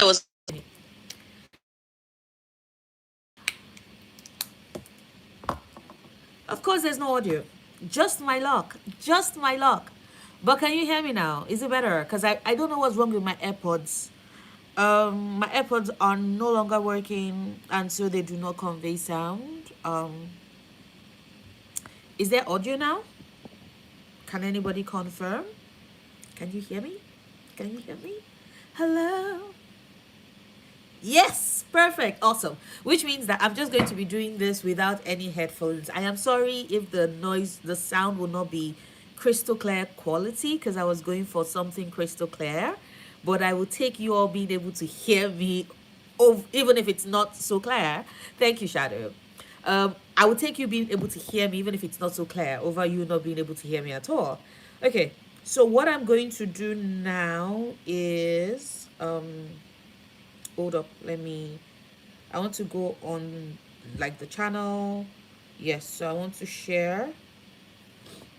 was. Of course, there's no audio. Just my luck. Just my luck. But can you hear me now? Is it better? Because I don't know what's wrong with my AirPods. My AirPods are no longer working, and so they do not convey sound. Is there audio now? Can anybody confirm? Can you hear me? Can you hear me? Hello? Yes, perfect, awesome. Which means that I'm just going to be doing this without any headphones. I am sorry if the sound will not be crystal clear quality because I was going for something crystal clear, but I will take you all being able to hear me, even if it's not so clear. Thank you, Shadow. I will take you being able to hear me, even if it's not so clear, over you not being able to hear me at all. Okay, so what I'm going to do now is hold up, I want to go on like the channel. Yes, so I want to share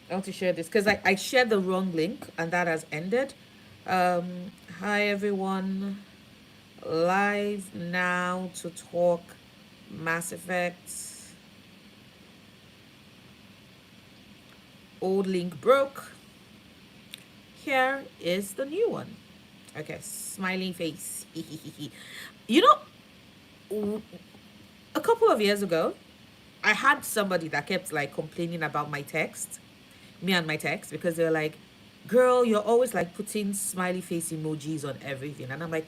this because I shared the wrong link and that has ended. Hi everyone, live now to talk Mass Effect. Old link broke. Here is the new one. Okay, smiling face. You know, a couple of years ago, I had somebody that kept like complaining about my text, me and my text, because they're like, girl, you're always like putting smiley face emojis on everything. And I'm like,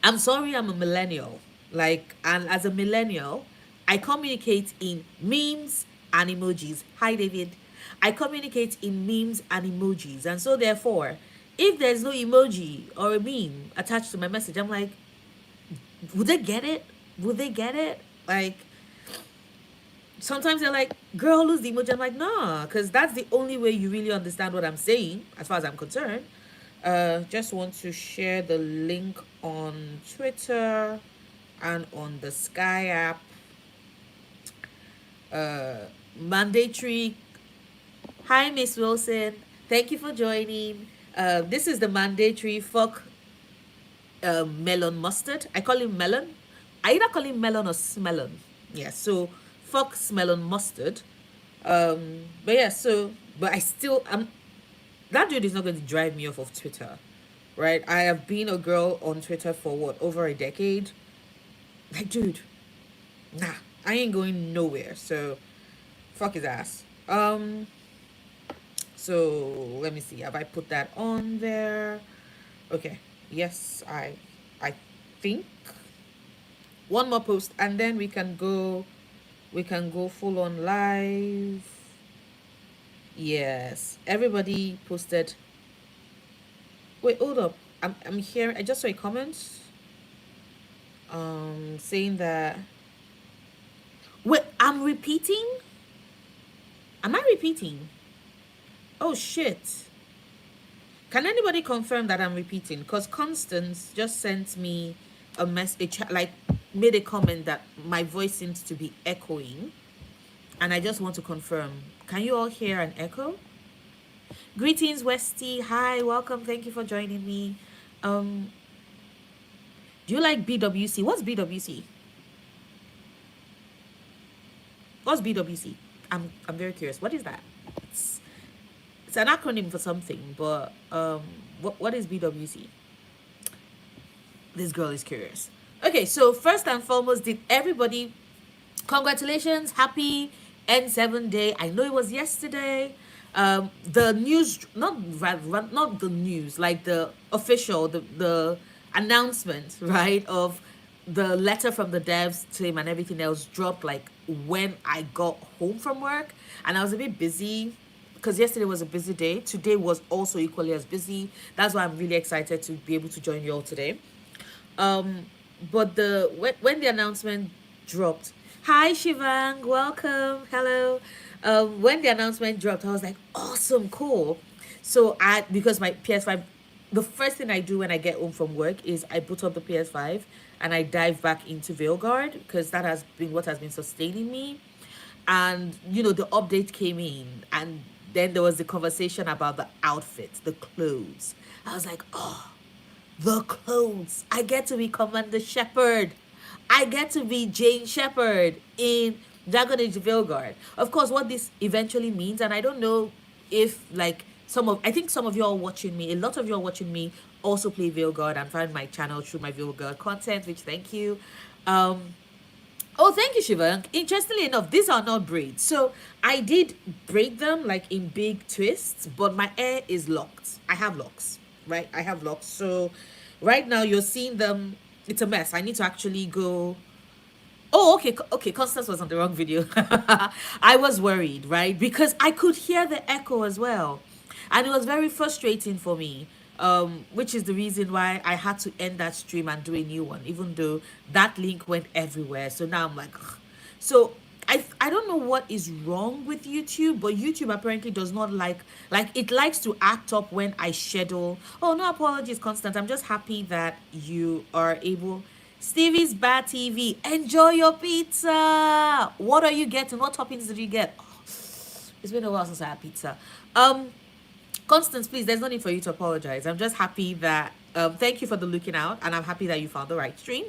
I'm sorry, I'm a millennial. Like, and as a millennial, I communicate in memes and emojis. Hi, David. I communicate in memes and emojis. And so, therefore, if there's no emoji or a meme attached to my message, I'm like, would they get it? Would they get it? Like, sometimes they're like, girl, lose the emoji. I'm like, nah, because that's the only way you really understand what I'm saying, as far as I'm concerned. Just want to share the link on Twitter and on the Sky app. Mandatory. Hi, Miss Wilson. Thank you for joining. This is the mandatory fuck melon mustard. I call him melon. I either call him melon or smellon. Yeah, so fuck smellon mustard. But yeah, so but I still am that dude is not going to drive me off of Twitter, right? I have been a girl on Twitter for what, over a decade. Like, dude, nah, I ain't going nowhere. So fuck his ass. So let me see. Have I put that on there? Okay. Yes, I think one more post and then we can go full on live. Yes. Everybody posted. Wait, hold up. I'm hearing I just saw a comment saying that wait, I'm repeating? Am I repeating? Oh shit. Can anybody confirm that I'm repeating? Because Constance just sent me a message, like made a comment that my voice seems to be echoing, and I just want to confirm. Can you all hear an echo? Greetings, Westy. Hi, welcome. Thank you for joining me. Um, do you like BWC? What's BWC? What's BWC? I'm very curious. What is that? It's, it's an acronym for something, but what is BWC? This girl is curious. Okay, so first and foremost, did everybody congratulations, happy N7 day. I know it was yesterday. The news, not the news, like the official, the announcement, right, of the letter from the devs team and everything else dropped like when I got home from work, and I was a bit busy because yesterday was a busy day. Today was also equally as busy. That's why I'm really excited to be able to join you all today. Um, but when the announcement dropped, hi Shivang, welcome, hello. When the announcement dropped, I was like, awesome, cool. So I because my PS5, the first thing I do when I get home from work is I boot up the PS5 and I dive back into Veilguard because that has been what has been sustaining me. And the update came in, and then there was the conversation about the outfit, the clothes. I was like, oh, The clothes. I get to be Commander Shepard. I get to be Jane Shepard in Dragon Age Veilguard. Of course, what this eventually means, and I don't know if like I think some of you are watching me, a lot of you are watching me also play Veilguard and find my channel through my Veilguard content, which thank you. Um, Oh, thank you, Shiva. Interestingly enough, these are not braids. So I did braid them like in big twists, but my hair is locked. I have locks, right? I have locks. So right now you're seeing them. It's a mess. I need to actually go. Oh, okay, okay. Constance was on the wrong video. I was worried, right? Because I could hear the echo as well, and it was very frustrating for me. Which is the reason why I had to end that stream and do a new one, even though that link went everywhere. So now I'm like, ugh. So I don't know what is wrong with YouTube, but YouTube apparently does not like it likes to act up when I schedule. Oh, no apologies, Constance. I'm just happy that you are able. Stevie's Bad TV. Enjoy your pizza. What are you getting? What toppings did you get? Oh, it's been a while since I had pizza. Constance, please, there's no need for you to apologize. I'm just happy that thank you for the looking out, and I'm happy that you found the right stream.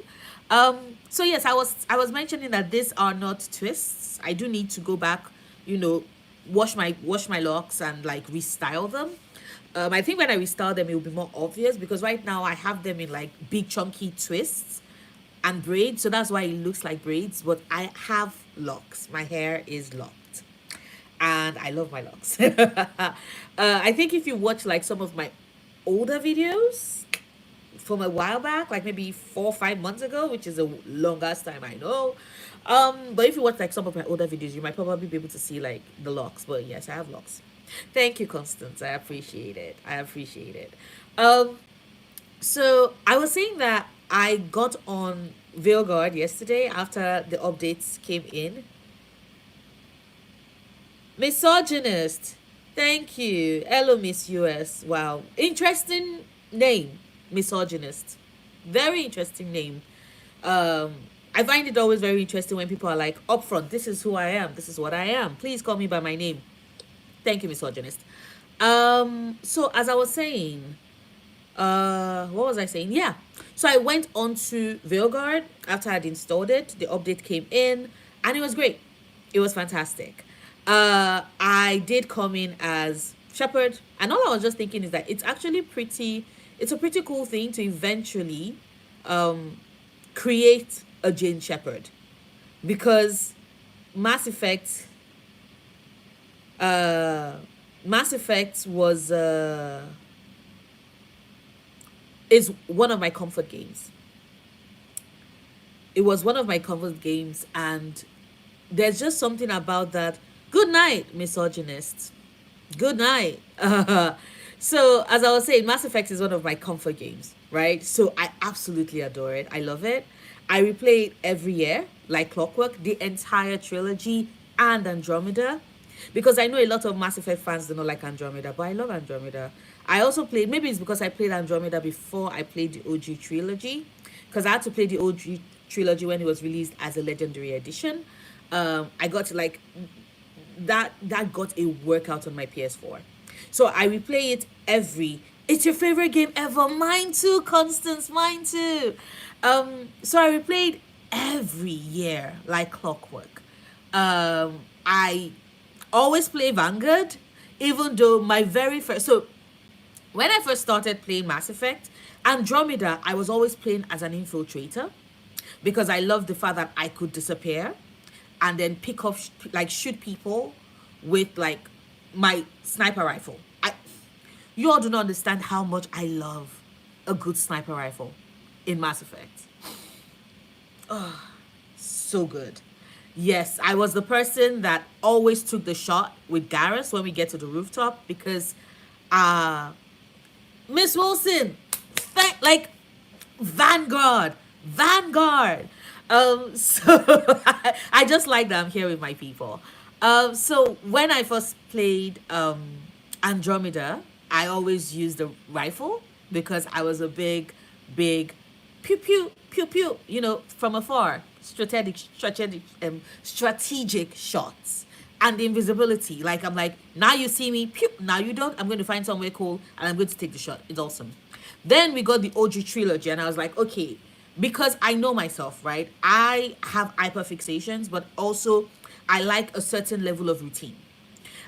So yes, I was mentioning that these are not twists. I do need to go back, you know, wash my locks and like restyle them. I think when I restyle them, it will be more obvious because right now I have them in like big chunky twists and braids, so that's why it looks like braids. But I have locks. My hair is locked and I love my locks. I think if you watch like some of my older videos from a while back, like maybe 4 or 5 months ago, which is the longest time I know. But if you watch like some of my older videos, you might probably be able to see like the locks. But yes, I have locks. Thank you, Constance. I appreciate it. I appreciate it. So I was saying that I got on Veilguard yesterday after the updates came in. Misogynist. Thank you. Hello, Miss US. Wow. Interesting name. Misogynist. Very interesting name. Um, I find it always very interesting when people are like, upfront, this is who I am. This is what I am. Please call me by my name. Thank you, misogynist. So as I was saying, what was I saying? Yeah. So I went on to Veilguard after I'd installed it. The update came in and it was great. It was fantastic. I did come in as Shepherd, and all I was just thinking is that it's a pretty cool thing to eventually create a Jane Shepherd, because Mass Effect Mass Effect was is one of my comfort games. It was one of my comfort games, and there's just something about that. Good night, misogynist. Good night. So, as I was saying, Mass Effect is one of my comfort games, right? So, I absolutely adore it. I love it. I replay it every year, like clockwork, the entire trilogy and Andromeda. Because I know a lot of Mass Effect fans do not like Andromeda, but I love Andromeda. I also played, maybe it's because I played Andromeda before I played the OG trilogy, because I had to play the OG trilogy when it was released as a legendary edition. I got to like that got a workout on my PS4. So I replay it every. It's your favorite game ever. Mine too, Constance. Mine too. So I replayed every year like clockwork. I always play Vanguard, even though my very first. So when I first started playing Mass Effect, Andromeda, I was always playing as an infiltrator because I loved the fact that I could disappear and then pick up, like shoot people with like my sniper rifle. You all do not understand how much I love a good sniper rifle in Mass Effect. So good. Yes, I was the person that always took the shot with Garrus when we get to the rooftop because Miss Wilson, like Vanguard. So I just like that I'm here with my people. So when I first played Andromeda, I always used the rifle because I was a big pew pew pew pew, from afar, strategic shots. And the invisibility, like I'm like, now you see me, pew, now you don't. I'm going to find somewhere cool and I'm going to take the shot. It's awesome. Then we got the OG trilogy, and I was like, okay, because I know myself, right? I have hyperfixations, but also I like a certain level of routine.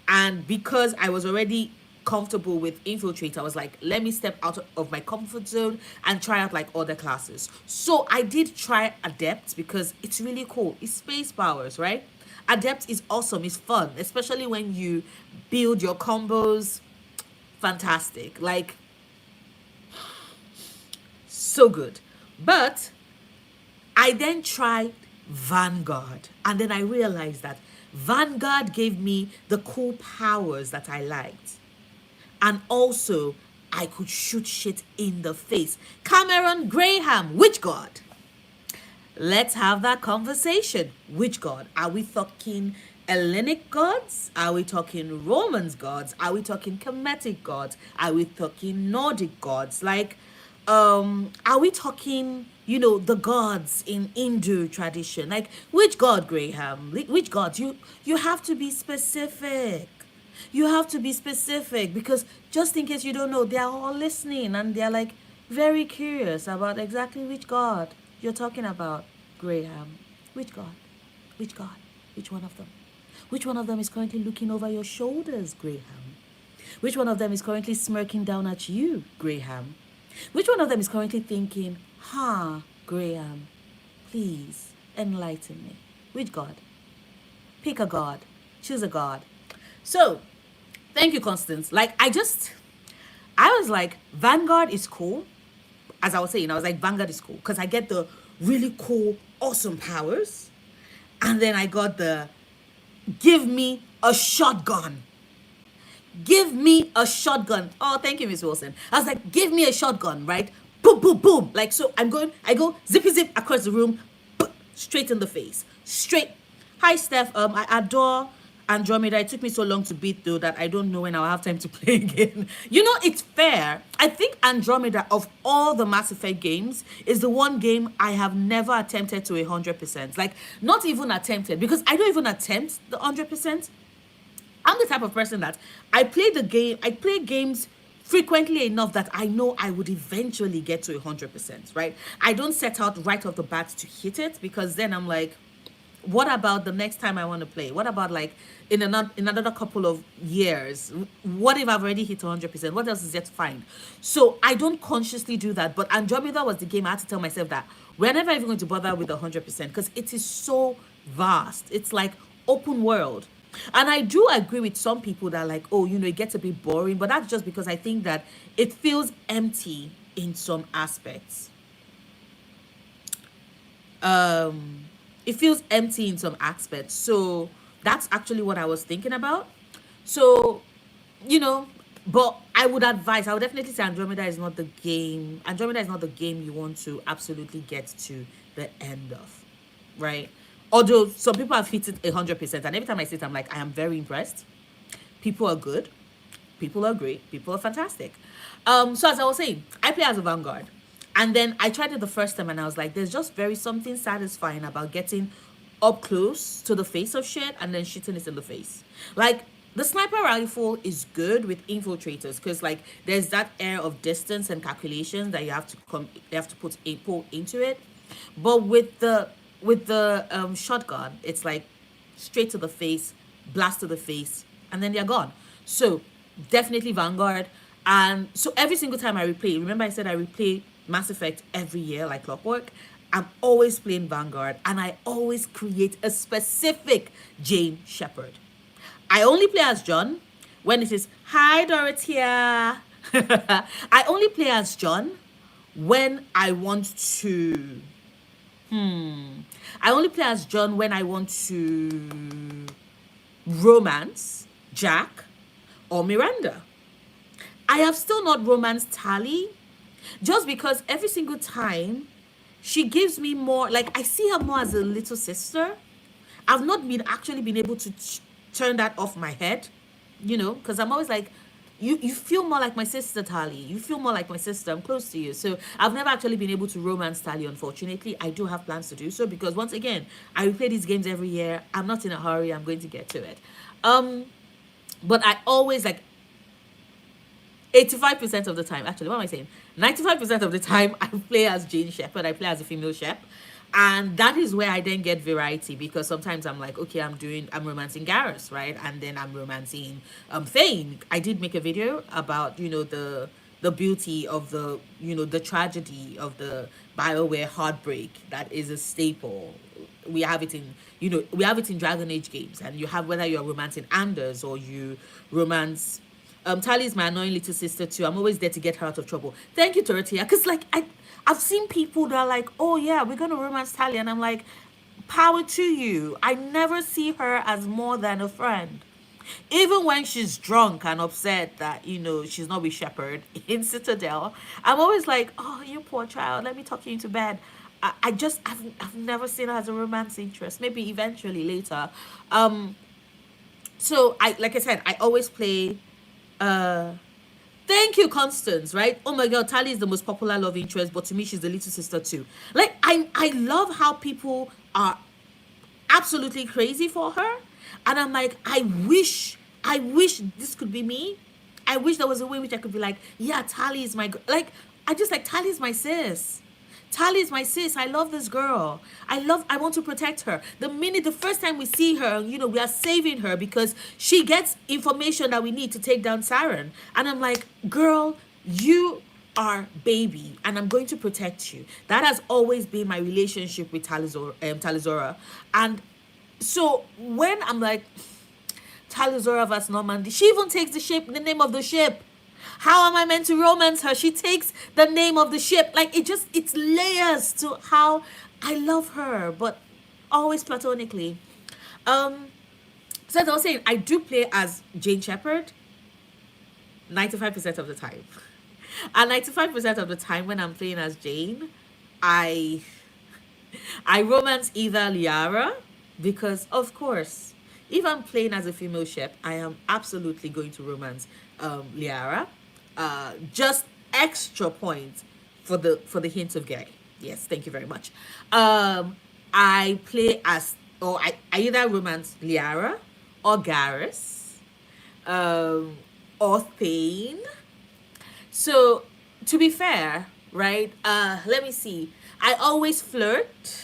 And because I was already comfortable with Infiltrate, I was like, let me step out of my comfort zone and try out like other classes. So I did try Adept because it's really cool. It's space powers, right? Adept is awesome. It's fun, especially when you build your combos. Fantastic. Like, so good. But I then tried Vanguard, and then I realized that Vanguard gave me the cool powers that I liked. And also, I could shoot shit in the face. Cameron Graham, which god? Let's have that conversation. Which god? Are we talking Hellenic gods? Are we talking Romans gods? Are we talking Kemetic gods? Are we talking Nordic gods? Like, are we talking, the gods in Hindu tradition? Like, which god, Graham? Which gods? You have to be specific. You have to be specific because just in case you don't know, they are all listening and they're like very curious about exactly which God you're talking about, Graham. Which God? Which God? Which one of them? Which one of them is currently looking over your shoulders, Graham? Which one of them is currently smirking down at you, Graham? Which one of them is currently thinking, Graham, please enlighten me? Which God? Pick a God. Choose a God. So, thank you, Constance. Like, I was like, Vanguard is cool. As I was saying, I was like, Vanguard is cool because I get the really cool, awesome powers. And then I got the give me a shotgun. Give me a shotgun. Oh, thank you, Miss Wilson. I was like, give me a shotgun, right? Boom, boom, boom. Like, so I go zippy zip across the room, straight in the face. Straight. Hi, Steph. I adore Andromeda. It took me so long to beat though that I don't know when I'll have time to play again. It's fair. I think Andromeda of all the Mass Effect games is the one game I have never attempted to 100%. Like, not even attempted because I don't even attempt the 100%. I'm the type of person that I play games frequently enough that I know I would eventually get to 100%, right? I don't set out right off the bat to hit it because then I'm like, what about the next time I want to play? What about like in another couple of years? What if I've already hit 100%? What else is yet to find? So I don't consciously do that. But Andromeda was the game I had to tell myself that we're never even going to bother with 100% because it is so vast. It's like open world. And I do agree with some people that like, oh, it gets a bit boring. But that's just because I think that it feels empty in some aspects. It feels empty in some aspects. So that's actually what I was thinking about. So, but I would definitely say Andromeda is not the game. Andromeda is not the game you want to absolutely get to the end of, right? Although some people have hit it 100%, and every time I say it, I'm like, I am very impressed. People are good. People are great. People are fantastic. So as I was saying, I play as a Vanguard. And then I tried it the first time and I was like, there's just very something satisfying about getting up close to the face of shit and then shooting it in the face. Like, the sniper rifle is good with infiltrators because like there's that air of distance and calculation that you have to put into it. But with the shotgun, it's like straight to the face, blast to the face, and then they're gone. So definitely Vanguard. And so every single time I replay, remember I said I replay Mass Effect every year like clockwork. I'm always playing Vanguard and I always create a specific Jane Shepard. I only play as John when it is, hi Dorothea. I only play as John when I want to, I only play as John when I want to romance Jack or Miranda. I have still not romanced Tali just because every single time she gives me more, like I see her more as a little sister. I've not been able to turn that off my head, because I'm always like, you feel more like my sister, Tali. You feel more like my sister. I'm close to you. So I've never actually been able to romance Tali, unfortunately. I do have plans to do so because once again, I replay these games every year. I'm not in a hurry. I'm going to get to it. But I always like, 85% of the time, actually, what am I saying? 95% of the time, I play as Jane Shepherd. I play as a female Shep. And that is where I then get variety, because sometimes I'm like, okay, I'm romancing Garrus, right? And then I'm romancing Thane. I did make a video about, the beauty of the tragedy of the BioWare heartbreak that is a staple. We have it in, we have it in Dragon Age games, and you have, whether you're romancing Anders or you romance Tali is my annoying little sister too. I'm always there to get her out of trouble. Thank you, Dorothea. Because like I've seen people that are like, oh yeah, we're gonna romance Tali, and I'm like, power to you. I never see her as more than a friend. Even when she's drunk and upset that, she's not with Shepherd in Citadel, I'm always like, oh, you poor child, let me tuck you into bed. I've never seen her as a romance interest. Maybe eventually later. So like I said, I always play uh thank you, Constance, right? Oh my god, Tali is the most popular love interest, but to me she's the little sister too. Like I love how people are absolutely crazy for her. And I'm like, I wish this could be me. I wish there was a way which I could be like, yeah, Tali is my like, I just like, Tali is my sis. Tali is my sis. I love this girl. I want to protect her. The first time we see her, we are saving her because she gets information that we need to take down Siren. And I'm like, girl, you are baby, and I'm going to protect you. That has always been my relationship with Talizora. And so when I'm like, Talizora vs Normandy, she even takes the name of the ship. How am I meant to romance her? She takes the name of the ship. Like, it's layers to how I love her, but always platonically. So as I was saying, I do play as Jane Shepherd 95% of the time. And 95% of the time when I'm playing as Jane, I romance either Liara, because of course, if I'm playing as a female Shep, I am absolutely going to romance Liara. Just extra points for the hint of gay. Yes, thank you very much. I play as, or I either romance Liara or Garrus, or Thane. So to be fair, right? Let me see. I always flirt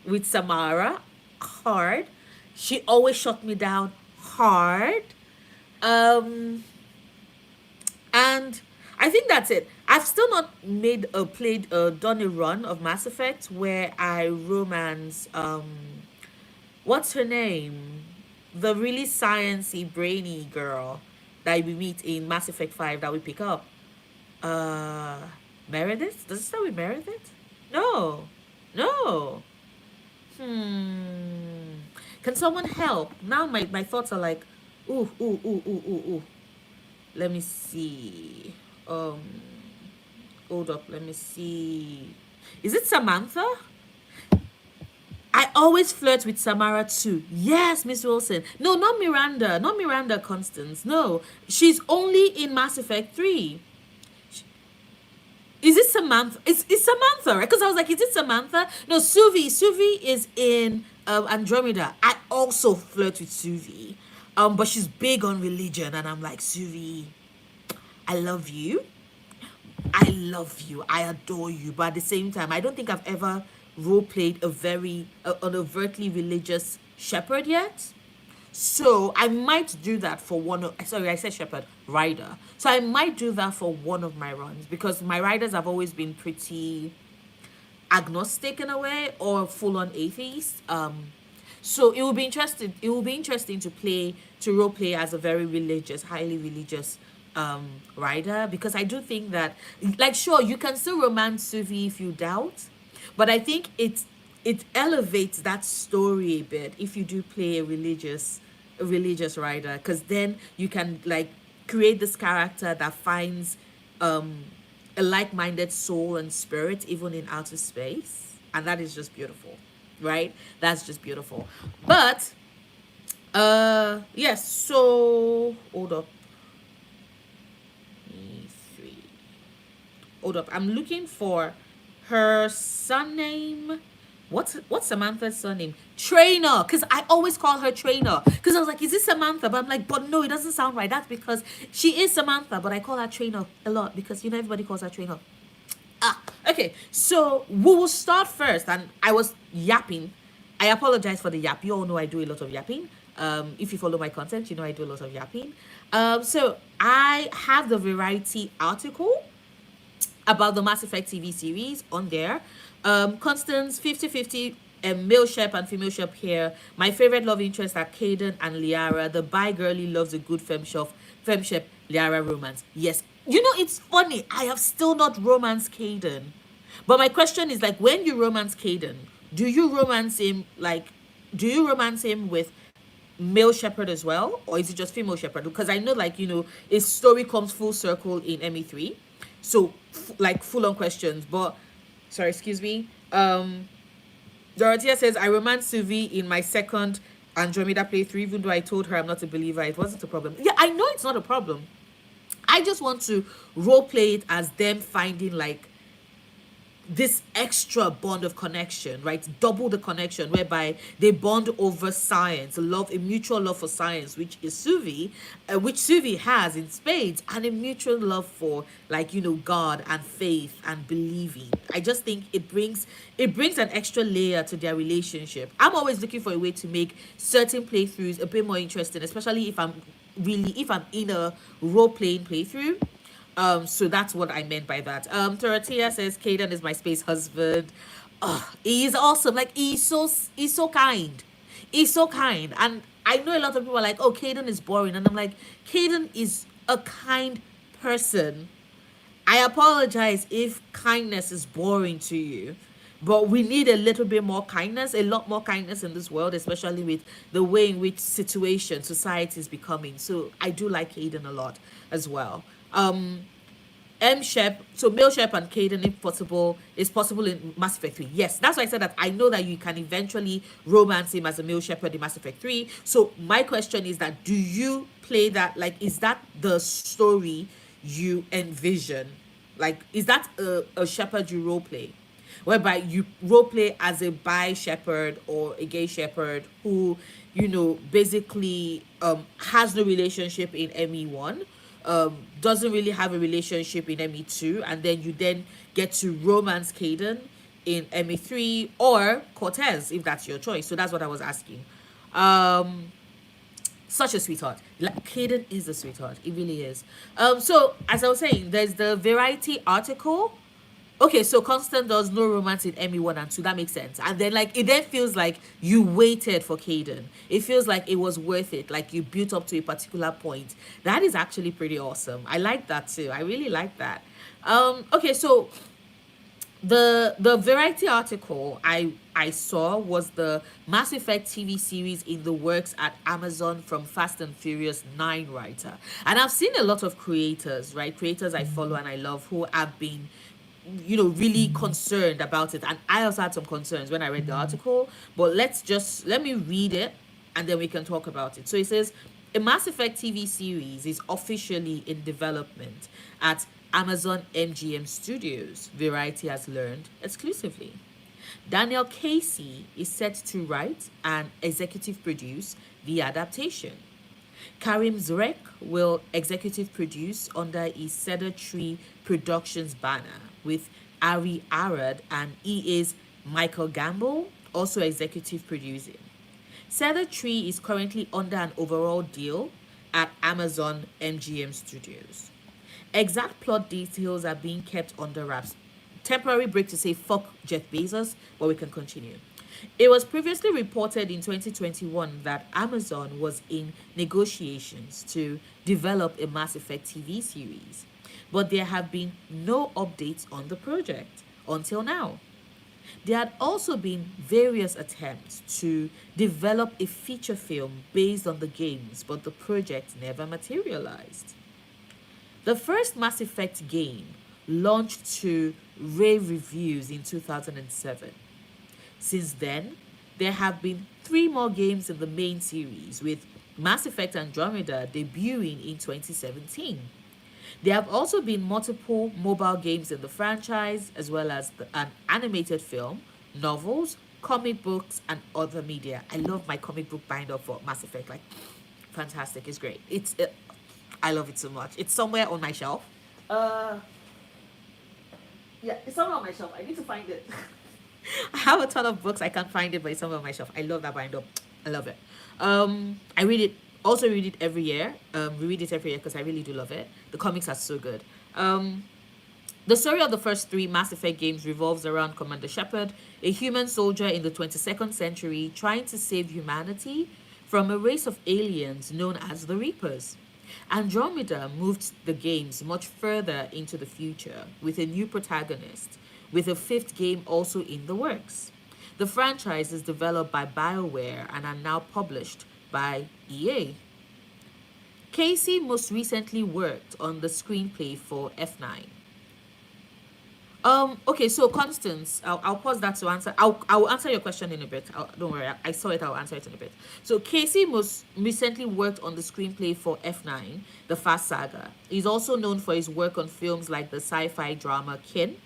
with Samara hard. She always shut me down hard. And I think that's it. I've still not done a run of Mass Effect where I romance what's her name? The really sciencey, brainy girl that we meet in Mass Effect 5 that we pick up. Uh Meredith? Does it start with Meredith? No. No. Can someone help? Now my thoughts are like, ooh, ooh, ooh, ooh, ooh, ooh. Let me see. Hold up, let me see. Is it Samantha? I always flirt with Samara too. Yes, Miss Wilson. No, not Miranda. Not Miranda Constance. No. She's only in Mass Effect 3. Is it Samantha? It's Samantha, right? Because I was like, is it Samantha? No, Suvi. Suvi is in Andromeda. I also flirt with Suvi. But she's big on religion, and I'm like, Suvi, I love you. I love you. I adore you. But at the same time, I don't think I've ever role played an overtly religious shepherd yet. So I might do that for sorry, I said shepherd, rider. So I might do that for one of my runs, because my riders have always been pretty agnostic in a way, or full on atheist. So it will be interesting. It will be interesting to role play as a very religious, highly religious rider, because I do think that, like, sure, you can still romance Suvi if you doubt, but I think it elevates that story a bit if you do play a religious rider, because then you can like create this character that finds a like-minded soul and spirit even in outer space, and that is just beautiful, right? That's just beautiful. But yes, so hold up. Hold up, I'm looking for her surname. What's Samantha's surname? Trainer, because I always call her Trainer. Because I was like, is this Samantha? But I'm like, but no, it doesn't sound right. That's because she is Samantha, but I call her Trainer a lot because everybody calls her Trainer. Okay, so we will start first, and I was yapping. I apologize for the yap. You all know I do a lot of yapping. If you follow my content, you know I do a lot of yapping. So I have the Variety article about the Mass Effect TV series on there. Constance, 50-50, male Shep and female Shep here. My favorite love interest are Caden and Liara. The bi girly loves a good fem Shep Liara romance. Yes. You know, it's funny. I have still not romanced Caden. But my question is, like, when you romance Caden, do you romance him with male shepherd as well, or is it just female shepherd? Because I know, like, his story comes full circle in ME3, so like full on questions. But sorry, excuse me. Dorothea says, I romanced Suvi in my second Andromeda playthrough, even though I told her I'm not a believer. It wasn't a problem. Yeah, I know it's not a problem. I just want to role play it as them finding, like, this extra bond of connection, right? Double the connection, whereby they bond over science, a mutual love for science, which is which Suvi has in spades, and a mutual love for, like, God and faith and believing. I just think it brings an extra layer to their relationship. I'm always looking for a way to make certain playthroughs a bit more interesting, especially if I'm in a role playing playthrough. So that's what I meant by that. Dorothea says Caden is my space husband. Oh, he's awesome. Like, he's so kind. He's so kind. And I know a lot of people are like, oh, Caden is boring. And I'm like, Caden is a kind person. I apologize if kindness is boring to you, but we need a little bit more kindness, a lot more kindness in this world, especially with the way in which society is becoming. So I do like Caden a lot as well. Shep, so male Shep and Caden, if possible, is possible in Mass Effect 3. Yes, that's why I said that I know that you can eventually romance him as a male shepherd in Mass Effect 3. So my question is that, do you play that? Like, is that the story you envision? Like, is that a shepherd you role play? Whereby you role play as a bi shepherd or a gay shepherd who, basically has no relationship in ME1, doesn't really have a relationship in ME2, and then you then get to romance Caden in ME3 or Cortez, if that's your choice. So that's what I was asking. Such a sweetheart. Like, Caden is a sweetheart. It really is. So as I was saying, there's the Variety article. Okay, so Constant does no romance in ME1 and 2. That makes sense. And then, like, it then feels like you waited for Caden. It feels like it was worth it. Like, you built up to a particular point. That is actually pretty awesome. I like that too. I really like that. Okay, so the Variety article I saw was the Mass Effect TV series in the works at Amazon from Fast and Furious 9 writer. And I've seen a lot of creators, right? Creators I follow and I love, who have been, really concerned about it. And I also had some concerns when I read the article, but let me read it and then we can talk about it. So it says, a Mass Effect TV series is officially in development at Amazon MGM Studios, Variety has learned exclusively. Daniel Casey is set to write and executive produce the adaptation. Karim Zurek will executive produce under his Cedar Tree Productions banner, with Ari Arad and EA's Michael Gamble also executive producing. Cedar Tree is currently under an overall deal at Amazon MGM Studios. Exact plot details are being kept under wraps. Temporary break to say fuck Jeff Bezos, but we can continue. It was previously reported in 2021 that Amazon was in negotiations to develop a Mass Effect TV series, but there have been no updates on the project until now. There had also been various attempts to develop a feature film based on the games, but the project never materialized. The first Mass Effect game launched to rave reviews in 2007. Since then, there have been 3 more games in the main series, with Mass Effect Andromeda debuting in 2017. There have also been multiple mobile games in the franchise, as well as an animated film, novels, comic books and other media. I love my comic book binder for Mass Effect. Like, fantastic. It's great. I love it so much. It's somewhere on my shelf. Uh, yeah, it's somewhere on my shelf. I need to find it. I have a ton of books. I can't find it, but it's somewhere on my shelf. I love that binder. I love it. I read it. Also read it every year. Reread it every year because I really do love it. The comics are so good. The story of the first three Mass Effect games revolves around Commander Shepard, a human soldier in the 22nd century trying to save humanity from a race of aliens known as the Reapers. Andromeda moved the games much further into the future with a new protagonist, with a fifth game also in the works. The franchise is developed by BioWare and are now published by EA. Casey most recently worked on the screenplay for F9. Okay, so Constance, I'll pause that to answer. I'll answer your question in a bit. Don't worry, I saw it. I'll answer it in a bit. So Casey most recently worked on the screenplay for F9, the Fast Saga. He's also known for his work on films like the sci-fi drama Kin,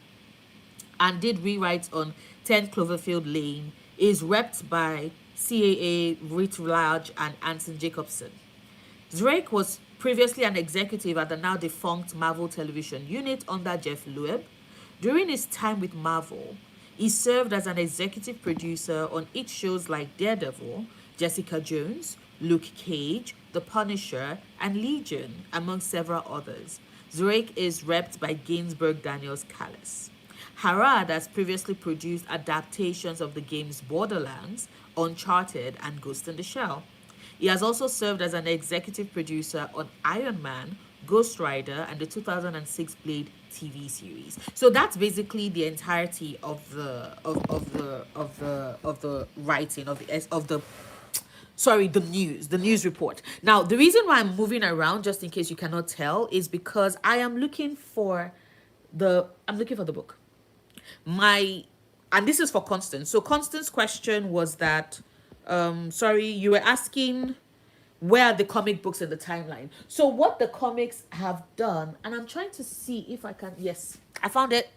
and did rewrites on 10 Cloverfield Lane. Is repped by CAA, Rit Large, and Anson Jacobson. Drake was previously an executive at the now defunct Marvel Television unit under Jeff Loeb. During his time with Marvel, he served as an executive producer on hit shows like Daredevil, Jessica Jones, Luke Cage, The Punisher, and Legion, among several others. Drake is repped by Gainsbourg Daniels Callis. Harad has previously produced adaptations of the games Borderlands, Uncharted, and Ghost in the Shell. He has also served as an executive producer on Iron Man, Ghost Rider, and the 2006 Blade TV series. So that's basically the entirety of the writing the news report. Now, the reason why I'm moving around, just in case you cannot tell, is because I'm looking for the book. And this is for Constance. So Constance's question was that, sorry, you were asking where are the comic books in the timeline. So what the comics have done, and I'm trying to see if I can, yes, I found it.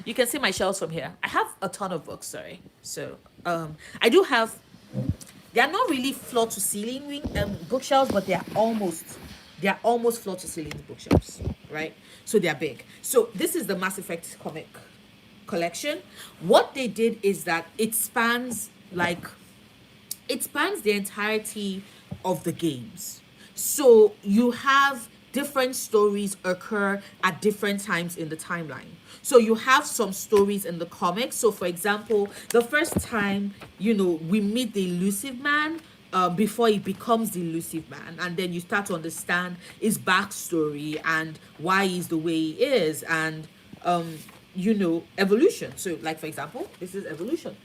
You can see my shelves from here. I have a ton of books, sorry. So I do have, they are not really floor to ceiling bookshelves, but they are almost floor to ceiling bookshelves, right? So they are big. So this is the Mass Effect comic collection. What they did is that it spans the entirety of the games. So you have different stories occur at different times in the timeline. So you have some stories in the comics. So for example, the first time, we meet the Elusive Man, before he becomes the Elusive Man, and then you start to understand his backstory and why he's the way he is, and evolution. So like, for example, this is evolution.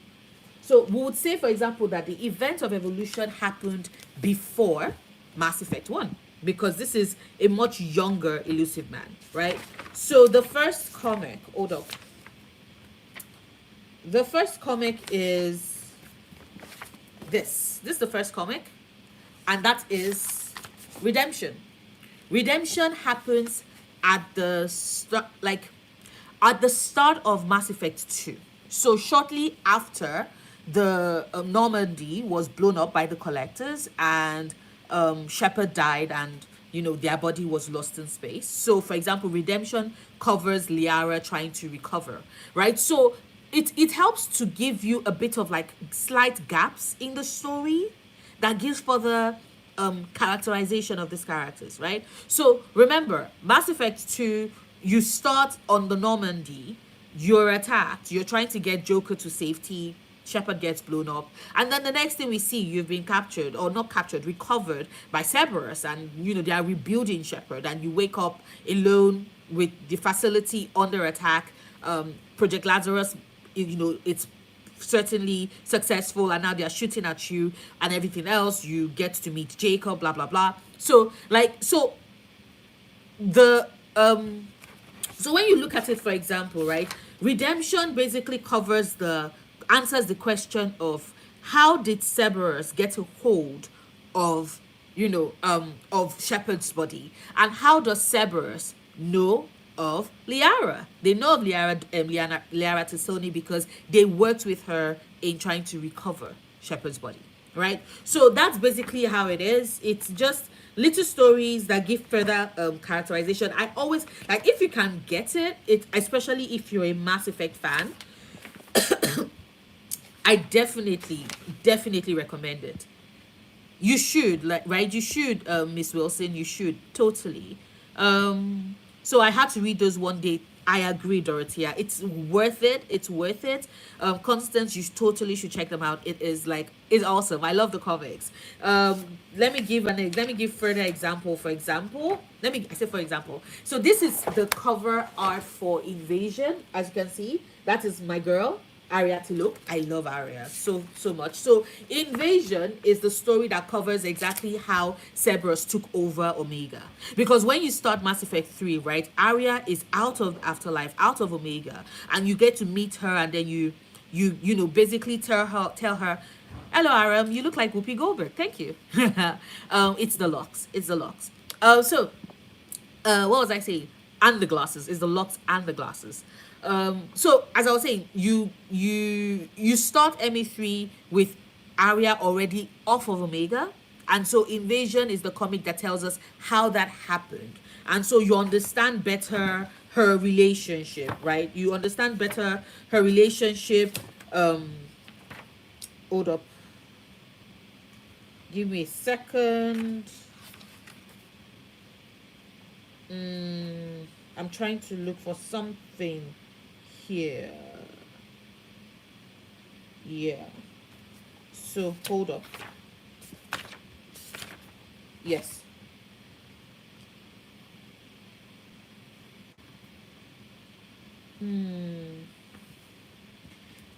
So we would say, for example, that the event of evolution happened before Mass Effect 1, because this is a much younger Elusive Man, right? So the first comic, hold up. The first comic is this. This is the first comic, and that is Redemption. Redemption happens at the start of Mass Effect 2. So shortly after the Normandy was blown up by the Collectors, and Shepard died, and their body was lost in space. So for example, Redemption covers Liara trying to recover, right? So it helps to give you a bit of like slight gaps in the story that gives for the characterization of these characters, right? So remember, Mass Effect 2, you start on the Normandy, you're attacked, you're trying to get Joker to safety, Shepard gets blown up, and then the next thing we see, you've been captured, or not captured, recovered by Cerberus, and they are rebuilding Shepard, and you wake up alone with the facility under attack. Project Lazarus, it's certainly successful, and now they are shooting at you and everything else. You get to meet Jacob, blah blah blah. So the so when you look at it, for example, right, Redemption basically answers the question of how did Cerberus get a hold of Shepard's body, and how does Cerberus know of Liara? They know of Liara Tassoni because they worked with her in trying to recover Shepard's body, right? So that's basically how it is. It's just little stories that give further characterization. I always like, if you can get it, especially if you're a Mass Effect fan, I definitely recommend it. You should, like, right? You should, Miss Wilson. You should totally. So I had to read those one day. I agree, Dorothea. It's worth it. It's worth it. Constance, you totally should check them out. It is like, it's awesome. I love the comics. Let me give further example. For example, I say for example. So this is the cover art for Invasion. As you can see, that is my girl. Arya to look. I love Arya so much. So Invasion is the story that covers exactly how Cerberus took over Omega. Because when you start Mass Effect 3, right, Arya is out of Afterlife, out of Omega, and you get to meet her, and then you know, basically tell her, hello Aram, you look like Whoopi Goldberg. Thank you. It's the locks. It's the locks. What was I saying? And the glasses. Is the locks and the glasses. So as I was saying, you start ME3 with Arya already off of Omega, and so Invasion is the comic that tells us how that happened, and so you understand better her relationship, right? You understand better her relationship. Hold up, give me a second. I'm trying to look for something here. Yeah. So hold up. Yes.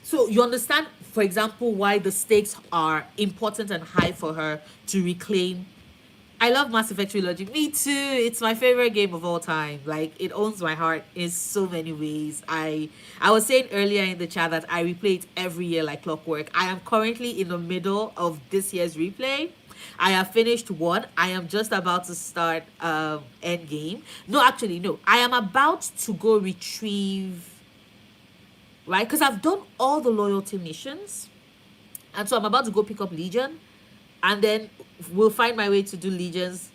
So you understand, for example, why the stakes are important and high for her to reclaim. I love Mass Effect Trilogy. Me too. It's my favorite game of all time. Like, it owns my heart in so many ways. I was saying earlier in the chat that I replay it every year like clockwork. I am currently in the middle of this year's replay. I have finished one. I am just about to start Endgame. No, actually, no. I am about to go retrieve, right? Because I've done all the loyalty missions. And so I'm about to go pick up Legion, and then we'll find my way to do Legion's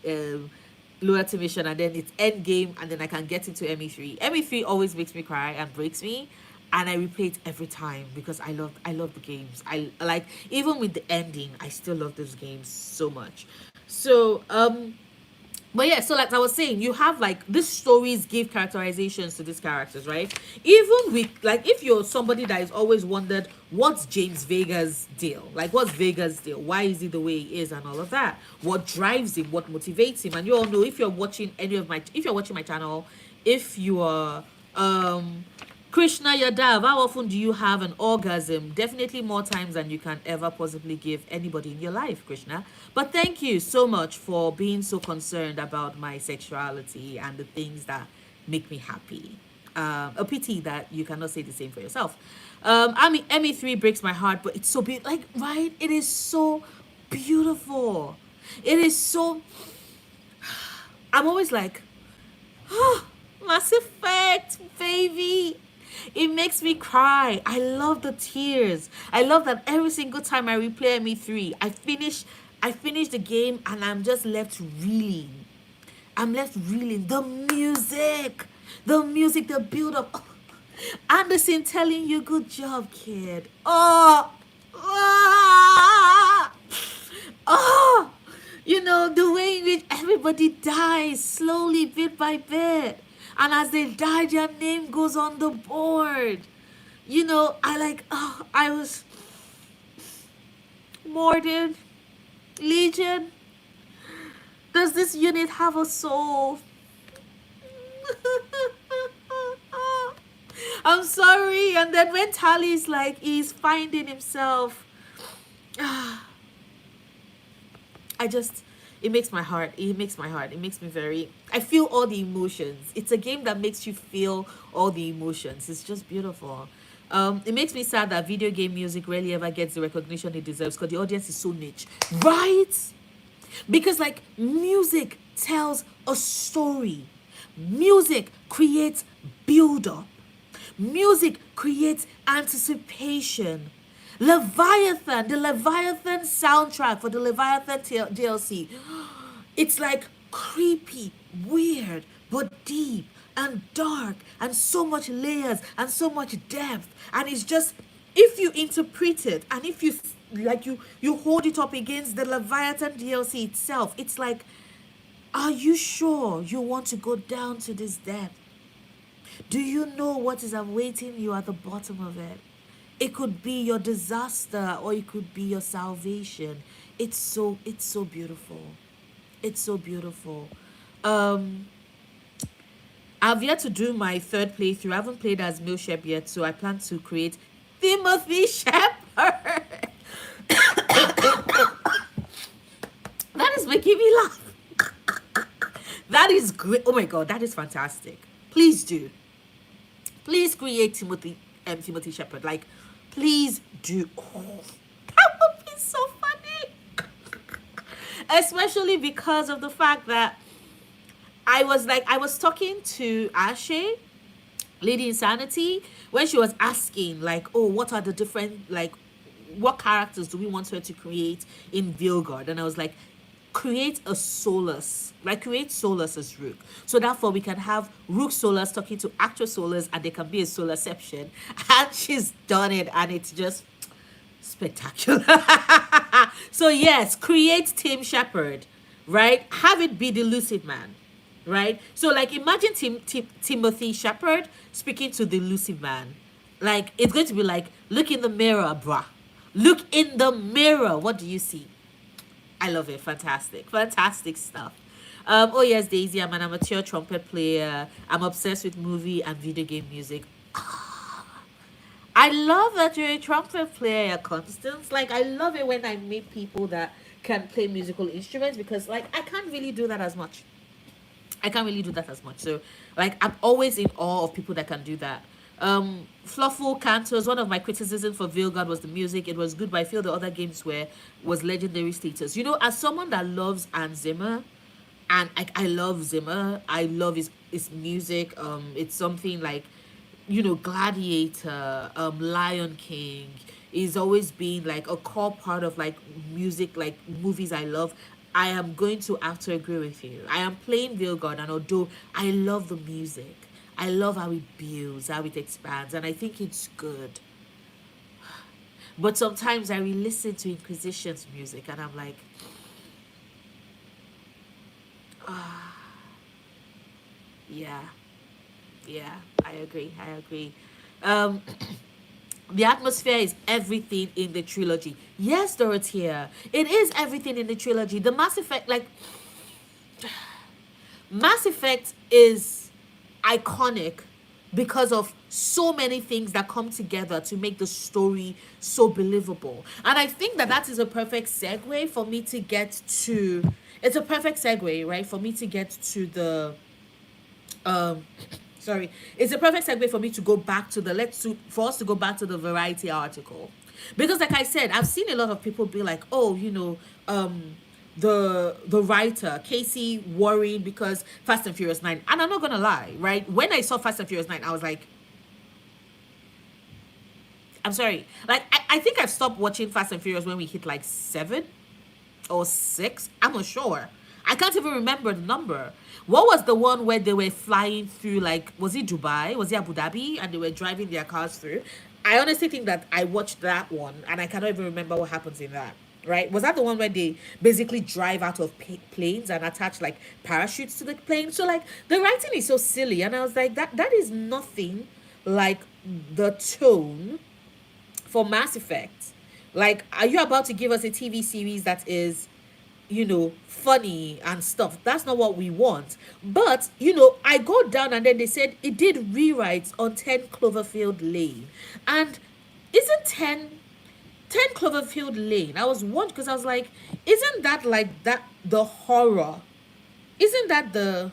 loyalty mission, and then it's end game, and then I can get into ME3. ME3 always makes me cry and breaks me, and I replay it every time because I love the games. I like, even with the ending, I still love those games so much. So but yeah, so like I was saying, you have like these stories give characterizations to these characters, right? Even with, like, if you're somebody that has always wondered what's James Vega's deal, like what's Vega's deal, why is he the way he is, and all of that, what drives him, what motivates him, and you all know, if you're watching if you're watching my channel, if you are Krishna Yadav, how often do you have an orgasm? Definitely more times than you can ever possibly give anybody in your life, Krishna. But thank you so much for being so concerned about my sexuality and the things that make me happy. A pity that you cannot say the same for yourself. I mean, ME3 breaks my heart, but it's so beautiful. Like, right? It is so beautiful. It is so. I'm always like, oh, Mass Effect, baby. It makes me cry. I love the tears. I love that every single time I replay ME3, I finish the game and I'm just left reeling. I'm left reeling. The music, the build up. Oh, Anderson telling you, good job, kid. Oh, ah, oh, you know, the way in which everybody dies slowly, bit by bit. And as they die, their name goes on the board. You know, I was Mordin, Legion. Does this unit have a soul? I'm sorry. And then when Tally's like, he's finding himself. It makes my heart, it makes me very, I feel all the emotions. It's a game that makes you feel all the emotions. It's just beautiful. It makes me sad that video game music rarely ever gets the recognition it deserves because the audience is so niche, right? Because like, music tells a story. Music creates build up. Music creates anticipation. Leviathan, the Leviathan soundtrack for the Leviathan DLC. It's like creepy, weird, but deep and dark and so much layers and so much depth. And it's just, if you interpret it and if you like you hold it up against the Leviathan DLC itself, it's like, are you sure you want to go down to this depth? Do you know what is awaiting you at the bottom of it? It could be your disaster or it could be your salvation. It's so beautiful. It's so beautiful. Um I've yet to do my third playthrough. I haven't played as Milshep yet, so I plan to create Timothy Shepherd. That is making me laugh. That is great. Oh my god, that is fantastic. Please do. Please create Timothy Shepherd. Like, please do. Oh, that would be so funny. Especially because of the fact that I was talking to Ashe, Lady Insanity, when she was asking, like, oh, what are the different, like, what characters do we want her to create in Vilgard? And I was like, create a Solus, like create Solus as Rook. So therefore we can have Rook Solus talking to actor Solus and there can be a Solusception. And she's done it and it's just spectacular. So yes, create Tim Shepherd, right? Have it be the Lucid Man, right? So like imagine Timothy Shepherd speaking to the Lucid Man. Like it's going to be like, look in the mirror, bruh. Look in the mirror. What do you see? I love it. Fantastic. Fantastic stuff. Oh yes, Daisy, I'm an amateur trumpet player. I'm obsessed with movie and video game music. I love that you're a trumpet player, Constance. Like, I love it when I meet people that can play musical instruments because, like, I can't really do that as much. I can't really do that as much. So, like, I'm always in awe of people that can do that. Flufful Cantos, one of my criticisms for Vilgard was the music. It was good, but I feel the other games was legendary status. You know, as someone that loves Hans Zimmer, and I love Zimmer, I love his music. It's something like, you know, Gladiator, Lion King is always been like a core part of like music, like movies I love. I am going to have to agree with you. I am playing Vilgard, and although I love the music, I love how it builds, how it expands, and I think it's good. But sometimes I re-listen to Inquisition's music, and I'm like, yeah, yeah, I agree. I agree. Um, the atmosphere is everything in the trilogy. Yes, Dorothea, it is everything in the trilogy. The Mass Effect, like, Mass Effect is iconic because of so many things that come together to make the story so believable. And I think that that is a perfect segue for me to get to, it's a perfect segue, right? For me to get to the um sorry, it's a perfect segue for me to go back to the for us to go back to the Variety article, because like I said, I've seen a lot of people be like, oh, you know, the writer Casey worried because Fast and Furious 9, and I'm not gonna lie, right, when I saw Fast and Furious 9 I was like, I'm sorry, like I think I've stopped watching Fast and Furious when we hit like 7 or 6. I'm not sure. I can't even remember the number. What was the one where they were flying through, like, was it Dubai? Was it Abu Dhabi? And they were driving their cars through? I honestly think that I watched that one and I cannot even remember what happens in that. Right? Was that the one where they basically drive out of planes and attach like parachutes to the plane? So like the writing is so silly, and I was like, that is nothing like the tone for Mass Effect. Like, are you about to give us a TV series that is, you know, funny and stuff? That's not what we want. But, you know, I go down and then they said it did rewrites on 10 Cloverfield Lane. And isn't 10 Cloverfield Lane? I was wondering because I was like, isn't that like that the horror? Isn't that the,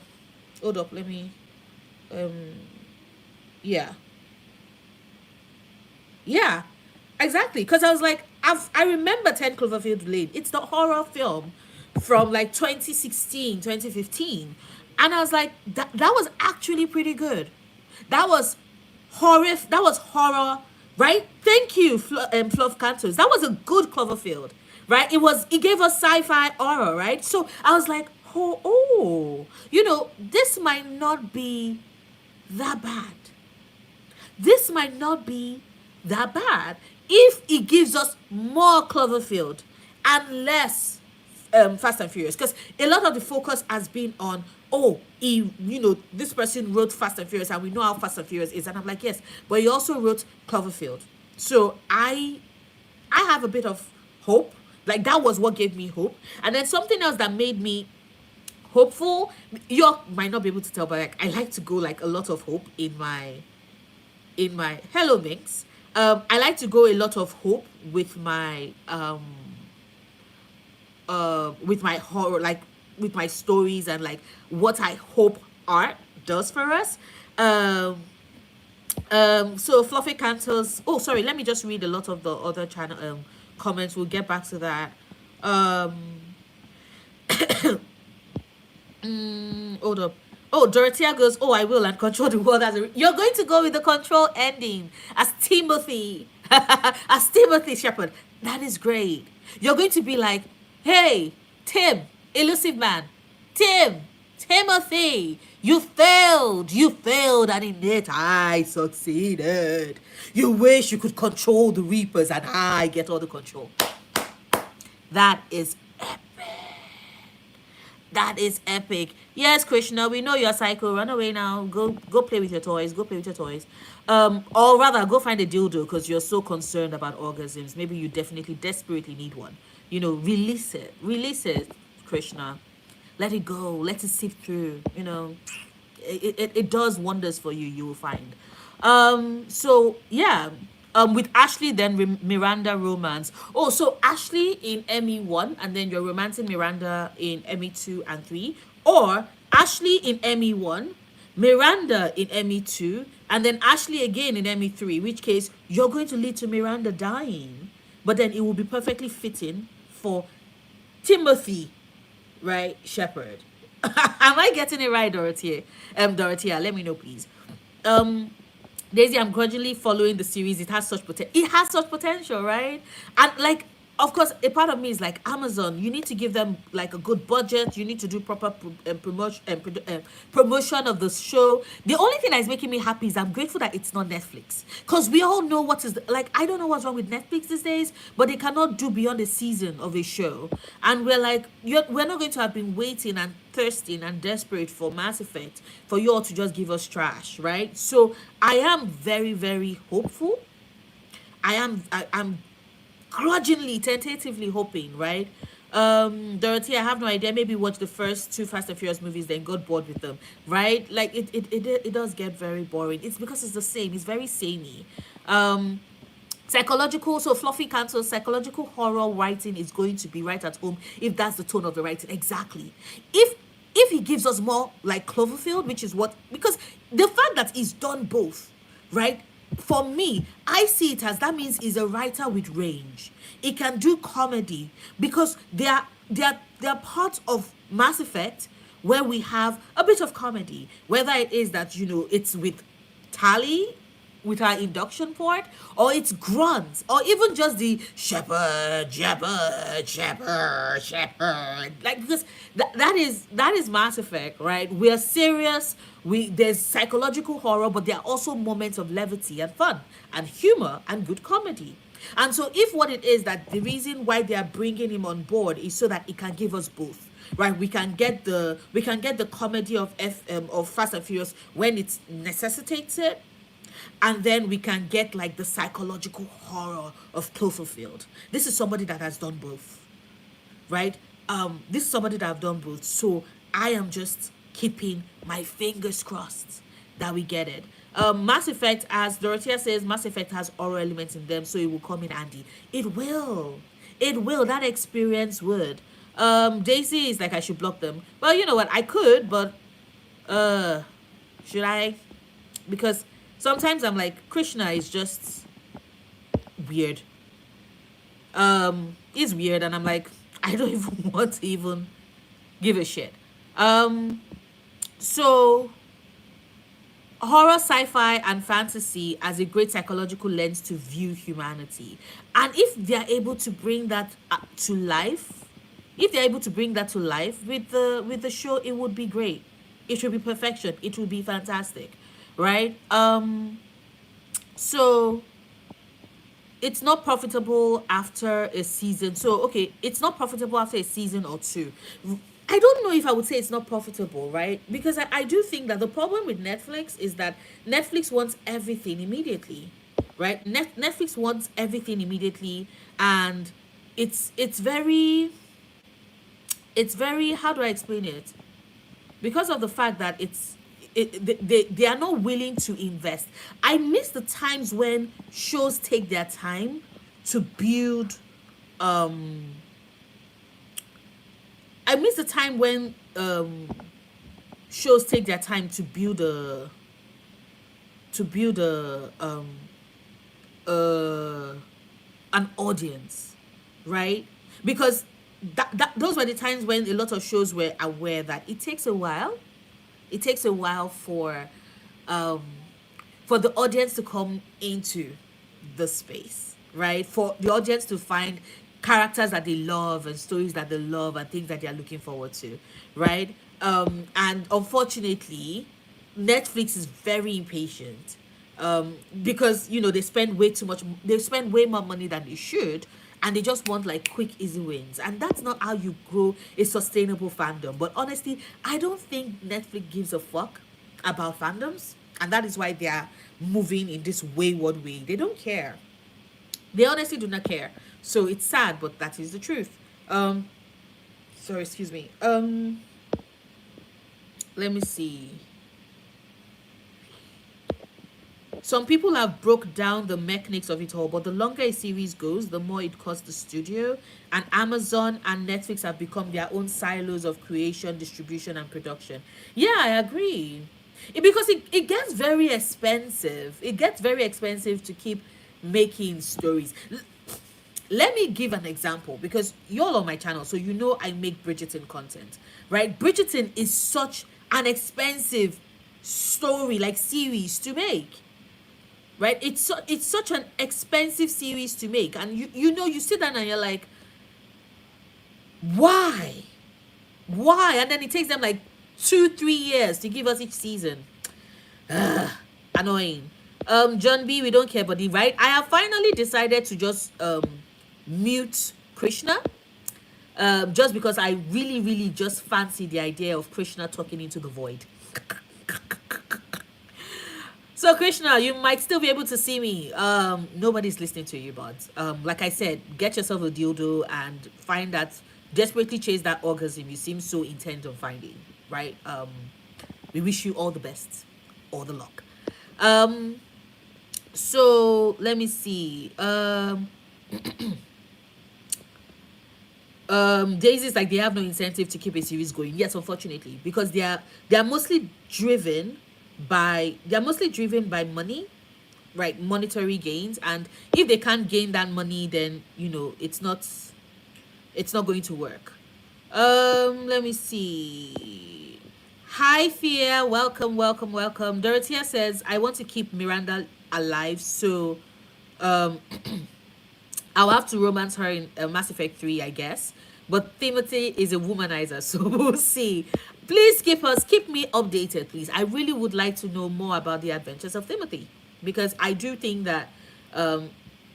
hold up, let me, um, yeah. Yeah, exactly. Because I was like, I remember 10 Cloverfield Lane. It's the horror film from like 2016, 2015. And I was like, that was actually pretty good. That was that was horror right? Thank you, Fluff Cantos. That was a good Cloverfield, right? It gave us sci-fi horror, right? So I was like, this might not be that bad. This might not be that bad if it gives us more Cloverfield and less Fast and Furious. Because a lot of the focus has been on, this person wrote Fast and Furious and we know how Fast and Furious is. And I'm like, yes, but he also wrote Cloverfield. So I have a bit of hope. Like that was what gave me hope. And then something else that made me hopeful, you might not be able to tell, but like I like to go like a lot of hope in my hello mix. I like to go a lot of hope with my horror, like with my stories and like what I hope art does for us. So Fluffy Cantles. Oh, sorry. Let me just read a lot of the other channel comments. We'll get back to that. Hold up. Oh, Dorothea goes, oh, I will, and control the world as a. You're going to go with the control ending as Timothy, as Timothy Shepard. That is great. You're going to be like, hey, Tim, elusive man, Timothy, you failed, and in it I succeeded. You wish you could control the Reapers, and I get all the control. That is That is epic. Yes, Krishna, we know you're psycho. Run away now. Go play with your toys. Go play with your toys. Or rather, go find a dildo because you're so concerned about orgasms. Maybe you definitely, desperately need one. Release it. Release it, Krishna. Let it go. Let it seep through. It does wonders for you. You will find. So yeah. With Ashley, then Miranda romance. Oh, so Ashley in ME1, and then you're romancing Miranda in ME2 and 3, or Ashley in ME1, Miranda in ME2, and then Ashley again in ME3. Which case you're going to lead to Miranda dying, but then it will be perfectly fitting for Timothy, right, Shepherd. Am I getting it right, Dorothea? Dorothea, let me know, please. Daisy, I'm gradually following the series. It has such potential. It has such potential, right? And like, of course, a part of me is like Amazon. You need to give them like a good budget. You need to do proper promotion of the show. The only thing that is making me happy is I'm grateful that it's not Netflix, because we all know what is like. I don't know what's wrong with Netflix these days, but they cannot do beyond a season of a show, and we're like, we're not going to have been waiting and thirsting and desperate for Mass Effect for you all to just give us trash, right? So I am very, very hopeful. I'm grudgingly, tentatively hoping, right? Dorothy, I have no idea. Maybe watch the first two Fast and Furious movies, then got bored with them, right? Like it does get very boring. It's because it's the same. It's very samey. Psychological, so Fluffy Cancel, psychological horror writing is going to be right at home if that's the tone of the writing. Exactly. If he gives us more like Cloverfield, which is what, because the fact that he's done both, right? For me, I see it as that means he's a writer with range. He can do comedy because there are parts of Mass Effect where we have a bit of comedy, whether it is that it's with Tally with our induction port, or it's grunts, or even just the shepherd, shepherd, shepherd, shepherd. Like, because that is Mass Effect, right? We're serious. There's psychological horror, but there are also moments of levity and fun and humor and good comedy. And so, if what it is that the reason why they are bringing him on board is so that he can give us both, right? We can get the comedy of Fast and Furious when it necessitates it, and then we can get like the psychological horror of Cloverfield. This is somebody that has done both, right? This is somebody that have done both. So I am just keeping my fingers crossed that we get it. Mass Effect, as Dorothea says, Mass Effect has horror elements in them, so it will come in handy. It will. It will. That experience would. Daisy is like, I should block them. Well, you know what? I could, but should I? Because sometimes I'm like, Krishna is just weird. He's weird, and I'm like, I don't even want to even give a shit. So horror, sci-fi, and fantasy as a great psychological lens to view humanity. And if they are able to bring that to life, if they're able to bring that to life with the show, it would be great. It should be perfection. It would be fantastic, right? So it's not profitable after a season. So okay, it's not profitable after a season or two. I don't know if I would say it's not profitable, right? Because I do think that the problem with Netflix is that Netflix wants everything immediately, right? Netflix wants everything immediately, and it's very, it's very, how do I explain it? Because of the fact that they are not willing to invest. I miss the times when shows take their time to build. I miss the time when shows take their time to build a to build uh an audience, right? Because those were the times when a lot of shows were aware that it takes a while. It takes a while um, for the audience to come into the space, right? For the audience to find characters that they love and stories that they love and things that they are looking forward to, right? And unfortunately, Netflix is very impatient, because they spend way too much. They spend way more money than they should, and they just want like quick, easy wins. And that's not how you grow a sustainable fandom. But honestly, I don't think Netflix gives a fuck about fandoms, and that is why they are moving in this wayward way. They don't care. They honestly do not care. So it's sad, but that is the truth. Sorry, excuse me. Let me see. Some people have broke down the mechanics of it all, but the longer a series goes, the more it costs the studio. And Amazon and Netflix have become their own silos of creation, distribution, and production. Yeah, I agree. Because it gets very expensive. It gets very expensive to keep making stories. Let me give an example, because you're on my channel, so you know I make Bridgerton content, right? Bridgerton is such an expensive story, like series to make, right? It's such an expensive series to make, and you sit down and you're like, why, and then it takes them like 2-3 years to give us each season. Annoying. John B, we don't care, buddy, right? I have finally decided to just mute Krishna, just because I really, really just fancy the idea of Krishna talking into the void. So Krishna, you might still be able to see me. Nobody's listening to you, but like I said, get yourself a dildo and find that, desperately chase that orgasm you seem so intent on finding, right? We wish you all the best, all the luck. So let me see. Daisy's like, they have no incentive to keep a series going. Yes, unfortunately, because they are mostly driven by money, right? Monetary gains. And if they can't gain that money, then it's not going to work. Let me see. Hi Fear, welcome, welcome, welcome. Dorothea says, I want to keep Miranda alive, so I'll have to romance her in Mass Effect 3, I guess. But Timothy is a womanizer, so we'll see. Please keep me updated, please. I really would like to know more about the adventures of Timothy, because I do think that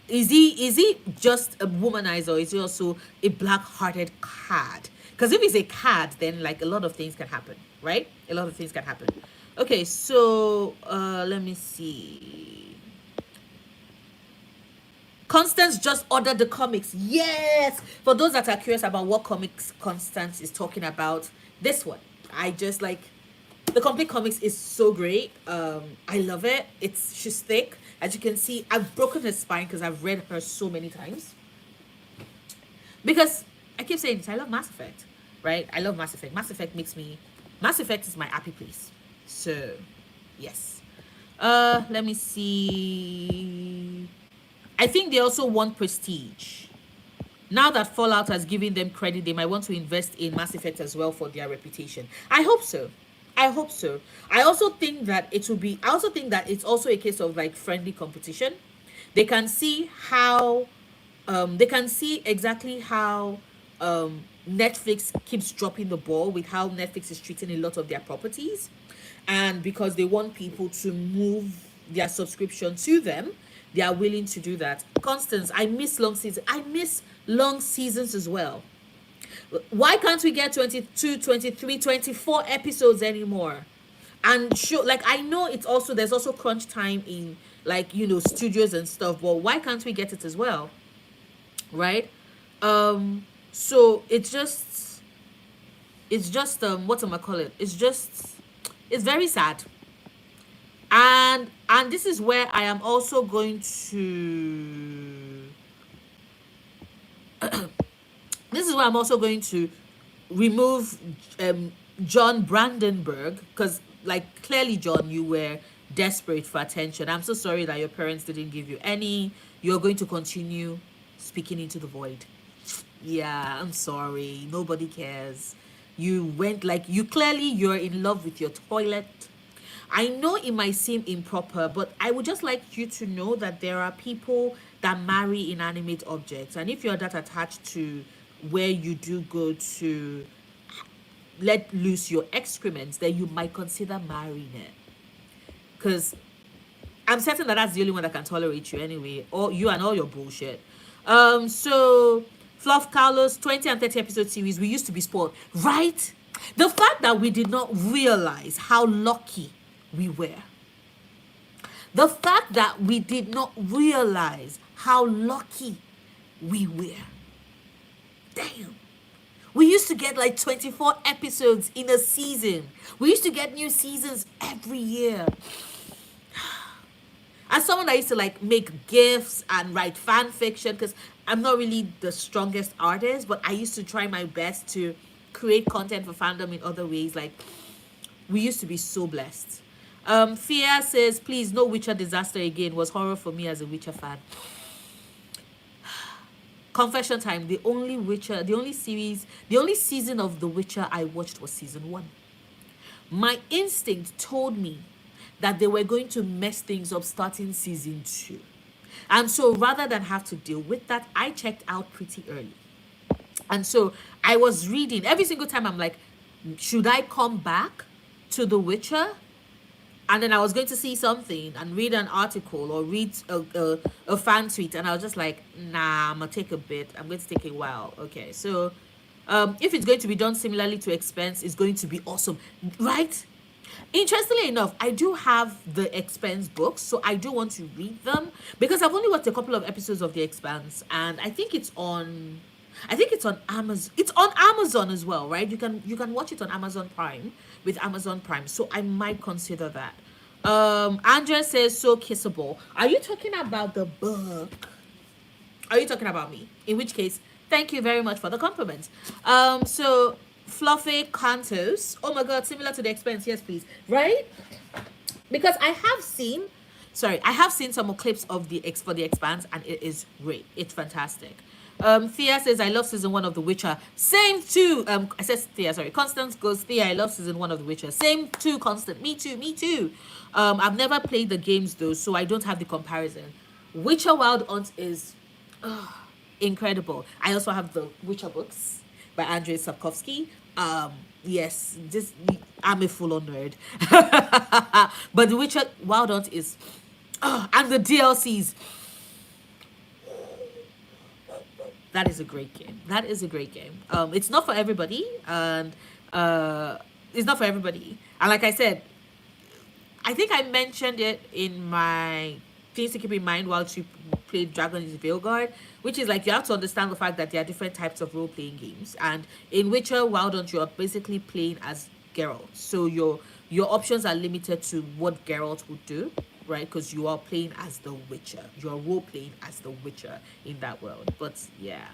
is he just a womanizer, or is he also a black-hearted cad? Because if he's a cad, then like a lot of things can happen, right? A lot of things can happen. Okay, so let me see. Constance just ordered the comics. Yes! For those that are curious about what comics Constance is talking about, this one. I just like, the complete comics is so great. I love it. She's thick. As you can see, I've broken her spine because I've read her so many times. Because I keep saying this, I love Mass Effect, right? I love Mass Effect. Mass Effect is my happy place. So, yes. Let me see. I think they also want prestige. Now that Fallout has given them credit, they might want to invest in Mass Effect as well for their reputation. I hope so. I hope so. I also think that it will be. I also think that it's also a case of like friendly competition. They can see how, they can see exactly how Netflix keeps dropping the ball with how Netflix is treating a lot of their properties, and because they want people to move their subscription to them, they are willing to do that. Constance, I miss long seasons. I miss long seasons as well. Why can't we get 22, 23, 24 episodes anymore? And show, like, I know it's also, there's also crunch time in, like, studios and stuff, but why can't we get it as well? Right? So it's just what am I call it? It's very sad. And this is where I am also going to this is where I'm also going to remove John Brandenburg, because, like, clearly, John, you were desperate for attention. I'm so sorry that your parents didn't give you any. You're going to continue speaking into the void. Yeah, I'm sorry. Nobody cares. You went, like, you clearly, you're in love with your toilet. I know it might seem improper, but I would just like you to know that there are people that marry inanimate objects. And if you're that attached to where you do go to let loose your excrements, then you might consider marrying it. Because I'm certain that that's the only one that can tolerate you anyway, or you and all your bullshit. So Fluff Carlos 20 and 30 episode series, we used to be spoiled, right? The fact that we did not realize how lucky we were. The fact that we did not realize how lucky we were. Damn. We used to get like 24 episodes in a season. We used to get new seasons every year. As someone that used to like make gifs and write fan fiction, because I'm not really the strongest artist, but I used to try my best to create content for fandom in other ways. Like, we used to be so blessed. Fia says, please, no Witcher disaster again. Was horror for me as a Witcher fan. Confession time. The only Witcher, the only series, the only season of The Witcher I watched was season 1. My instinct told me that they were going to mess things up starting season 2. And so rather than have to deal with that, I checked out pretty early. And so I was reading every single time. I'm like, should I come back to The Witcher? And then I was going to see something and read an article or read a fan tweet. And I was just like, nah, I'm going to take a bit. I'm going to take a while. Okay, so if it's going to be done similarly to Expense, it's going to be awesome, right? Interestingly enough, I do have the Expanse books, so I do want to read them because I've only watched a couple of episodes of The Expanse, and I think it's on Amazon. It's on Amazon as well, right? You can watch it on Amazon Prime with Amazon Prime, so I might consider that. Andrea says so kissable. Are you talking about the book? Are you talking about me? In which case, thank you very much for the compliment. So Fluffy Cantos. Oh my god, similar to The Expense. Yes, please. Right? Because I have seen some clips of the Expanse, and it is great. It's fantastic. Thea says, I love season 1 of The Witcher. Same too. I said Thea, sorry. Constance goes, Thea, I love season 1 of The Witcher. Same too, Constant. Me too, me too. I've never played the games though, so I don't have the comparison. Witcher Wild Hunt is incredible. I also have the Witcher books by Andrzej Sapkowski. Yes, I'm a full-on nerd. But the Witcher Wild Hunt is, and the DLCs. That is a great game. That is a great game. It's not for everybody, and it's not for everybody. And like I said, I think I mentioned it in my things to keep in mind while you play Dragon is Veilguard, which is like you have to understand the fact that there are different types of role-playing games. And in Witcher Wild Hunt, you are basically playing as Geralt. So your options are limited to what Geralt would do, right? Because you are playing as the Witcher. You are role-playing as the Witcher in that world. But yeah.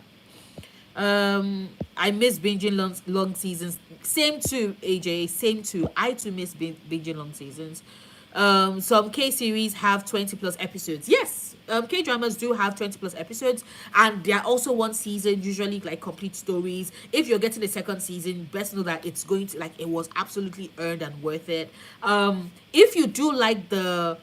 I miss binging long seasons. Same too, AJ. Same too. I too miss binging long seasons. Some K series have 20 plus episodes. Yes, K dramas do have 20 plus episodes, and they are also one season, usually like complete stories. If you're getting a second season, best know that it's going to, like, it was absolutely earned and worth it. If you do like the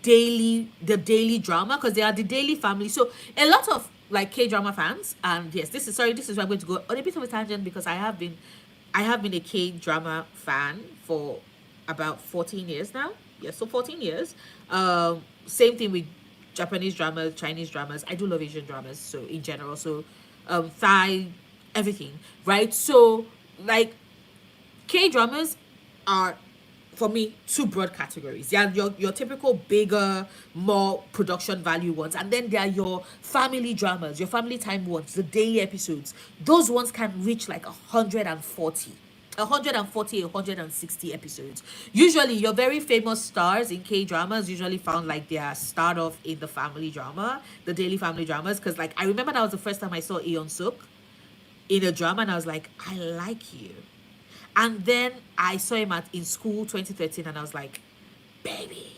daily drama, because they are the daily family, so a lot of like K drama fans, and yes, this is where I'm going to go on a bit of a tangent, because I have been a K drama fan for about 14 years now. Yes, so 14 years. Same thing with Japanese dramas, Chinese dramas. I do love Asian dramas, so in general. So Thai, everything, right? So like K dramas are, for me, two broad categories. They are your typical bigger, more production value ones, and then there are your family dramas, your family time ones, the daily episodes. Those ones can reach like 140. 160 episodes. Usually, your very famous stars in K dramas usually found like their start off in the family drama, the daily family dramas. Because, like, I remember that was the first time I saw Eon Suk in a drama, and I was like, I like you. And then I saw him in school 2013, and I was like, baby.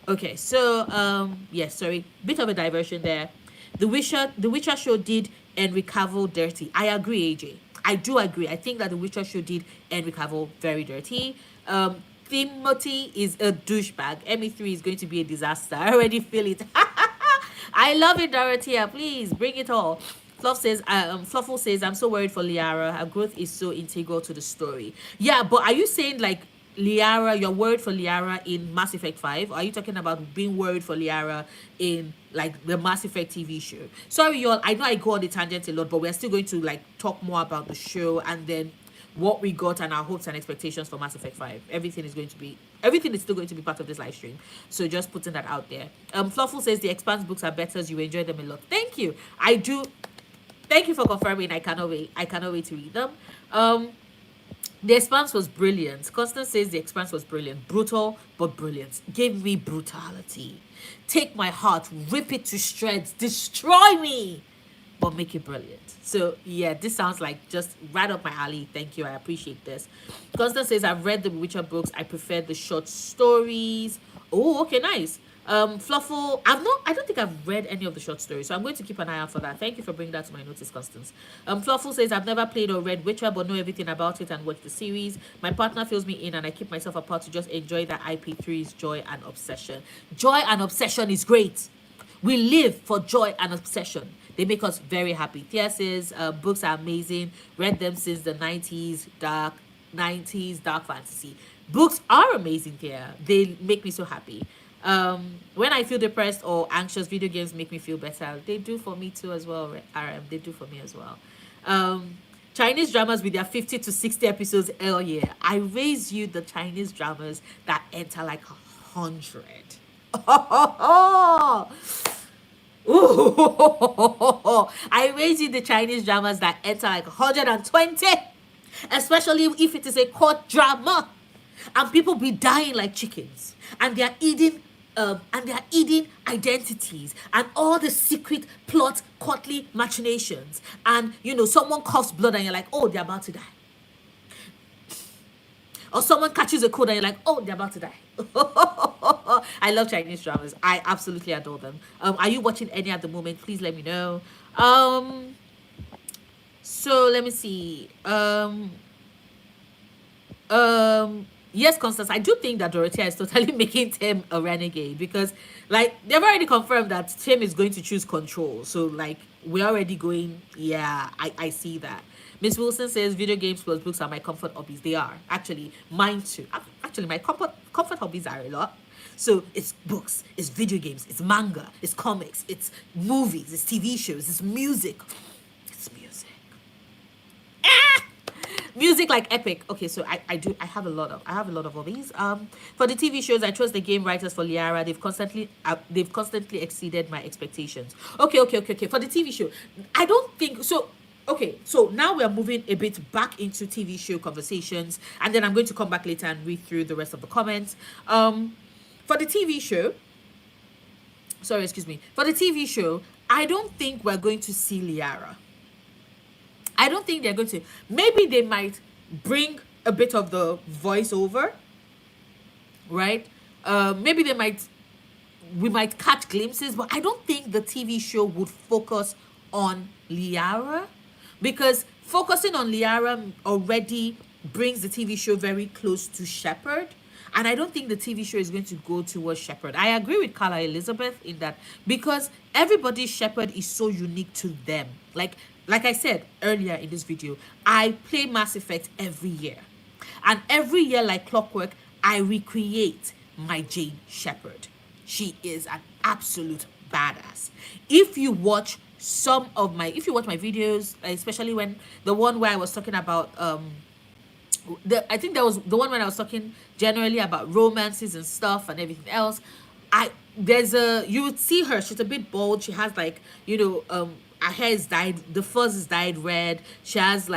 Okay, so yes, sorry, bit of a diversion there. The Witcher show did Henry Cavill dirty. I agree, AJ. I do agree. I think that the Witcher show did Henry Cavill very dirty. Timothy is a douchebag. ME3 is going to be a disaster. I already feel it. I love it, Dorothea. Please bring it all. Fluffle says, I'm so worried for Liara. Her growth is so integral to the story. Yeah, but are you saying like Liara, you're worried for Liara in Mass Effect 5? Or are you talking about being worried for Liara in like the Mass Effect TV show? Sorry, y'all. I know I go on the tangent a lot, but we're still going to like talk more about the show, and then what we got and our hopes and expectations for Mass Effect 5. Everything is still going to be part of this live stream. So just putting that out there. Fluffle says the Expanse books are better. You enjoy them a lot. Thank you. I do. Thank you for confirming. I cannot wait. I cannot wait to read them. The Expanse was brilliant. Constance says the Expanse was brilliant. Brutal, but brilliant. Give me brutality. Take my heart, rip it to shreds, destroy me, but make it brilliant. So yeah, this sounds like just right up my alley. Thank you. I appreciate this. Constance says, I've read the Witcher books. I prefer the short stories. Oh, okay, nice. Fluffle, I don't think I've read any of the short stories, so I'm going to keep an eye out for that. Thank you for bringing that to my notice, Constance. Fluffle says, I've never played or read Witcher, but know everything about it and watched the series. My partner fills me in, and I keep myself apart to just enjoy that IP3's joy and obsession. Joy and obsession is great. We live for joy and obsession. They make us very happy. Thea says, books are amazing. Read them since the 90s dark fantasy. Books are amazing, Thea. They make me so happy. When I feel depressed or anxious, video games make me feel better. They do for me too as well, RM. They do for me as well. Chinese dramas with their 50 to 60 episodes, hell yeah. I raise you the Chinese dramas that enter like 100. Ooh. I raise you the Chinese dramas that enter like 120, especially if it is a court drama and people be dying like chickens, and they are eating identities and all the secret plot courtly machinations, and someone coughs blood and you're like, oh, they're about to die, or someone catches a cold and you're like, oh, they're about to die. I love Chinese dramas. I absolutely adore them. Are you watching any at the moment? Please let me know. So let me see. Yes, Constance, I do think that Dorothea is totally making Tim a renegade, because like they've already confirmed that Tim is going to choose control. So like we're already going, yeah, I see that. Miss Wilson says video games plus books are my comfort hobbies. They are actually mine too. Actually, my comfort hobbies are a lot. So it's books, it's video games, it's manga, it's comics, it's movies, it's TV shows, it's music. It's music. Music like epic. Okay, so I have a lot of hobbies. For the TV shows, I trust the game writers for Liara. They've constantly exceeded my expectations. Okay. For the TV show, I don't think so. Okay, so now we are moving a bit back into TV show conversations, and then I'm going to come back later and read through the rest of the comments. For the TV show, For the TV show, I don't think we're going to see Liara. I don't think they're going to. Maybe they might bring a bit of the voiceover, right? Maybe we might catch glimpses, but I don't think the TV show would focus on Liara, because focusing on Liara already brings the TV show very close to Shepherd. And I don't think the TV show is going to go towards Shepherd. I agree with Carla Elizabeth in that, because everybody's Shepherd is so unique to them. Like I said earlier in this video, I play Mass Effect every year. And every year, like clockwork, I recreate my Jane Shepherd. She is an absolute badass. If you watch my videos, especially when the one where I was talking about I think that was the one when I was talking generally about romances and stuff and everything else. You would see her. She's a bit bald. She has her hair is dyed. The fuzz is dyed red. She has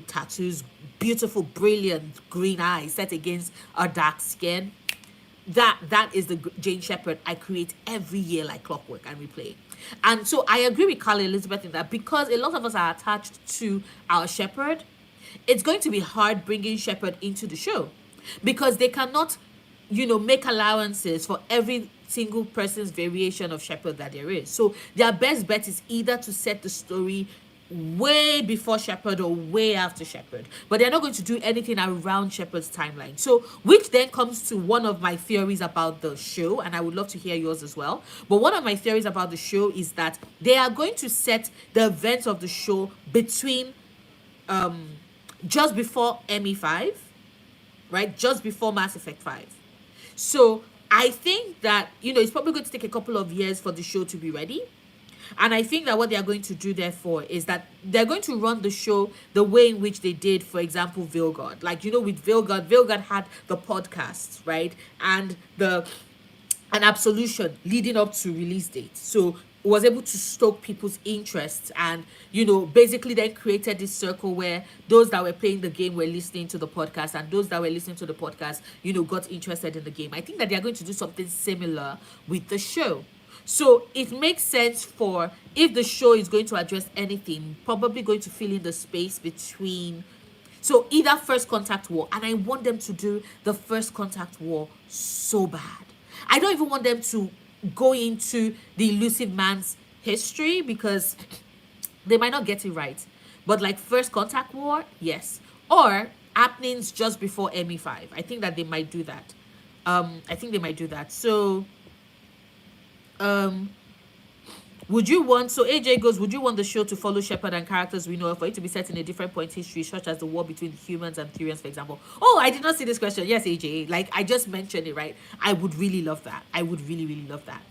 tattoos. Beautiful, brilliant green eyes set against a dark skin. That is the Jane Shepherd I create every year like clockwork and replay. And so I agree with Carla Elizabeth in that, because a lot of us are attached to our Shepherd. It's going to be hard bringing Shepherd into the show, because they cannot, make allowances for every single person's variation of Shepherd that there is. So their best bet is either to set the story way before Shepherd or way after Shepherd, but they're not going to do anything around Shepherd's timeline. So, which then comes to one of my theories about the show, and I would love to hear yours as well. But one of my theories about the show is that they are going to set the events of the show between just before ME5, right? Just before Mass Effect 5. So I think that, it's probably going to take a couple of years for the show to be ready. And I think that what they are going to do, therefore, is that they're going to run the show the way in which they did, for example, Vilgod. With Vilgod had the podcast, right? And an absolution leading up to release date. So was able to stoke people's interest, and basically then created this circle where those that were playing the game were listening to the podcast, and those that were listening to the podcast got interested in the game. I think that they are going to do something similar with the show. So it makes sense for, if the show is going to address anything, probably going to fill in the space between, so either First Contact War, and I want them to do the First Contact War so bad. I don't even want them to go into the Elusive Man's history, because they might not get it right. But like First Contact War, yes. Or happenings just before ME5. I think that they might do that. So AJ goes, would you want the show to follow Shepard and characters we know, for it to be set in a different point in history, such as the war between humans and Therians, for example? Oh, I did not see this question. Yes, AJ, like I just mentioned it, right? I would really love that. I would really, really love that.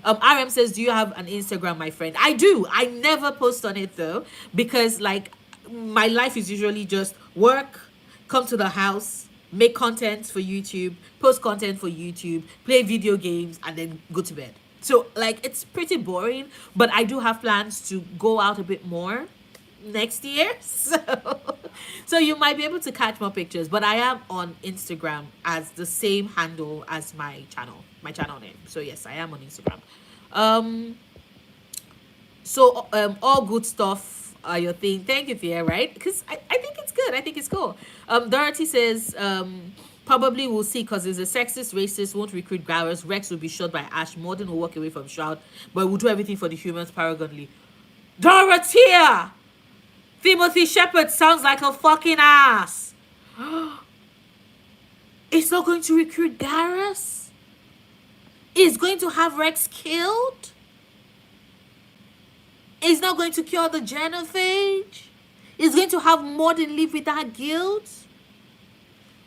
RM says, do you have an Instagram, my friend? I do. I never post on it though, because like my life is usually just work, come to the house, make content for YouTube, post content for YouTube, play video games, and then go to bed. So like it's pretty boring, but I do have plans to go out a bit more next year. So you might be able to catch more pictures, but I am on Instagram as the same handle as my channel name. So yes, I am on Instagram. All good stuff are your thing. Thank you, Thea, right? Because I think it's good. I think it's cool. Dorothy says, probably we'll see, because it's a sexist, racist, won't recruit Garrus. Rex will be shot by Ash. Morden will walk away from Shroud, but we'll do everything for the humans, Paragon. Dorothea! Timothy Shepard sounds like a fucking ass. It's not going to recruit Garrus? It's going to have Rex killed? It's not going to cure the genophage? It's going to have Morden live without guilt?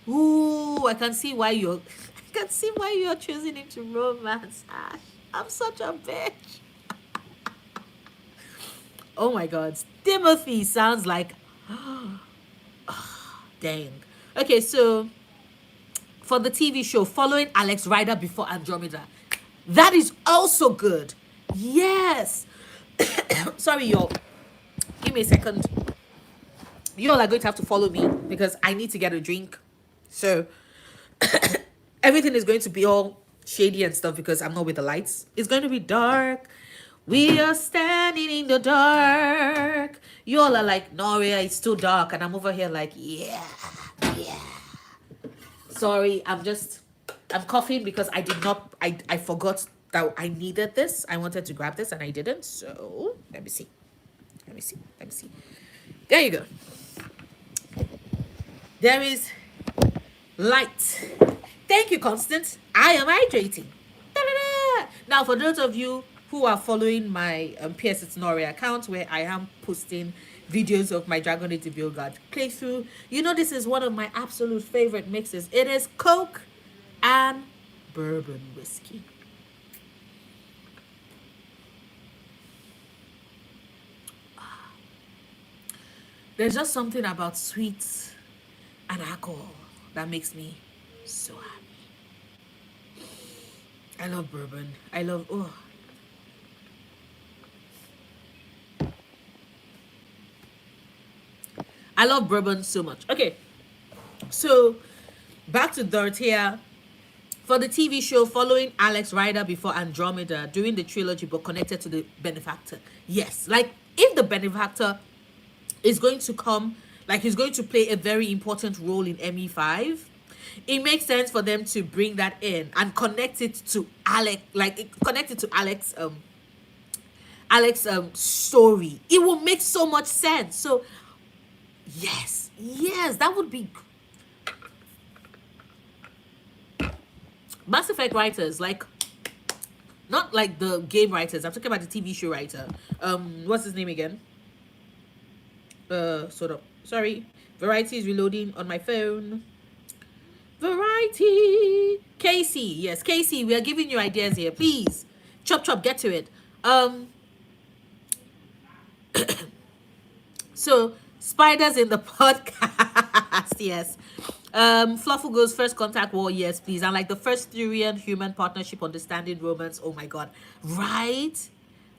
Ooh, I can see why you're choosing him to romance Ash. I'm such a bitch. Oh my god. Timothy sounds like dang. Okay, so for the TV show, following Alex Rider before Andromeda. That is also good. Yes. Sorry, y'all. Give me a second. You all are going to have to follow me because I need to get a drink. So everything is going to be all shady and stuff because I'm not with the lights. It's going to be dark. We are standing in the dark. You all are like, no, it's too dark. And I'm over here like, yeah. Sorry, I'm coughing because I forgot that I needed this. I wanted to grab this and I didn't. So let me see. Let me see. Let me see. There you go. There is light. Thank you, Constance. I am hydrating. Da-da-da. Now, for those of you who are following my PS Nori account, where I am posting videos of my Dragon Age Vilgard playthrough, you know this is one of my absolute favorite mixes. It is Coke and bourbon whiskey. There's just something about sweets and alcohol that makes me so happy. I love bourbon. I love bourbon so much. Okay, so back to Dorothea. For the TV show following Alex Rider before Andromeda during the trilogy but connected to the benefactor. Yes, like if the benefactor is going to come, like he's going to play a very important role in ME5, it makes sense for them to bring that in and connect it to Alex story. It will make so much sense. So yes, that would be Mass Effect writers, like not like the game writers. I'm talking about the TV show writer. What's his name again? Sort of. Sorry, Variety is reloading on my phone. Variety. Casey, yes, Casey. We are giving you ideas here. Please, chop chop, get to it. So spiders in the podcast, yes. Fluffle goes first contact war, yes, please. And like the first Thurian human partnership understanding romance. Oh my god. Right?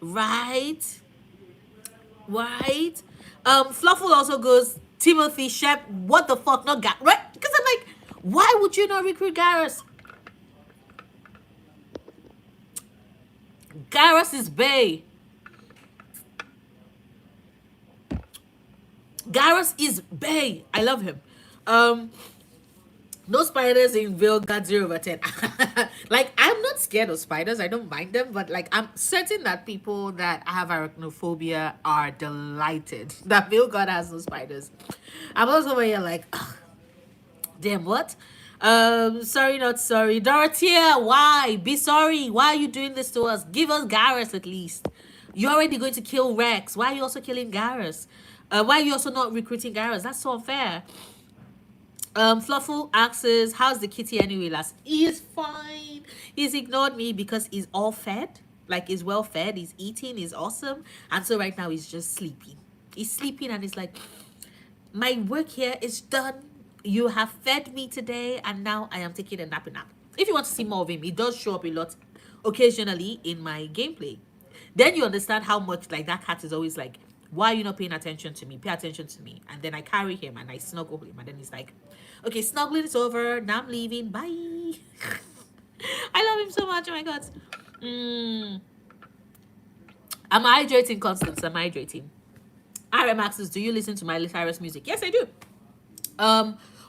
Right? Right? Fluffle also goes Timothy Shep. What the fuck? Not right? Because I'm like, why would you not recruit Garrus? Garrus is Bay. Garrus is Bay. I love him. No spiders in Vilgard 0/10. Like, I'm not scared of spiders. I don't mind them. But, like, I'm certain that people that have arachnophobia are delighted that Vilgard has no spiders. I'm also over here like, ugh, damn, what? Sorry, not sorry. Dorothea, why? Be sorry. Why are you doing this to us? Give us Garrus at least. You're already going to kill Rex. Why are you also killing Garrus? Why are you also not recruiting Garrus? That's so unfair. Fluffle asks, how's the kitty anyway, last? He's fine. He's ignored me because he's all fed. Like, he's well fed. He's eating. He's awesome. And so right now he's just sleeping. He's sleeping and he's like, my work here is done. You have fed me today and now I am taking a nap. If you want to see more of him, he does show up a lot occasionally in my gameplay. Then you understand how much, like, that cat is always like, why are you not paying attention to me? Pay attention to me. And then I carry him and I snuggle him. And then he's like, okay, snuggling is over. Now I'm leaving. Bye. I love him so much. Oh my God. I'm hydrating, Constance. I'm hydrating. RM asks, do you listen to Miley Cyrus music? Yes, I do.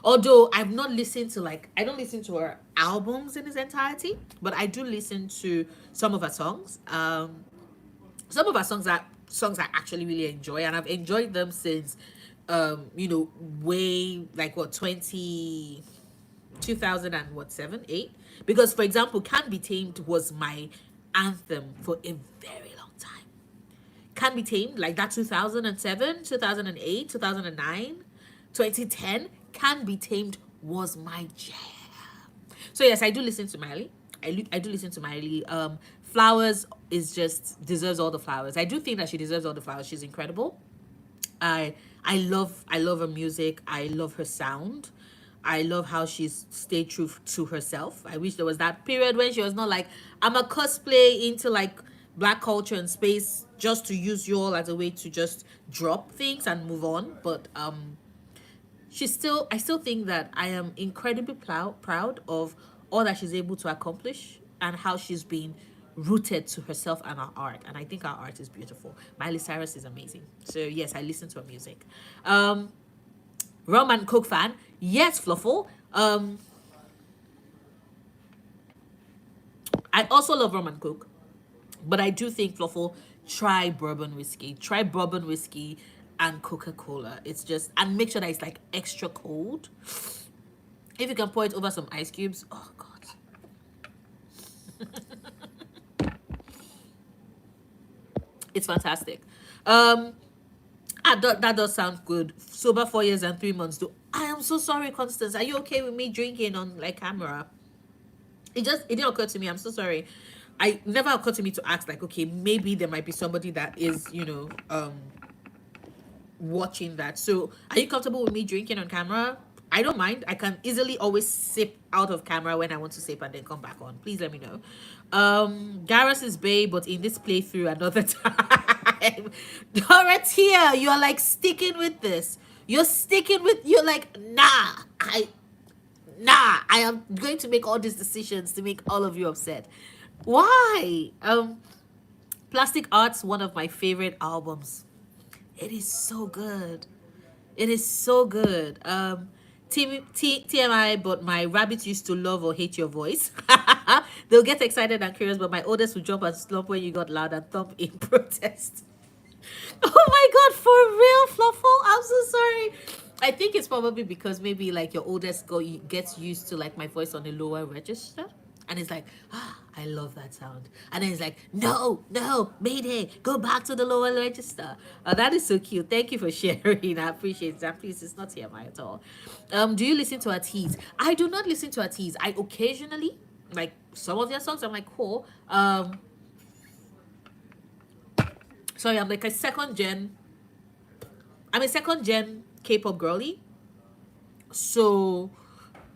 Although I've not listened to, like, I don't listen to her albums in its entirety, but I do listen to some of her songs. Some of her songs are songs I actually really enjoy, and I've enjoyed them since way like what 2000 and what 7 8, because for example Can't Be Tamed was my anthem for a very long time. Can't Be Tamed, like that 2007, 2008, 2009, 2010, Can't Be Tamed was my jam. So yes, I do listen to Miley. I do listen to Miley. Flowers is just deserves all the flowers. I do think that she deserves all the flowers. She's incredible. I love her music. I love her sound. I love how she's stayed true to herself. I wish there was that period when she was not like, I'm a cosplay into like black culture and space just to use you all as a way to just drop things and move on. But I still think that I am incredibly proud of all that she's able to accomplish and how she's been rooted to herself and her art. And I think her art is beautiful. Miley Cyrus is amazing. So yes, I listen to her music. Rum and Coke fan. Yes, Fluffle. I also love rum and coke, but I do think, Fluffle, try bourbon whiskey. Try bourbon whiskey and Coca-Cola. It's just, and make sure that it's like extra cold. If you can pour it over some ice cubes, oh God. It's fantastic. Um, that does sound good. Sober 4 years and 3 months. Do I am so sorry, Constance. Are you okay with me drinking on like camera? It didn't occur to me. I'm so sorry. I never occurred to me to ask, like, okay, maybe there might be somebody that is, watching that. So are you comfortable with me drinking on camera? I don't mind. I can easily always sip out of camera when I want to sip and then come back on. Please let me know. Garrus is bae, but in this playthrough another time. Dorothea, you're like sticking with this. You're like, I am going to make all these decisions to make all of you upset. Why? Plastic Art's one of my favorite albums. It is so good. It is so good. TMI, but my rabbits used to love or hate your voice. They'll get excited and curious, but my oldest will jump and slump when you got loud and thump in protest. Oh my God, for real, Fluffle? I'm so sorry. I think it's probably because maybe like your oldest gets used to like my voice on a lower register. And it's like, I love that sound. And then it's like, no, Mayday, go back to the lower register. Oh, that is so cute. Thank you for sharing. I appreciate that. Please, it's not TMI at all. Do you listen to Atiz? I do not listen to Atiz. I occasionally, like some of their songs, I'm like, cool. Sorry, I'm like a second gen K-pop girly. So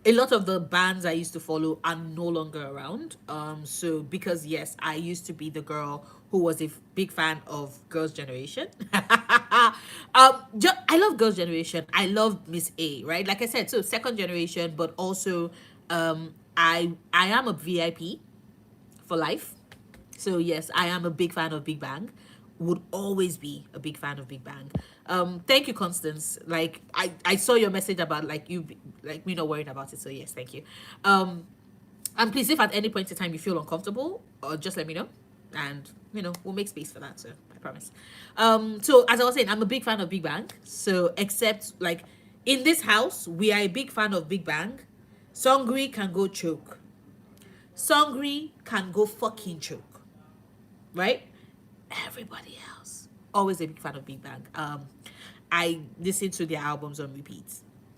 a lot of the bands I used to follow are no longer around. So because yes, I used to be the girl who was a big fan of Girls' Generation. I love Girls' Generation. I love Miss A, right? Like I said, so second generation, but also I am a VIP for life. So yes, I am a big fan of Big Bang. Would always be a big fan of Big Bang. Thank you, Constance. Like I saw your message about like you like me not worrying about it. So yes, thank you. And please, if at any point in time you feel uncomfortable, just let me know, and we'll make space for that. So I promise. So as I was saying, I'm a big fan of Big Bang. So except like in this house, we are a big fan of Big Bang. Songri can go choke. Songri can go fucking choke. Right? Everybody else, always a big fan of Big Bang. I listen to their albums on repeat,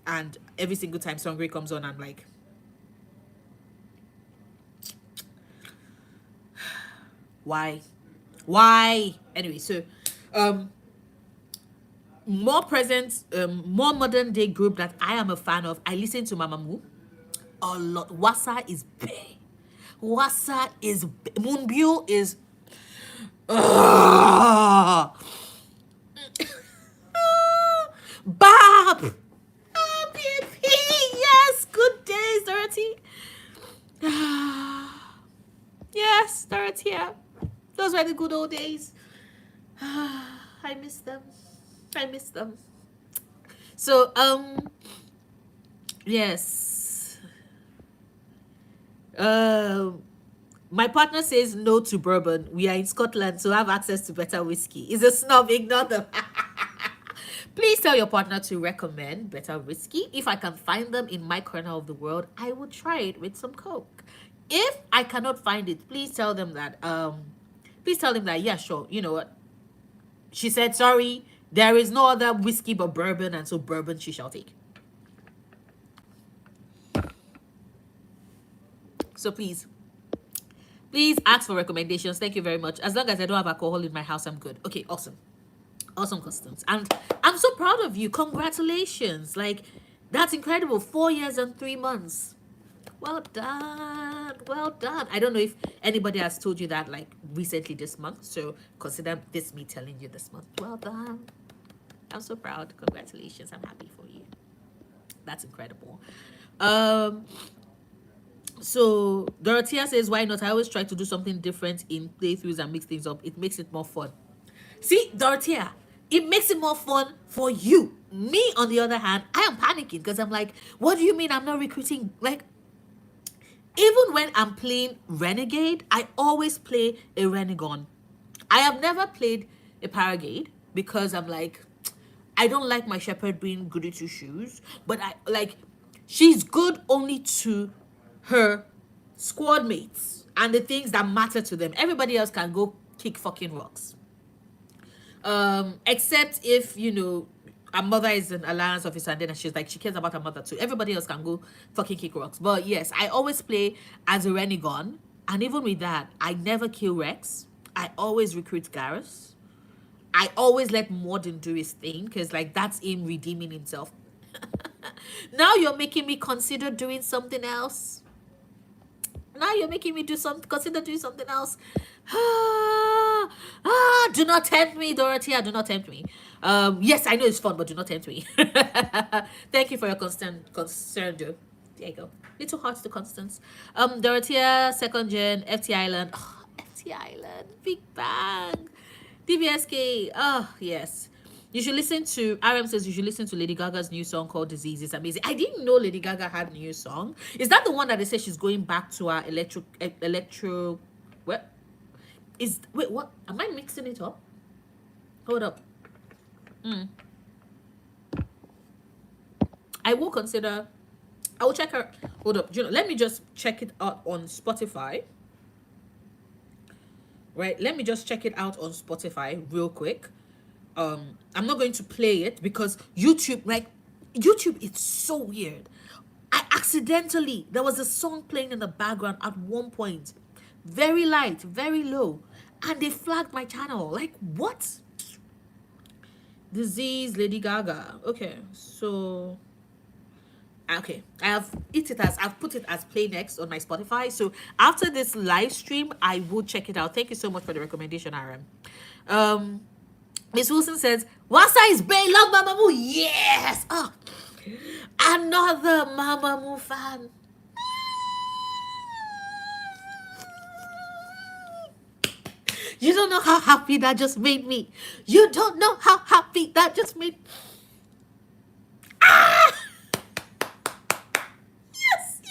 and every single time Songray comes on, I'm like, why? Anyway, so more present, more modern day group that I am a fan of. I listen to Mamamoo a lot. Wasa is big. Moonbyul is Bob! PNP! Yes! Good days, Dorothy! Yes, Dorothy. Those were the good old days. I miss them. So, yes. My partner says no to bourbon. We are in Scotland, so have access to better whiskey. He's a snob, ignore them. Please tell your partner to recommend better whiskey. If I can find them in my corner of the world, I will try it with some Coke. If I cannot find it, please tell them that, yeah, sure. You know what? She said, sorry, there is no other whiskey but bourbon, and so bourbon she shall take. So please ask for recommendations. Thank you very much. As long as I don't have alcohol in my house, I'm good. Okay, awesome customs. And I'm so proud of you. Congratulations. Like, that's incredible. 4 years and 3 months. Well done. I don't know if anybody has told you that like recently this month. So consider this me telling you this month. Well done. I'm so proud. Congratulations. I'm happy for you. That's incredible. So Dorothea says, why not? I always try to do something different in playthroughs and mix things up. It makes it more fun. See, Dorothea, it makes it more fun for you. Me, on the other hand, I am panicking because I'm like, what do you mean I'm not recruiting? Like, Even when I'm playing Renegade, I always play a Renegon. I have never played a Paragade because I'm like, I don't like my shepherd being goody two shoes. But I like, she's good only to her squad mates and the things that matter to them. Everybody else can go kick fucking rocks. Except if, her mother is an alliance officer and then she's like, she cares about her mother too. Everybody else can go fucking kick rocks. But yes, I always play as a Renegon. And even with that, I never kill Rex. I always recruit Garrus. I always let Morden do his thing because, like, that's him redeeming himself. Now you're making me consider doing something else. Now you're making me consider doing something else. Do not tempt me, Dorothea. Do not tempt me. Yes, I know it's fun, but do not tempt me. Thank you for your concern, Joe. There you go. Little hearts to Constance. Dorothea, second gen, FT Island. Oh, FT Island, Big Bang. DBSK. Oh, yes. You should listen to, RM says you should listen to Lady Gaga's new song called Disease. It's amazing. I didn't know Lady Gaga had a new song. Is that the one that they say she's going back to her what? Wait, what? Am I mixing it up? Hold up. I will check her. Hold up. Let me just check it out on Spotify. Right? Let me just check it out on Spotify real quick. I'm not going to play it because YouTube is so weird. There was a song playing in the background at one point, very light, very low, and they flagged my channel. Like, what? Disease, Lady Gaga. Okay, so I've put it as play next on my Spotify. So after this live stream, I will check it out. Thank you so much for the recommendation, RM. Miss Wilson says, Wasa is Bay, love Mamamoo. Yes! Oh, another Mamamoo fan. You don't know how happy that just made me. You don't know how happy that just made. Ah! Yes.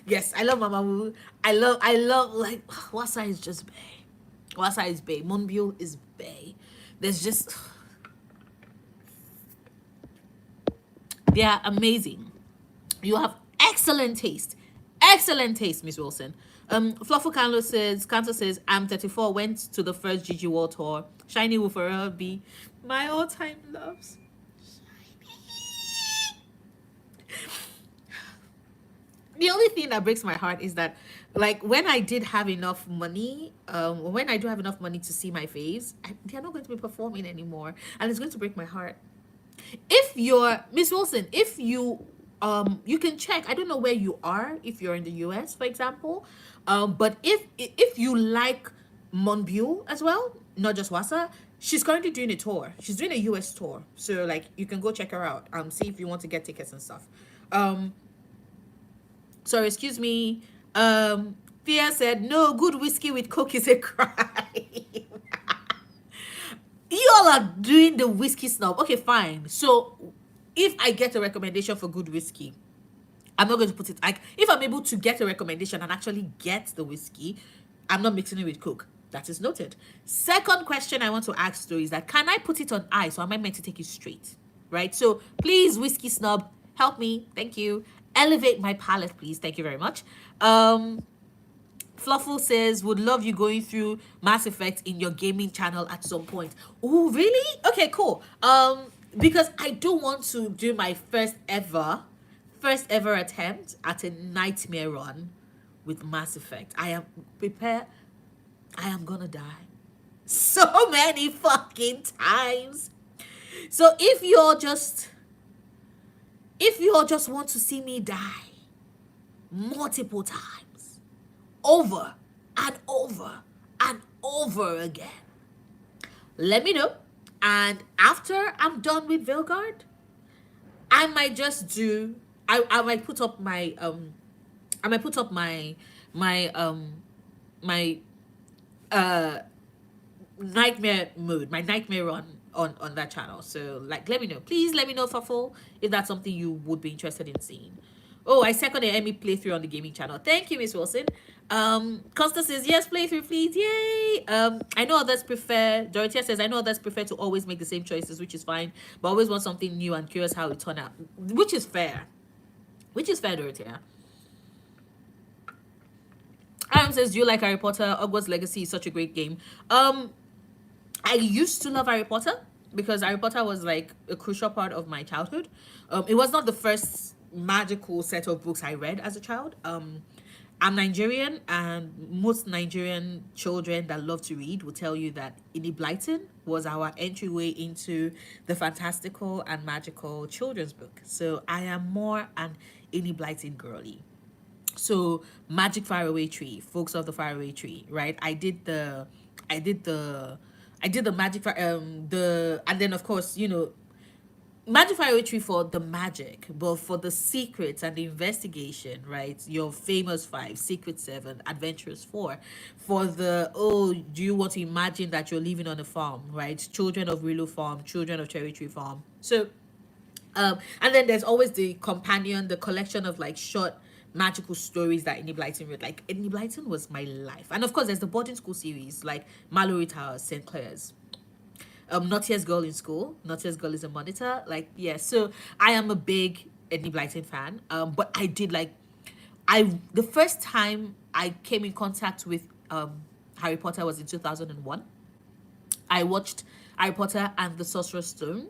Yes, I love Mamamoo. I love like Wasa is just Bay. Wasa is Bay. Monbiot is Bay. There's just, they are amazing. You have excellent taste. Excellent taste, Miss Wilson. Fluffo Canto says, I'm 34, went to the first Gigi World Tour. Shiny will forever be my all-time loves. The only thing that breaks my heart is that, like, when I did have enough money, when I do have enough money to see my faves, they're not going to be performing anymore, and it's going to break my heart. If you're Miss Wilson, if you you can check. I don't know where you are. If you're in the US, for example, but if you like Monbiot as well, not just Wasa, she's currently doing a tour. She's doing a US tour, so like you can go check her out. See if you want to get tickets and stuff. Sorry, excuse me. Thea said, no, good whiskey with Coke is a crime. You all are doing the whiskey snob. Okay, fine. So if I get a recommendation for good whiskey, I'm not going to put it, like, if I'm able to get a recommendation and actually get the whiskey, I'm not mixing it with Coke. That is noted. Second question I want to ask though is that, can I put it on ice, or am I meant to take it straight? Right? So please, whiskey snob, help me. Thank you. Elevate my palate, please. Thank you very much. Fluffle says, would love you going through Mass Effect in your gaming channel at some point. Oh, really? Okay, cool. Because I do want to do my first ever attempt at a nightmare run with Mass Effect. I am prepared. I am gonna die so many fucking times. So if you all just want to see me die multiple times, over and over and over again, let me know. And after I'm done with Vilgard, I might just do, I might put up my nightmare mood, my nightmare run on that channel. So like, let me know, please let me know, Fafo, if that's something you would be interested in seeing. Oh, I second the Emmy playthrough on the gaming channel. Thank you, Miss Wilson. Constance says yes, playthrough, please. Yay. I know others prefer. Dorothea says I know others prefer to always make the same choices, which is fine, but always want something new and curious how it turn out, which is fair. Which is fair, Dorothea. Aaron says, do you like Harry Potter? Hogwarts Legacy is such a great game. I used to love Harry Potter because Harry Potter was like a crucial part of my childhood. It was not the first magical set of books I read as a child. I'm Nigerian, and most Nigerian children that love to read will tell you that Ini Blyton was our entryway into the fantastical and magical children's book. So I am more an Ini Blyton girly. So Magic Faraway Tree, Folks of the Faraway Tree, right? I did the I did the magic the and then of course, Magic Faraway Tree for the magic, but for the secrets and the investigation, right? Your famous five, Secret Seven, Adventurous Four. For the, oh, do you want to imagine that you're living on a farm, right? Children of Willow Farm, Children of Cherry Tree Farm. So and then there's always the companion, the collection of like short magical stories that Enid Blyton wrote. Like Enid Blyton was my life. And of course there's the boarding school series like Mallory Towers, St. Clair's. Naughtiest Girl in School. Naughtiest Girl is a Monitor. Like, yeah, so I am a big Enid Blyton fan. But I did like the first time I came in contact with Harry Potter was in 2001. I watched Harry Potter and the Sorcerer's Stone.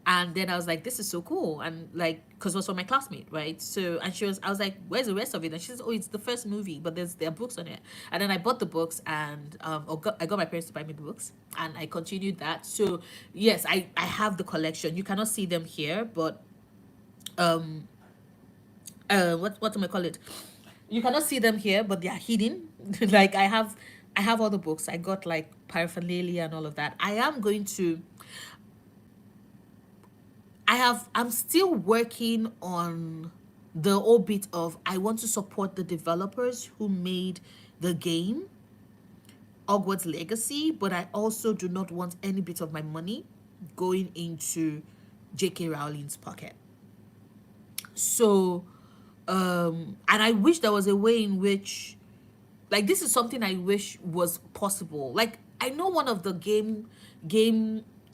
And then I was like, this is so cool. And like, because it was from my classmate, right? So, and I was like, where's the rest of it? And she says, oh, it's the first movie, but there are books on it. And then I bought the books and I got my parents to buy me the books. And I continued that. So, yes, I have the collection. You cannot see them here, but what am I call it? You cannot see them here, but they are hidden. Like I have all the books. I got like paraphernalia and all of that. I'm still working on the whole bit of I want to support the developers who made the game Hogwarts Legacy, but I also do not want any bit of my money going into J.K. Rowling's pocket. So and I wish there was a way in which, like, this is something I wish was possible. Like, I know one of the game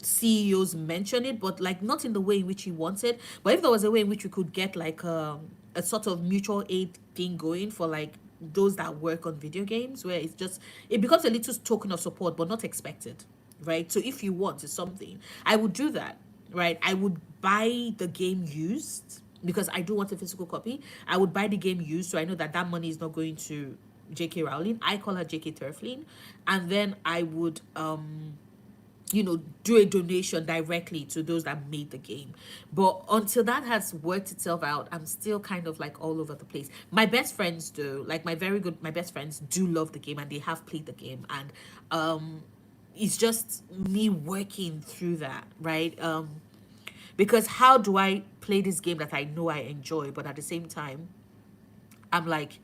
CEOs mentioned it, but like not in the way in which he wanted. But if there was a way in which we could get like a sort of mutual aid thing going for like those that work on video games, where it becomes a little token of support, but not expected, right? So if you want something, I would do that, right? I would buy the game used because I do want a physical copy. I would buy the game used, so I know that money is not going to J.K. Rowling. I call her J.K. Turflin, and then I would do a donation directly to those that made the game. But until that has worked itself out, I'm still kind of like all over the place. My best friends do, like my best friends do love the game and they have played the game, and it's just me working through that, right? Because how do I play this game that I know I enjoy, but at the same time I'm like,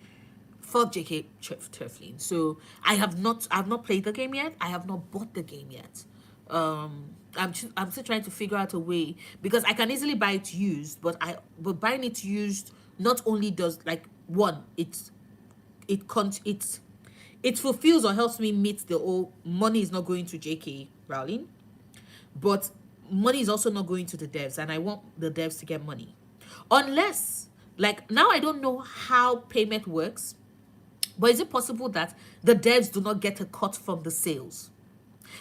fuck J.K. Turflin. So I've not played the game yet. I have not bought the game yet. I'm still trying to figure out a way, because I can easily buy it used, but buying it used not only does like one, it fulfills or helps me meet the whole money is not going to J.K. Rowling, but money is also not going to the devs, and I want the devs to get money. Unless, like, now I don't know how payment works, but is it possible that the devs do not get a cut from the sales?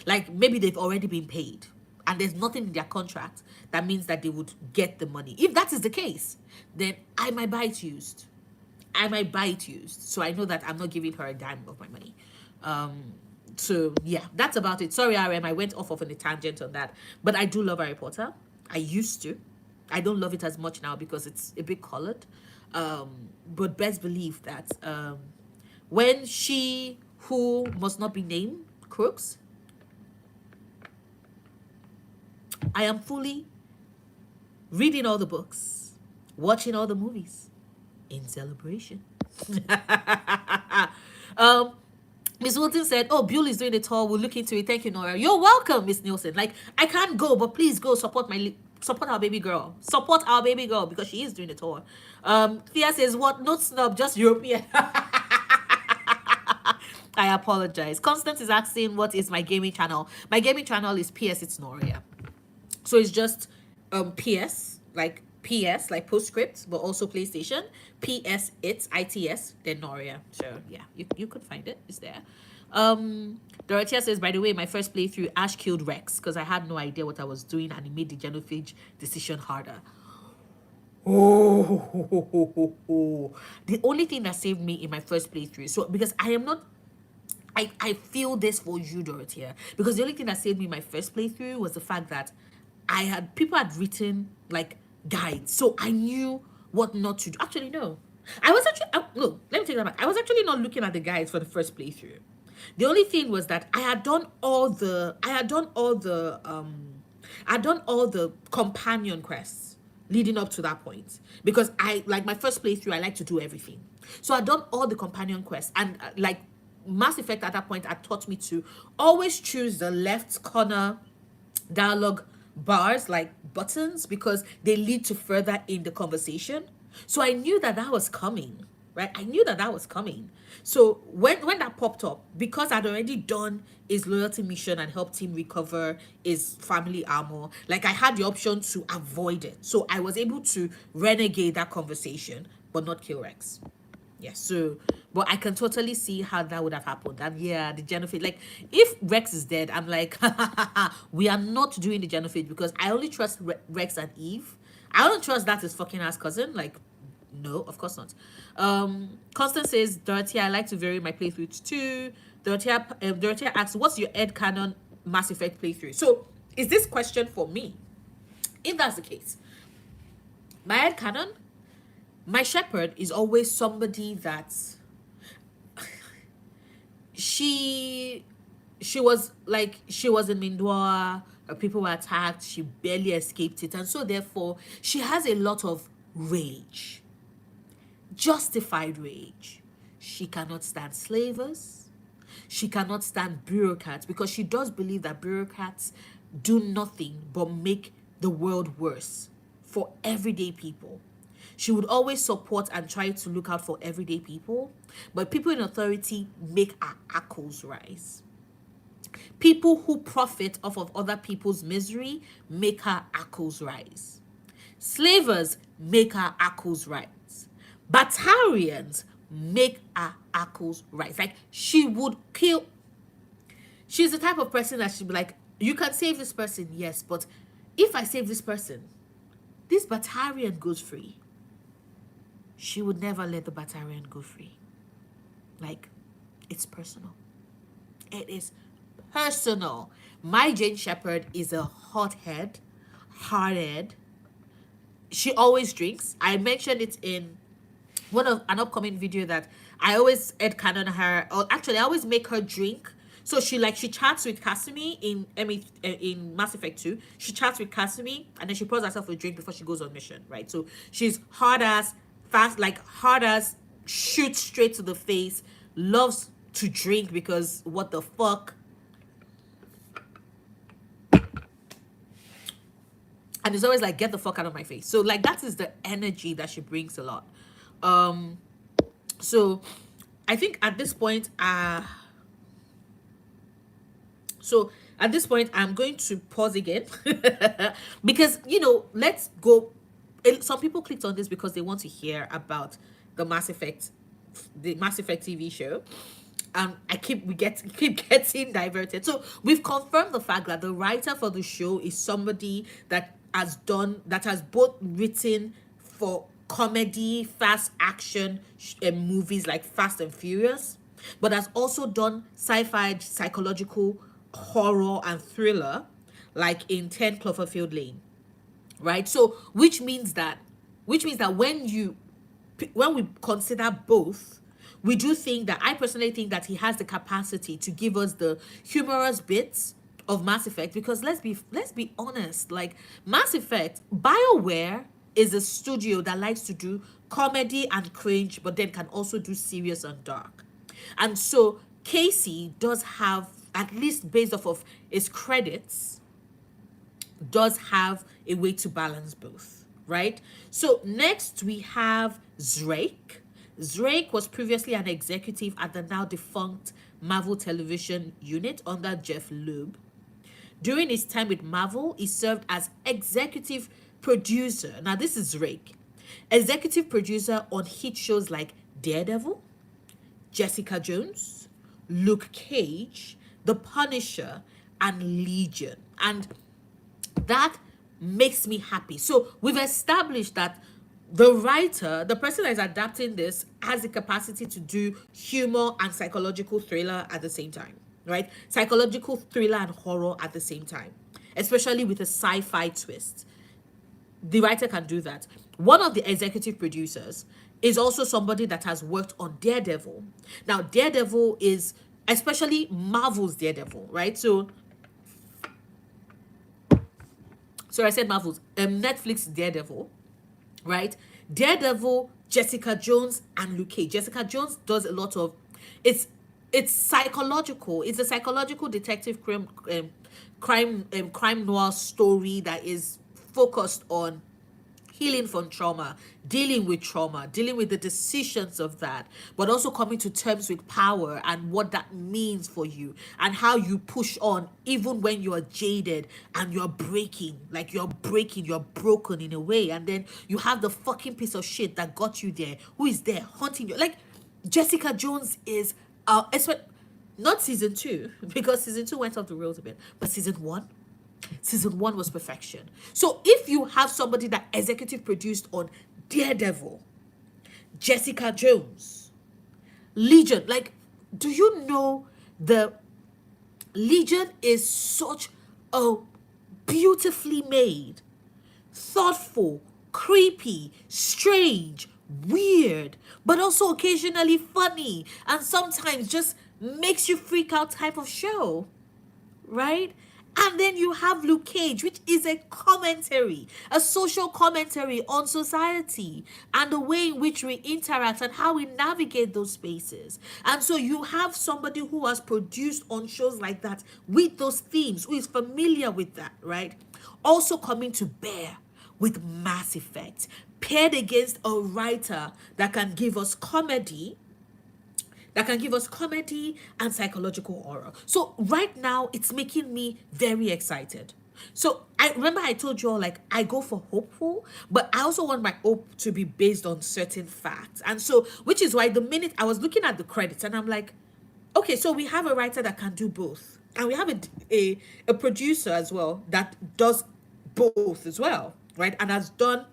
Like maybe they've already been paid and there's nothing in their contract that means that they would get the money. If that is the case, then I might buy it used. So I know that I'm not giving her a dime of my money. So yeah, that's about it. Sorry, RM, I went off on a tangent on that. But I do love Harry Potter. I used to. I don't love it as much now because it's a bit colored. But best believe that when she who must not be named crooks, I am fully reading all the books, watching all the movies in celebration. Miss Wilton said, "Oh, Buell is doing the tour. We'll look into it. Thank you, Nora. You're welcome, Miss Nielsen. Like, I can't go, but please go support support our baby girl. Support our baby girl because she is doing the tour." Thea says, "What? Not snub, just European." I apologize. Constance is asking, "What is my gaming channel?" My gaming channel is PS. It's Noria. So it's just PS like postscript, but also PlayStation. PS it's ITS, then Noria. So yeah, you could find it. It's there. Dorothea says, "By the way, my first playthrough, Ash killed Rex because I had no idea what I was doing and it made the genophage decision harder." Oh, the only thing that saved me in my first playthrough. So because I am not, I feel this for you, Dorothea, because the only thing that saved me in my first playthrough was the fact that people had written like guides, so I knew what not to do. Actually, no, I was actually no. Let me take that back. I was actually not looking at the guides for the first playthrough. The only thing was that I had done all the companion quests leading up to that point because I like my first playthrough. I like to do everything, so I'd done all the companion quests and like Mass Effect at that point had taught me to always choose the left corner dialogue bars like buttons because they lead to further in the conversation. So I knew that that was coming, right? I knew that that was coming. So when that popped up, because I'd already done his loyalty mission and helped him recover his family armor, like I had the option to avoid it. So I was able to renegade that conversation, but not kill Rex. Yeah, so but I can totally see how that would have happened. And yeah, the genophage. Like, if Rex is dead, I'm like, we are not doing the genophage because I only trust Rex and Eve. I don't trust that his fucking ass cousin. Like, no, of course not. Constance says, Dorothea, I like to vary my playthroughs too. Dorothea asks, what's your Ed Canon Mass Effect playthrough? So, is this question for me? If that's the case, my Ed Canon, my shepherd is always somebody that she was in Mindwa, her people were attacked, she barely escaped it, and so therefore she has a lot of rage, justified rage. She cannot stand slavers, she cannot stand bureaucrats because she does believe that bureaucrats do nothing but make the world worse for everyday people. She would always support and try to look out for everyday people, but people in authority make her ackles rise. People who profit off of other people's misery make her ackles rise. Slavers make her ackles rise. Batarians make her ackles rise. Like, she would kill. She's the type of person that she'd be like, you can save this person, yes, but if I save this person, this Batarian goes free. She would never let the Batarian go free. Like, it's personal. It is personal. My Jane Shepherd is a hothead, hardhead. She always drinks. I mentioned it in an upcoming video that I always Ed Canon her, or actually I always make her drink. So she chats with Kasumi in Mass Effect 2. She chats with Kasumi and then she pours herself a drink before she goes on mission, right? So she's hard ass, fast, like hard ass, shoots straight to the face, loves to drink because what the fuck. And it's always like, get the fuck out of my face. So like that is the energy that she brings a lot. So I think at this point, I'm going to pause again because, let's go. Some people clicked on this because they want to hear about the Mass Effect TV show. I keep getting diverted. So we've confirmed the fact that the writer for the show is somebody that has both written for comedy, fast action movies like Fast and Furious, but has also done sci-fi, psychological horror and thriller like in 10 Cloverfield Lane, right? So which means that when we consider both, we do think that I personally think that he has the capacity to give us the humorous bits of Mass Effect, because let's be honest, like Mass Effect, BioWare is a studio that likes to do comedy and cringe, but then can also do serious and dark. And so Casey does have, at least based off of his credits, does have a way to balance both, right? So next we have Drake. Drake was previously an executive at the now defunct Marvel television unit under Jeff Loeb. During his time with Marvel, he served as executive producer. Now, this is Drake. Executive producer on hit shows like Daredevil, Jessica Jones, Luke Cage, The Punisher, and Legion. And that makes me happy. So we've established that the writer, the person that is adapting this, has the capacity to do humor and psychological thriller at the same time, right? Psychological thriller and horror at the same time, especially with a sci-fi twist. The writer can do that. One of the executive producers is also somebody that has worked on Daredevil. Now, Daredevil is especially Marvel's Daredevil, right? So I said Marvel's, Netflix Daredevil, right? Daredevil, Jessica Jones, and Luke Cage. Jessica Jones does a lot of, it's psychological. It's a psychological detective crime noir story that is focused on healing from trauma, dealing with the decisions of that, but also coming to terms with power and what that means for you and how you push on even when you're jaded and you're broken in a way. And then you have the fucking piece of shit that got you there, who is there haunting you. Like, Jessica Jones is, not season 2, because season 2 went off the rails a bit, but season 1 was perfection. So if you have somebody that executive produced on Daredevil, Jessica Jones, Legion, like, do you know the Legion is such a beautifully made, thoughtful, creepy, strange, weird, but also occasionally funny and sometimes just makes you freak out type of show, right? And then you have Luke Cage, which is a commentary, a social commentary on society and the way in which we interact and how we navigate those spaces. And so you have somebody who has produced on shows like that with those themes, who is familiar with that, right? Also coming to bear with Mass Effect, paired against a writer that can give us comedy and psychological horror. So right now, it's making me very excited. So I remember I told you all, like, I go for hopeful, but I also want my hope to be based on certain facts. And so, which is why the minute I was looking at the credits and I'm like, okay, so we have a writer that can do both. And we have a producer as well that does both as well, right? And has done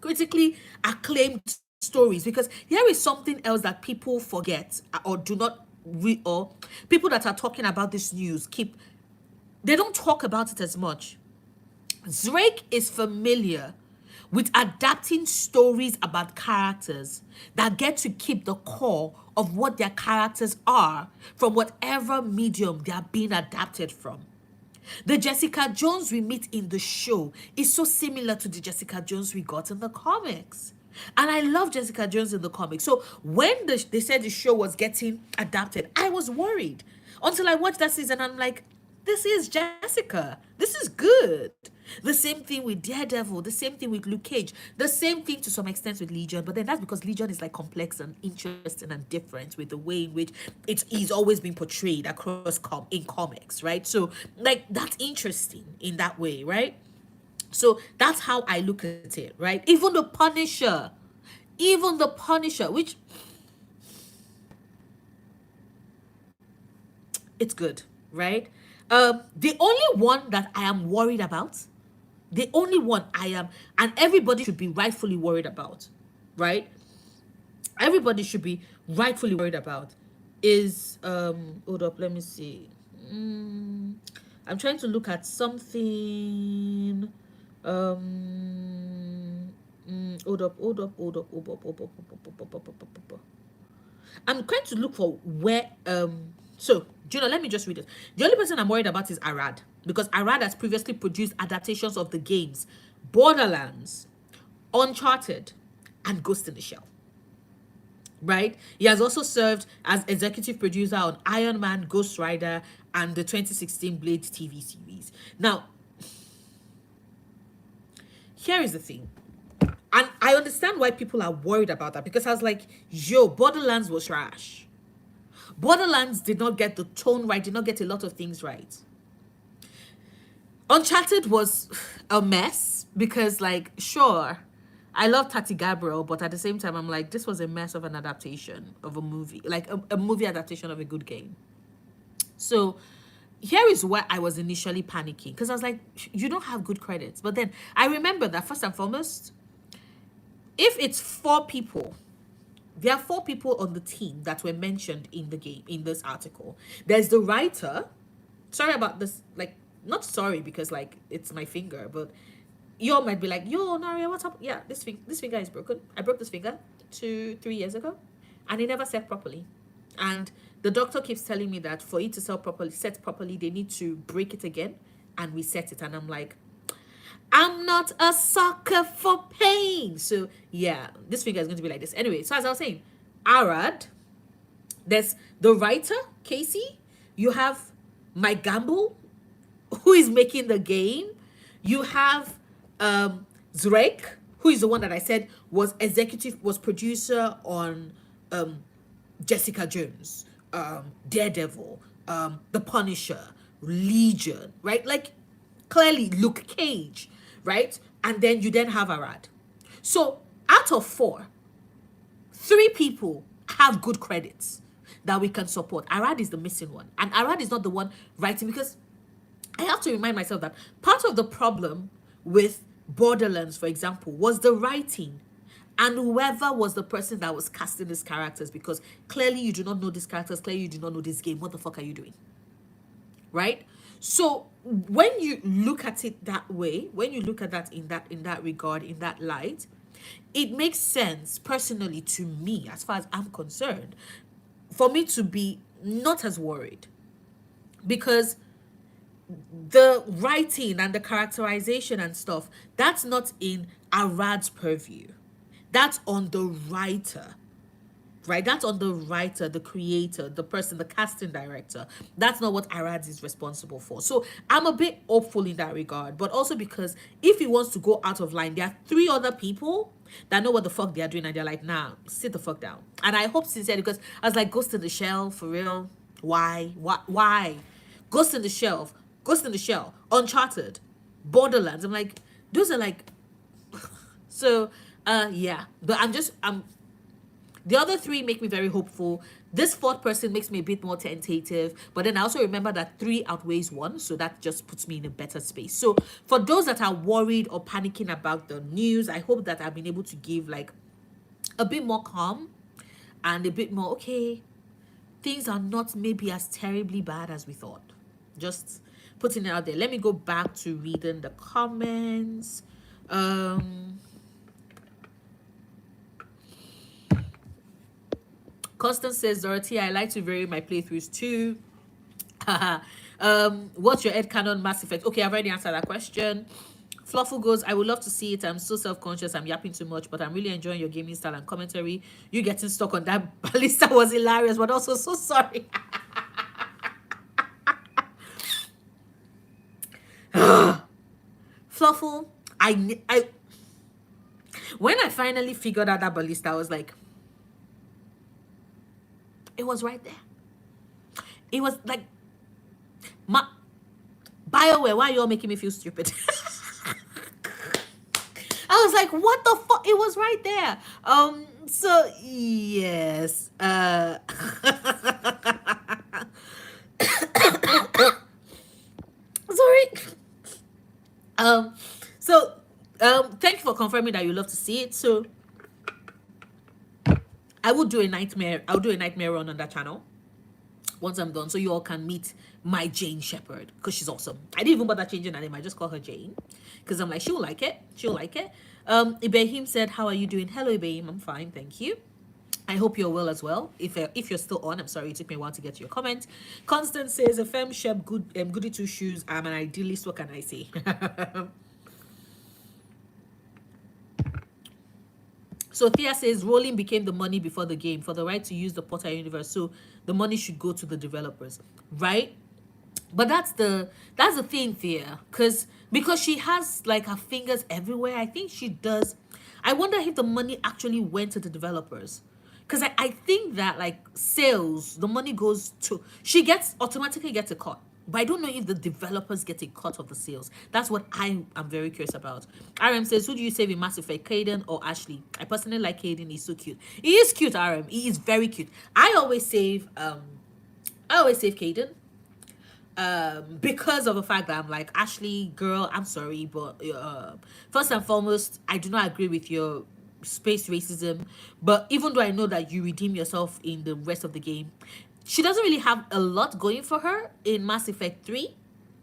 critically acclaimed stories. Because here is something else that people forget or do not or people that are talking about this news they don't talk about it as much. Drake is familiar with adapting stories about characters that get to keep the core of what their characters are from whatever medium they are being adapted from. The Jessica Jones we meet in the show is so similar to the Jessica Jones we got in the comics. And I love Jessica Jones in the comics. So when they said the show was getting adapted, I was worried. Until I watched that season, I'm like, this is Jessica. This is good. The same thing with Daredevil. The same thing with Luke Cage. The same thing to some extent with Legion. But then that's because Legion is like complex and interesting and different with the way in which it's always been portrayed across in comics, right? So like that's interesting in that way, right? So that's how I look at it, right? Even the Punisher, which it's good, right? The only one that I am worried about, and everybody should be rightfully worried about, right? Everybody should be rightfully worried about is hold up, let me see. I'm trying to look at something. Hold up. I'm trying to look for where so let me just read it. The only person I'm worried about is Arad, because Arad has previously produced adaptations of the games Borderlands, Uncharted, and Ghost in the Shell. right? He has also served as executive producer on Iron Man, Ghost Rider, and the 2016 Blade TV series. Now, here is the thing. And I understand why people are worried about that, because I was like, yo, Borderlands was trash. Borderlands did not get the tone right, did not get a lot of things right. Uncharted was a mess because, like, sure, I love Tati Gabriel, but at the same time, I'm like, this was a mess of an adaptation of a movie, like a movie adaptation of a good game. So here is where I was initially panicking, because I was like, you don't have good credits. But then I remember that first and foremost, if it's 4 people, there are 4 people on the team that were mentioned in the game, in this article. There's the writer. Sorry about this, like, not sorry because, like, it's my finger, but you all might be like, yo, Naria, what's up? Yeah, this finger is broken. I broke this finger 2-3 years ago, and it never set properly. And the doctor keeps telling me that for it to set properly, they need to break it again and reset it. And I'm like, I'm not a sucker for pain. So yeah, this finger is going to be like this. Anyway, so as I was saying, Arad, there's the writer, Casey. You have Mike Gamble, who is making the game. You have Zrek, who is the one that I said was producer on Jessica Jones, Daredevil, The Punisher, Legion, right? Like, clearly Luke Cage, right? And then you then have Arad. So out of 4, 3 people have good credits that we can support. Arad is the missing one. And Arad is not the one writing, because I have to remind myself that part of the problem with Borderlands, for example, was the writing and whoever was the person that was casting these characters, because clearly you do not know these characters, clearly you do not know this game. What the fuck are you doing? Right? So when you look at it that way, when you look at that in that regard, in that light, it makes sense personally to me, as far as I'm concerned, for me to be not as worried, because the writing and the characterization and stuff, that's not in Arad's purview. That's on the writer, right? That's on the writer, the creator, the person, the casting director. That's not what Arad is responsible for. So I'm a bit hopeful in that regard, but also because if he wants to go out of line, there are 3 other people that know what the fuck they are doing, and they're like, nah, sit the fuck down. And I hope sincerely, because I was like, Ghost in the Shell, for real? Why? Why? Ghost in the Shell, Uncharted, Borderlands. I'm like, those are like, so yeah. But I'm the other 3 make me very hopeful. This 4th person makes me a bit more tentative. But then I also remember that 3 outweighs 1. So that just puts me in a better space. So for those that are worried or panicking about the news, I hope that I've been able to give like a bit more calm and a bit more, okay, things are not maybe as terribly bad as we thought. Just putting it out there. Let me go back to reading the comments. Constance says, Dorothy, I like to vary my playthroughs too. What's your headcanon Mass Effect? Okay, I've already answered that question. Fluffle goes, I would love to see it. I'm so self-conscious. I'm yapping too much, but I'm really enjoying your gaming style and commentary. You getting stuck on that ballista was hilarious, but also so sorry. Fluffle, I when I finally figured out that ballista, I was like, it was right there. It was like, BioWare, why are you all making me feel stupid? I was like, what the fuck? It was right there. So yes. Sorry. Thank you for confirming that you love to see it. So I will do a nightmare. I'll do a nightmare run on that channel once I'm done, so you all can meet my Jane Shepherd, because she's awesome. I didn't even bother changing her name. I just call her Jane because I'm like, she'll like it. She'll like it. Ibrahim said, how are you doing? Hello, Ibrahim. I'm fine, thank you. I hope you're well as well. If you're still on, I'm sorry, it took me a while to get to your comment. Constance says, a femme shep, goody two shoes. I'm an idealist. What can I say? So Thea says rolling became the money before the game for the right to use the Potter universe. So the money should go to the developers, right? But that's the thing there, because she has like her fingers everywhere. I think she does. I wonder if the money actually went to the developers, because I think that like sales, the money goes to, she gets automatically gets a cut, but I don't know if the developers get a cut of the sales. That's what I am very curious about. RM says, who do you save in Mass Effect, Caden or Ashley? I personally like Caden. He's so cute. He is cute. RM, he is very cute. I always save Caden, because of the fact that I'm like, Ashley, girl, I'm sorry, but first and foremost, I do not agree with your space racism. But even though I know that you redeem yourself in the rest of the game, she doesn't really have a lot going for her in Mass Effect 3.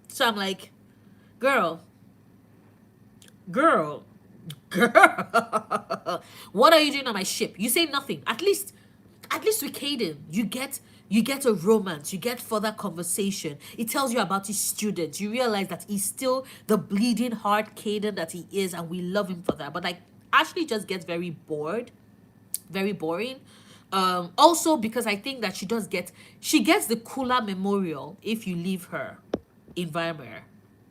So I'm like, girl, girl, girl, what are you doing on my ship? You say nothing. At least with Caden, you get a romance, you get further conversation. It tells you about his students. You realize that he's still the bleeding heart Caden that he is, and we love him for that. But like Ashley just gets very bored, very boring. Also because I think that she gets the cooler memorial if you leave her in Weimar.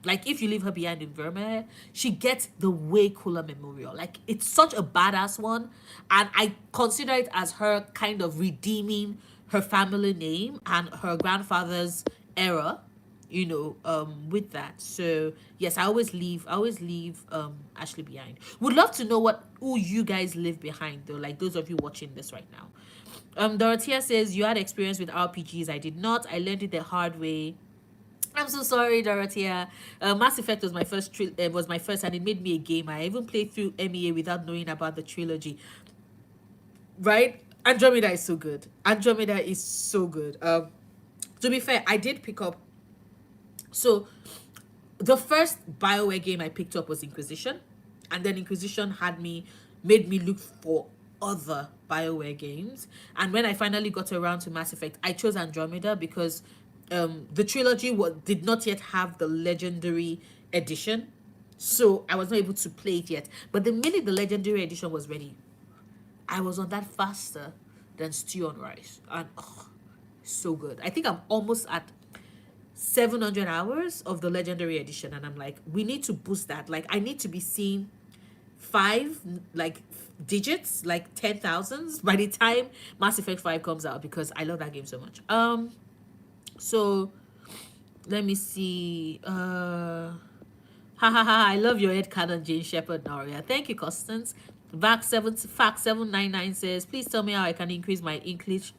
Like if you leave her behind in Weimar, she gets the way cooler memorial. Like it's such a badass one, and I consider it as her kind of redeeming her family name and her grandfather's era, with that. So yes, I always leave Ashley behind. Would love to know who you guys leave behind though, like those of you watching this right now. Dorothea says, you had experience with RPGs. I did not. I learned it the hard way. I'm so sorry, Dorothea. Mass Effect was my first, and it made me a gamer. I even played through MEA without knowing about the trilogy. Right? Andromeda is so good. Andromeda is so good. To be fair, I did pick up. So the first BioWare game I picked up was Inquisition, and then Inquisition made me look for other BioWare games. And when I finally got around to Mass Effect, I chose Andromeda because the trilogy did not yet have the legendary edition, so I was not able to play it yet. But the minute the legendary edition was ready, I was on that faster than stew on rice, and so good. I think I'm almost at 700 hours of the legendary edition, and I'm like, we need to boost that. Like I need to be seeing five like digits, like 10,000s by the time Mass Effect 5 comes out, because I love that game so much. So let me see. Ha ha ha! I love your head canon, Jane Shepherd Naria. Thank you, Constance. Fact 799 says, please tell me how I can increase my English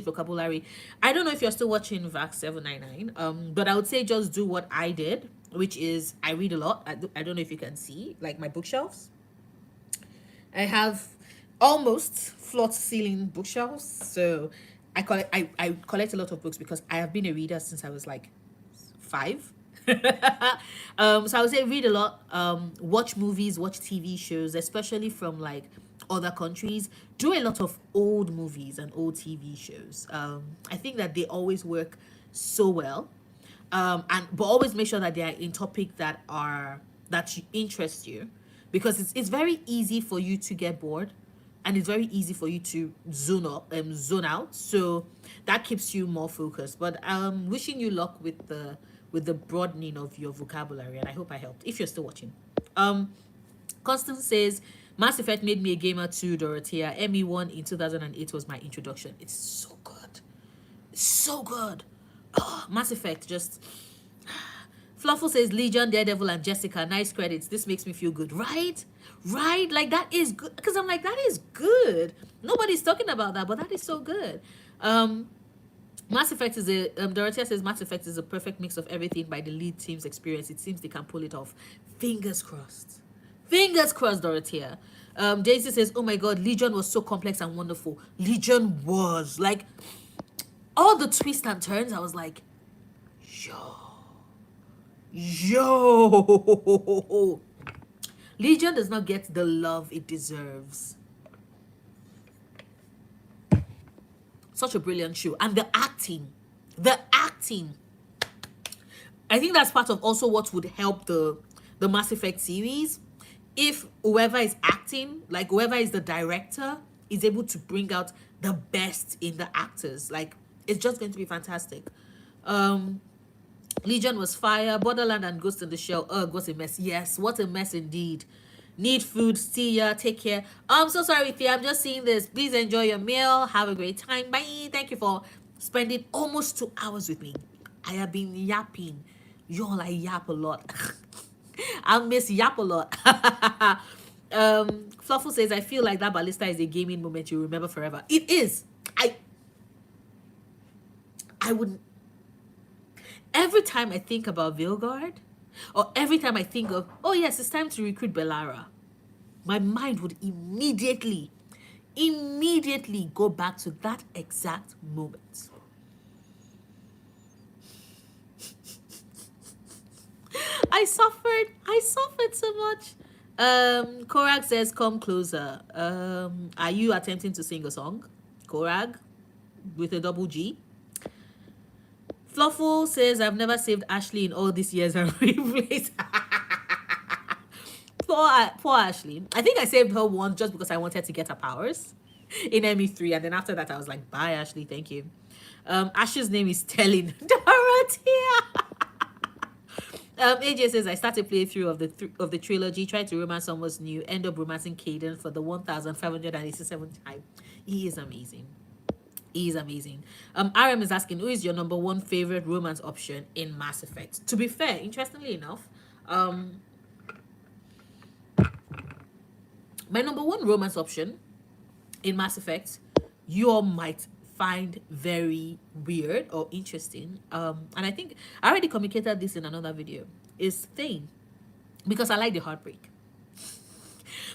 vocabulary. I don't know if you're still watching Vac 799, but I would say just do what I did, which is I read a lot. I don't know if you can see like my bookshelves. I have almost floor to ceiling bookshelves, so I collect a lot of books because I have been a reader since I was like 5. So I would say read a lot, watch movies, watch TV shows, especially from like other countries. Do a lot of old movies and old TV shows. I think that they always work so well. But always make sure that they are in topic that interest you, because it's very easy for you to get bored, and it's very easy for you to zone out. So that keeps you more focused. But wishing you luck with the broadening of your vocabulary, and I hope I helped. If you're still watching, Constance says, Mass Effect made me a gamer too, Dorothea. ME1 in 2008 was my introduction. It's so good. It's so good. Oh, Mass Effect just... Fluffle says, Legion, Daredevil, and Jessica. Nice credits. This makes me feel good. Right? Right? Like, that is good. Because I'm like, that is good. Nobody's talking about that, but that is so good. Mass Effect is Dorothea says Mass Effect is a perfect mix of everything by the lead team's experience. It seems they can pull it off. Fingers crossed. Fingers crossed, Dorothea. Daisy says, oh my God, Legion was so complex and wonderful. Legion was. Like, all the twists and turns, I was like, yo. Legion does not get the love it deserves. Such a brilliant show. And the acting, I think that's part of also what would help the Mass Effect series, if whoever is acting, like whoever is the director, is able to bring out the best in the actors, like it's just going to be fantastic. um Legion was fire. Borderland and Ghost in the Shell. Ugh, what a mess. Yes, what a mess indeed. Need food. See ya. Take care. I'm so sorry, Thea. I'm just seeing this. Please enjoy your meal. Have a great time. Bye. Thank you for spending almost 2 hours with me. I have been yapping. Y'all, I yap a lot. I miss yap a lot. Fluffle says, I feel like that ballista is a gaming moment you remember forever. It is. I would every time I think about Vilgard, or every time I think of, oh yes, it's time to recruit Bellara, my mind would immediately go back to that exact moment. I suffered so much. Korag says, come closer. Are you attempting to sing a song? Korag, with a double G. Fluffle says, I've never saved Ashley in all these years and replaced. Poor Ashley. I think I saved her once just because I wanted to get her powers in ME3, and then after that I was like, bye Ashley, thank you. Ash's name is Stelling. Dorothea. AJ says, I started playthrough of the trilogy, tried to romance someone's new, end up romancing Caden for the 1587th time. He is amazing. He is amazing. RM is asking, who is your number one favorite romance option in Mass Effect? To be fair, interestingly enough, my number one romance option in Mass Effect, you all might find very weird or interesting. And I think I already communicated this in another video, is Thane. Because I like the heartbreak.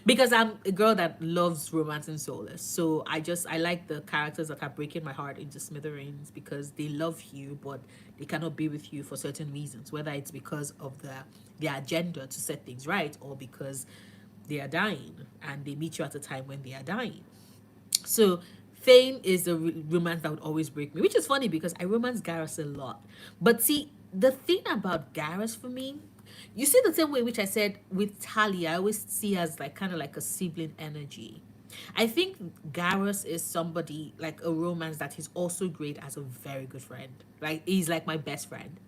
Because I'm a girl that loves romance and solace. So I like the characters that are breaking my heart into smithereens because they love you, but they cannot be with you for certain reasons, whether it's because of their agenda to set things right, or because they are dying and they meet you at a time when they are dying. So Thane is the romance that would always break me, which is funny because I romance Garrus a lot. But see, the thing about Garrus for me, you see the same way which I said with Talia, I always see as like kind of like a sibling energy. I think Garrus is somebody like a romance that is also great as a very good friend. Like he's like my best friend.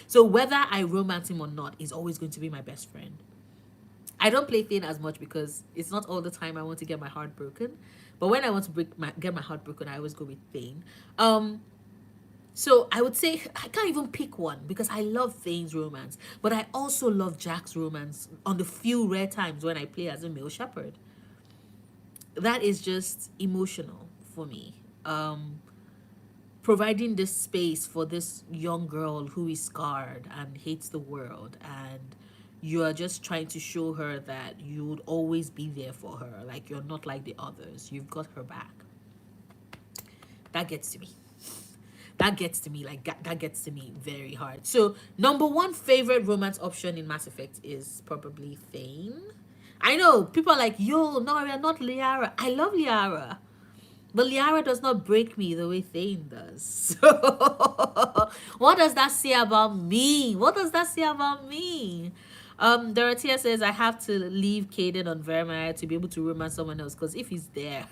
So whether I romance him or not, he's always going to be my best friend. I don't play Thane as much because it's not all the time I want to get my heart broken. But when I want to get my heart broken, I always go with Thane. So I would say I can't even pick one because I love Thane's romance, but I also love Jack's romance on the few rare times when I play as a male shepherd. That is just emotional for me. Providing this space for this young girl who is scarred and hates the world, and you are just trying to show her that you would always be there for her, like you're not like the others, you've got her back. That gets to me. That gets to me, like that gets to me very hard. So number one favorite romance option in Mass Effect is probably Thane. I know people are like, yo, no, we are not Liara. I love Liara, but Liara does not break me the way Thane does. So what does that say about me? What does that say about me? Dorothea says, I have to leave Caden on Vermeer to be able to romance someone else, because if he's there,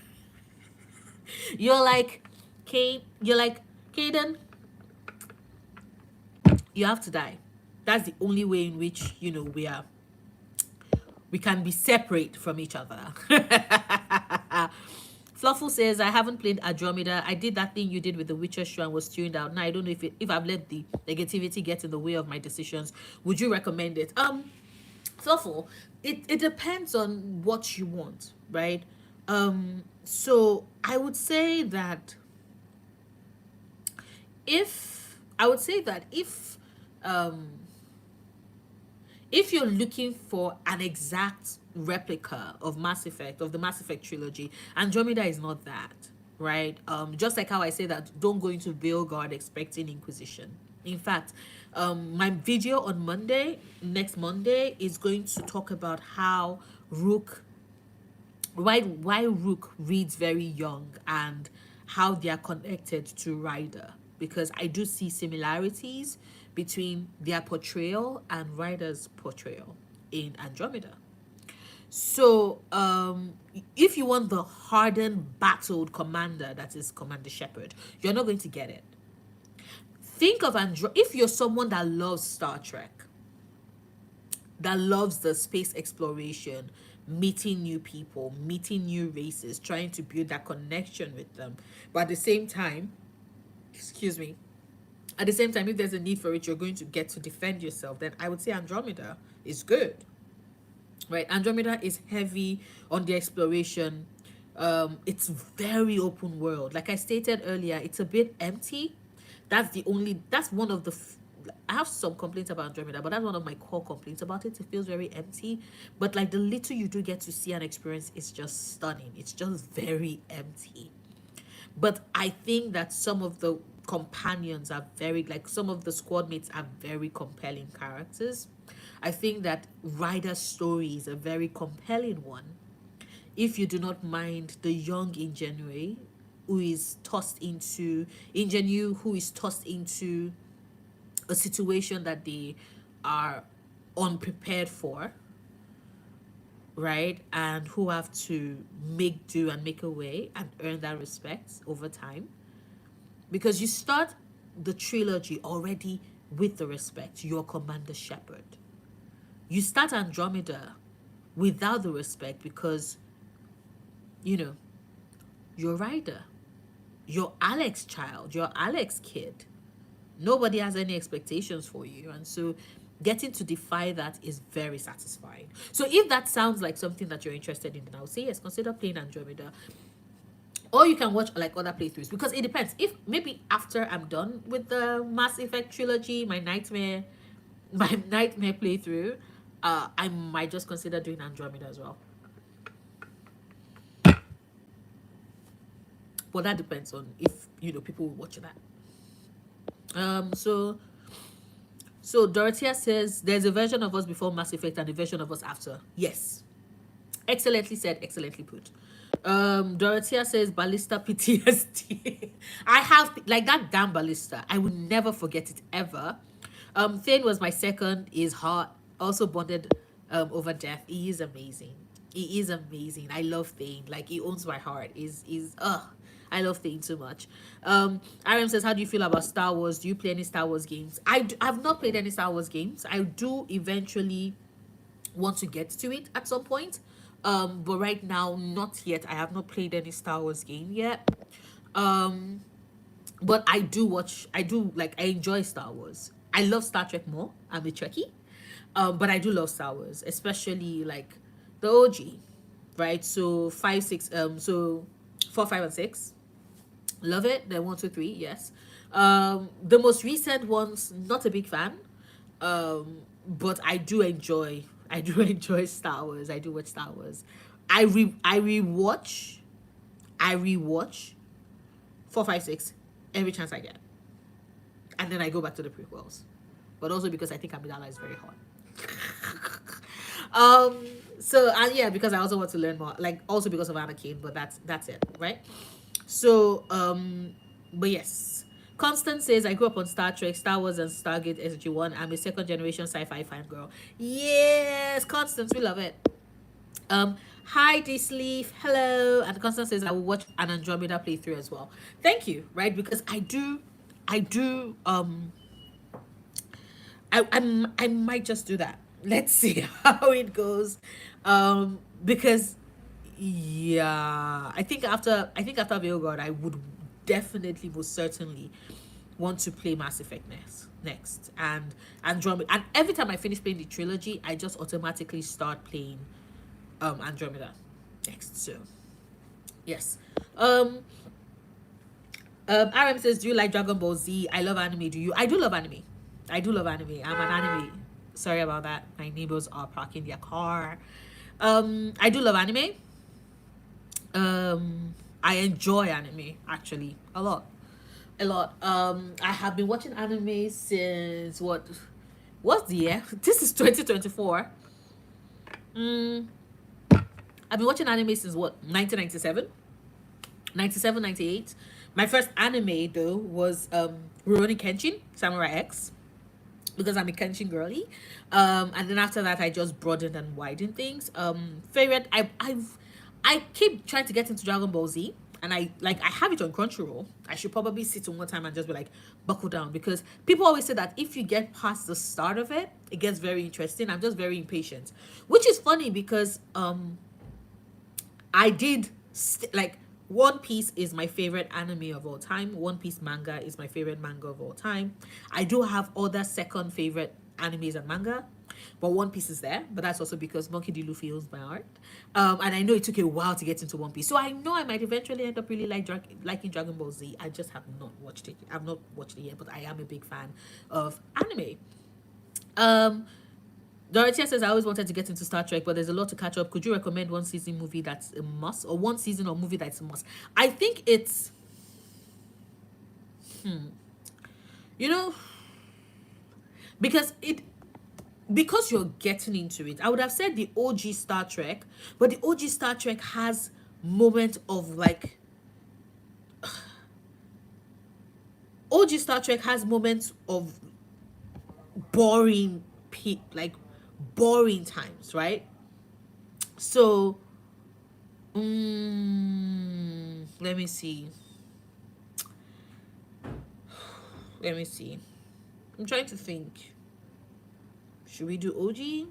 you're like, Caden, you have to die. That's the only way in which, we can be separate from each other. Fluffle says, I haven't played Andromeda. I did that thing you did with the Witcher show and was tuned out. Now I don't know if I've let the negativity get in the way of my decisions. Would you recommend it? Fluffle, it depends on what you want, right? So I would say that if you're looking for an exact replica of Mass Effect, of the Mass Effect trilogy, Andromeda is not that, right? Just like how I say that don't go into Veilguard expecting Inquisition. In fact, my video on next Monday, is going to talk about how why Rook reads very young and how they are connected to Ryder, because I do see similarities between their portrayal and Ryder's portrayal in Andromeda. So if you want the hardened, battled commander that is Commander Shepard, you're not going to get it. Think of if you're someone that loves Star Trek, that loves the space exploration, meeting new people, meeting new races, trying to build that connection with them. But at the same time, excuse me, at the same time, if there's a need for it, you're going to get to defend yourself, then I would say Andromeda is good. Right? Andromeda is heavy on the exploration. It's very open world. Like I stated earlier, it's a bit empty. That's one of the I have some complaints about Andromeda, but that's one of my core complaints about it. It feels very empty. But like the little you do get to see and experience is just stunning. It's just very empty. But I think that some of the companions are very, like some of the squad mates are very compelling characters. I think that Ryder's story is a very compelling one. If you do not mind the young Ingenue who is tossed into a situation that they are unprepared for, right? And who have to make do and make a way and earn that respect over time. Because you start the trilogy already with the respect. You're Commander Shepard. You start Andromeda without the respect because, you're Ryder. You're Alex child. You're Alex kid. Nobody has any expectations for you. And so getting to defy that is very satisfying. So if that sounds like something that you're interested in, then I would say yes, consider playing Andromeda. Or you can watch like other playthroughs, because it depends. If maybe after I'm done with the Mass Effect trilogy, my nightmare playthrough, I might just consider doing Andromeda as well. But that depends on if people will watch that. So Dorothea says there's a version of us before Mass Effect and a version of us after. Yes. Excellently said, excellently put. Dorothea says Ballista PTSD. I have like that damn Ballista. I would never forget it ever. Thane was my second, is hot. Also bonded over death. He is amazing. He is amazing. I love Thane. Like he owns my heart. I love Thane too much. Aram says, how do you feel about Star Wars? Do you play any Star Wars games? I've not played any Star Wars games. I do eventually want to get to it at some point. But right now, not yet. I have not played any Star Wars game yet. But I enjoy Star Wars. I love Star Trek more. I'm a Trekkie. But I do love Star Wars, especially like the OG, right? So 5, 6, so 4, 5, and 6. Love it. Then 1, 2, 3, yes. The most recent ones, not a big fan. But I do enjoy Star Wars. I do watch Star Wars. I rewatch 4, 5, 6 every chance I get. And then I go back to the prequels. But also because I think Amidala is very hot. Yeah, because I also want to learn more. Like also because of Anakin, but that's it, right? So but yes. Constance says, I grew up on Star Trek, Star Wars, and Stargate SG-1. I'm a second generation sci-fi fan girl. Yes, Constance, we love it. Hi, D-Sleeve. Hello. And Constance says, I will watch an Andromeda playthrough as well. Thank you, right? Because I might just do that. Let's see how it goes. Because yeah, I think after Veilguard, I would definitely, most certainly want to play Mass Effect next and Andromeda. And every time I finish playing the trilogy, I just automatically start playing Andromeda next. So yes. RM says, do you like Dragon Ball Z? I love anime. Do you? I do love anime. I'm an anime. Sorry about that. My neighbors are parking their car. I do love anime. I enjoy anime actually a lot. I have been watching anime since what's the year? This is 2024. I've been watching anime since 1997? 97, 98. My first anime though was Rurouni Kenshin, Samurai X. because I'm a Kenshin girly. And then after that, I just broadened and widened things. Favorite, I keep trying to get into Dragon Ball Z, and I have it on Crunchyroll. I should probably sit on one time and just be like buckle down, because people always say that if you get past the start of it, it gets very interesting. I'm just very impatient, which is funny because I did like One Piece is my favorite anime of all time. One Piece manga is my favorite manga of all time. I do have other second favorite animes and manga, but One Piece is there. But that's also because Monkey D. Luffy owns my heart. And I know it took a while to get into One Piece, so I know I might eventually end up really liking Dragon Ball Z. I just have not watched it. I've not watched it yet, but I am a big fan of anime. Um, Dorothea says, I always wanted to get into Star Trek, but there's a lot to catch up. Could you recommend one season movie that's a must, or one season or movie that's a must? I think it's, you know, because you're getting into it. I would have said the OG Star Trek, but the OG Star Trek has moments of like, OG Star Trek has moments of boring, like boring times, right? So, let me see. Let me see. I'm trying to think. Should we do OG?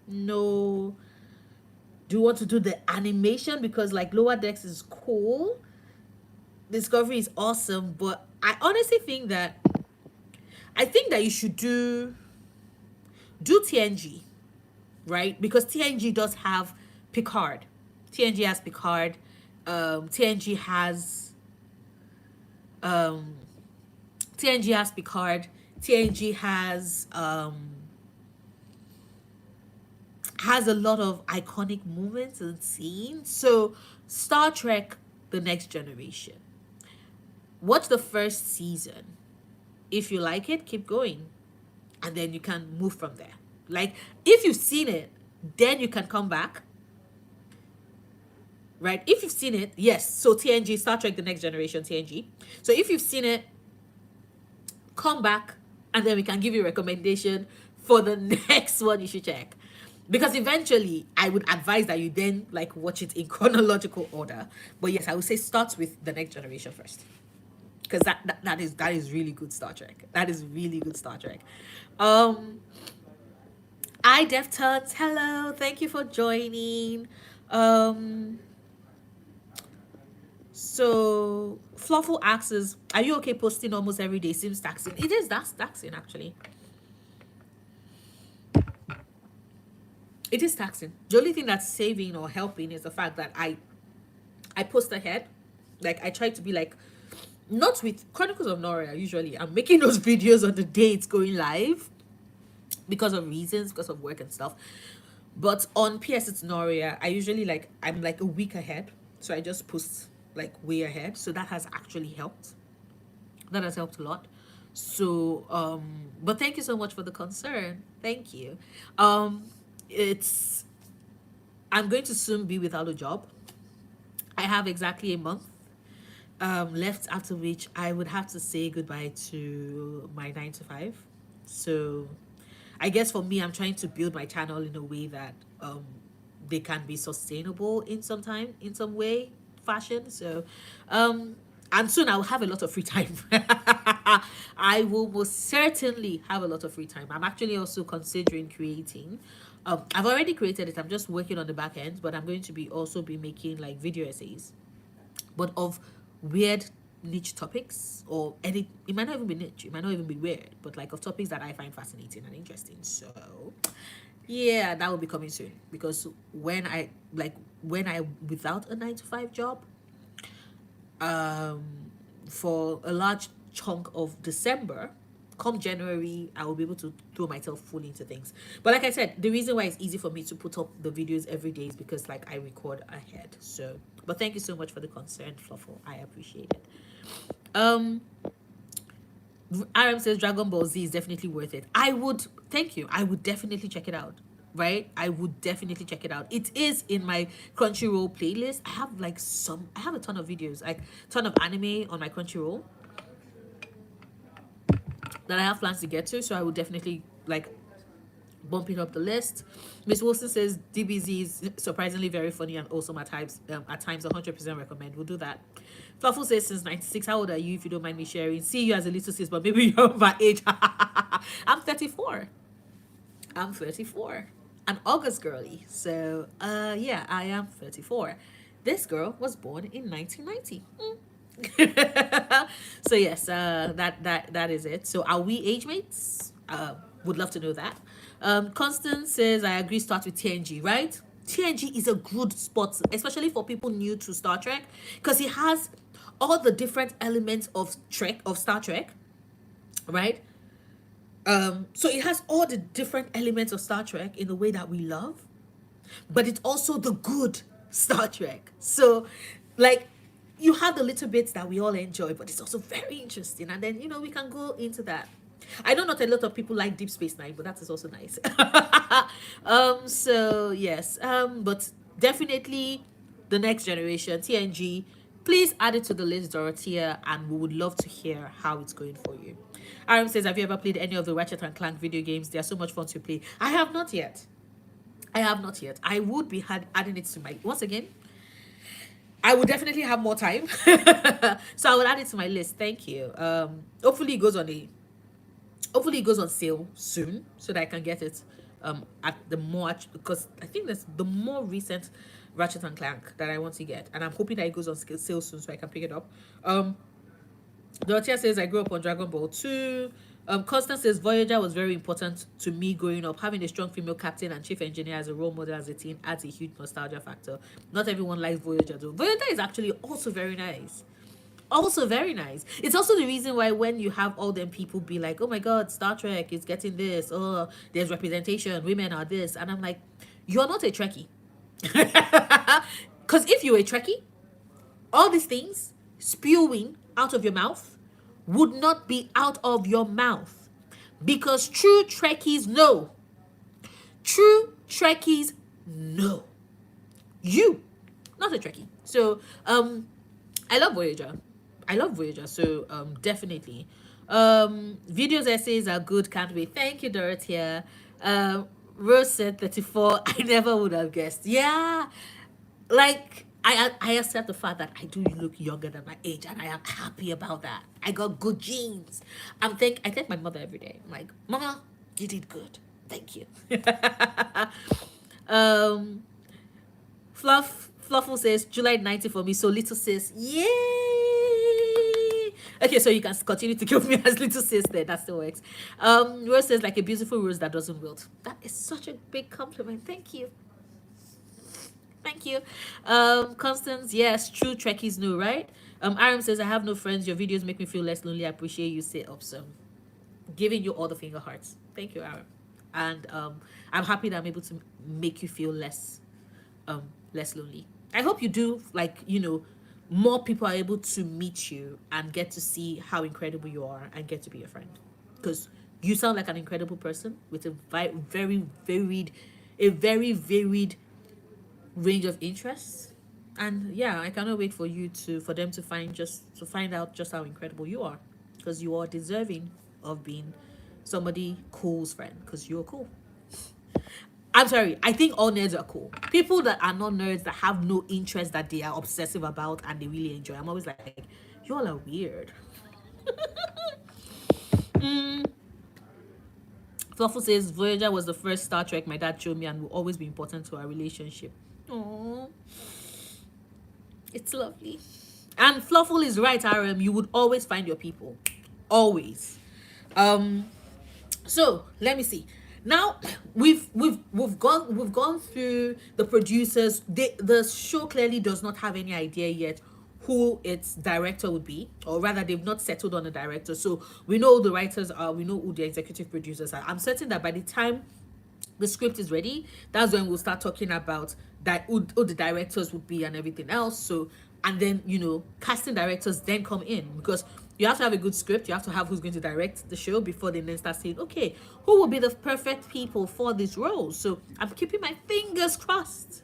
No. Do you want to do the animation? Because like Lower Decks is cool. Discovery is awesome, but I honestly think that you should do TNG, right? Because TNG does have Picard. TNG has Picard. TNG has um TNG has Picard. TNG has a lot of iconic moments and scenes. So Star Trek The Next Generation. Watch the first season. If you like it, keep going. And then you can move from there. Like if you've seen it, then you can come back. Right? If you've seen it, yes. So TNG, Star Trek The Next Generation, TNG. So if you've seen it, come back, and then we can give you a recommendation for the next one you should check. Because eventually I would advise that you then like watch it in chronological order. But yes, I would say start with The Next Generation first. Because that is really good Star Trek. That is really good Star Trek. I Deftones, hello, thank you for joining. Um so Fluffle asks, are you okay posting almost every day? Seems taxing. It is, that's taxing actually. It is taxing. The only thing that's saving or helping is the fact that I post ahead. Like I try to be like, not with Chronicles of Noria. Usually I'm making those videos on the day it's going live because of reasons, because of work and stuff. But on PS it's Noria, I usually like, I'm like a week ahead, so I just post like way ahead. So that has actually helped. That has helped a lot. So but thank you so much for the concern. Thank you. It's I'm going to soon be without a job. I have exactly a month left, after which I would have to say goodbye to my 9 to 5. So I guess for me, I'm trying to build my channel in a way that they can be sustainable in some way, fashion. So and soon I'll have a lot of free time. I will most certainly have a lot of free time. I'm actually also considering creating. I've already created it. I'm just working on the back end, but I'm going to be making like video essays, but of weird niche topics, or any. It might not even be niche. It might not even be weird, but like of topics that I find fascinating and interesting. So yeah, that will be coming soon, because when I without a 9 to 5 job, for a large chunk of December, come January, I will be able to throw myself fully into things. But like I said, the reason why it's easy for me to put up the videos every day is because like I record ahead. So, but thank you so much for the concern, Fluffle. I appreciate it. RM says Dragon Ball Z is definitely worth it. Thank you. I would definitely check it out. Right? I would definitely check it out. It is in my Crunchyroll playlist. I have a ton of videos, like ton of anime on my Crunchyroll. that I have plans to get to, so I will definitely like bump it up the list. Miss Wilson says DBZ is surprisingly very funny and awesome at times. At times, 100% recommend. We'll do that. Fluffle says since 96. How old are you, if you don't mind me sharing? See you as a little sis, but maybe you're my age. I'm 34. I'm 34. An August girly. So yeah, I am 34. This girl was born in 1990. So yes, that is it. So are we age mates? Would love to know that. Constance says I agree. Start with TNG, right? TNG is a good spot, especially for people new to Star Trek, because it has all the different elements of Star Trek, right? So it has all the different elements of Star Trek in the way that we love, but it's also the good Star Trek. So, like, you have the little bits that we all enjoy, but it's also very interesting. And then, we can go into that. I know not a lot of people like Deep Space Nine, but that is also nice. So yes. But definitely the next generation, TNG. Please add it to the list, Dorothea, and we would love to hear how it's going for you. Aram says, have you ever played any of the Ratchet and Clank video games? They are so much fun to play. I have not yet. I would be adding it to my, once again, I would definitely have more time. So I will add it to my list. Thank you. Hopefully it goes on sale soon so that I can get it at the more, because I think that's the more recent Ratchet and Clank that I want to get, and I'm hoping that it goes on sale soon so I can pick it up. Dorothea says I grew up on Dragon Ball 2. Constance says Voyager was very important to me growing up. Having a strong female captain and chief engineer as a role model as a teen adds a huge nostalgia factor. Not everyone likes Voyager though. Voyager is actually also very nice. Also very nice. It's also the reason why when you have all them people be like, oh my god, Star Trek is getting this, oh, there's representation, women are this, and I'm like, you're not a Trekkie. Because if you're a Trekkie, all these things spewing out of your mouth would not be out of your mouth, because true Trekkies know. You, not a Trekkie. So I love Voyager. So definitely. Videos essays are good, can't wait. Thank you, Dorothea. Rose said 34. I never would have guessed. Yeah, like I accept the fact that I do look younger than my age, and I am happy about that. I got good genes. I thank my mother every day. I'm like, Mama, you did good. Thank you. Fluffle says July 90 for me, so little sis. Yay! Okay, so you can continue to give me as little sis there. That still works. Rose says like a beautiful rose that doesn't wilt. That is such a big compliment. Thank you. Constance, yes, true Trekkies know, right? Aram says I have no friends. Your videos make me feel less lonely. I appreciate you. Say up, so giving you all the finger hearts. Thank you, Aram. And I'm happy that I'm able to make you feel less lonely. I hope you do, more people are able to meet you and get to see how incredible you are and get to be your friend, because you sound like an incredible person with a very varied range of interests. And yeah, I cannot wait for them to find out just how incredible you are, because you are deserving of being somebody cool's friend, because you're cool. I'm sorry, I think all nerds are cool. People that are not nerds, that have no interest that they are obsessive about and they really enjoy, I'm always like, you all are weird. Fluffle says Voyager was the first Star Trek my dad showed me and will always be important to our relationship. Aww. It's lovely. And Fluffle is right, RM. You would always find your people. Always. So let me see. Now we've gone through the producers. The show clearly does not have any idea yet who its director would be, or rather they've not settled on a director. So we know who the writers are, we know who the executive producers are. I'm certain that by the time the script is ready, that's when we'll start talking about that who the directors would be and everything else. So, and then casting directors then come in, because you have to have a good script, you have to have who's going to direct the show before they then start saying, okay, who will be the perfect people for this role. So I'm keeping my fingers crossed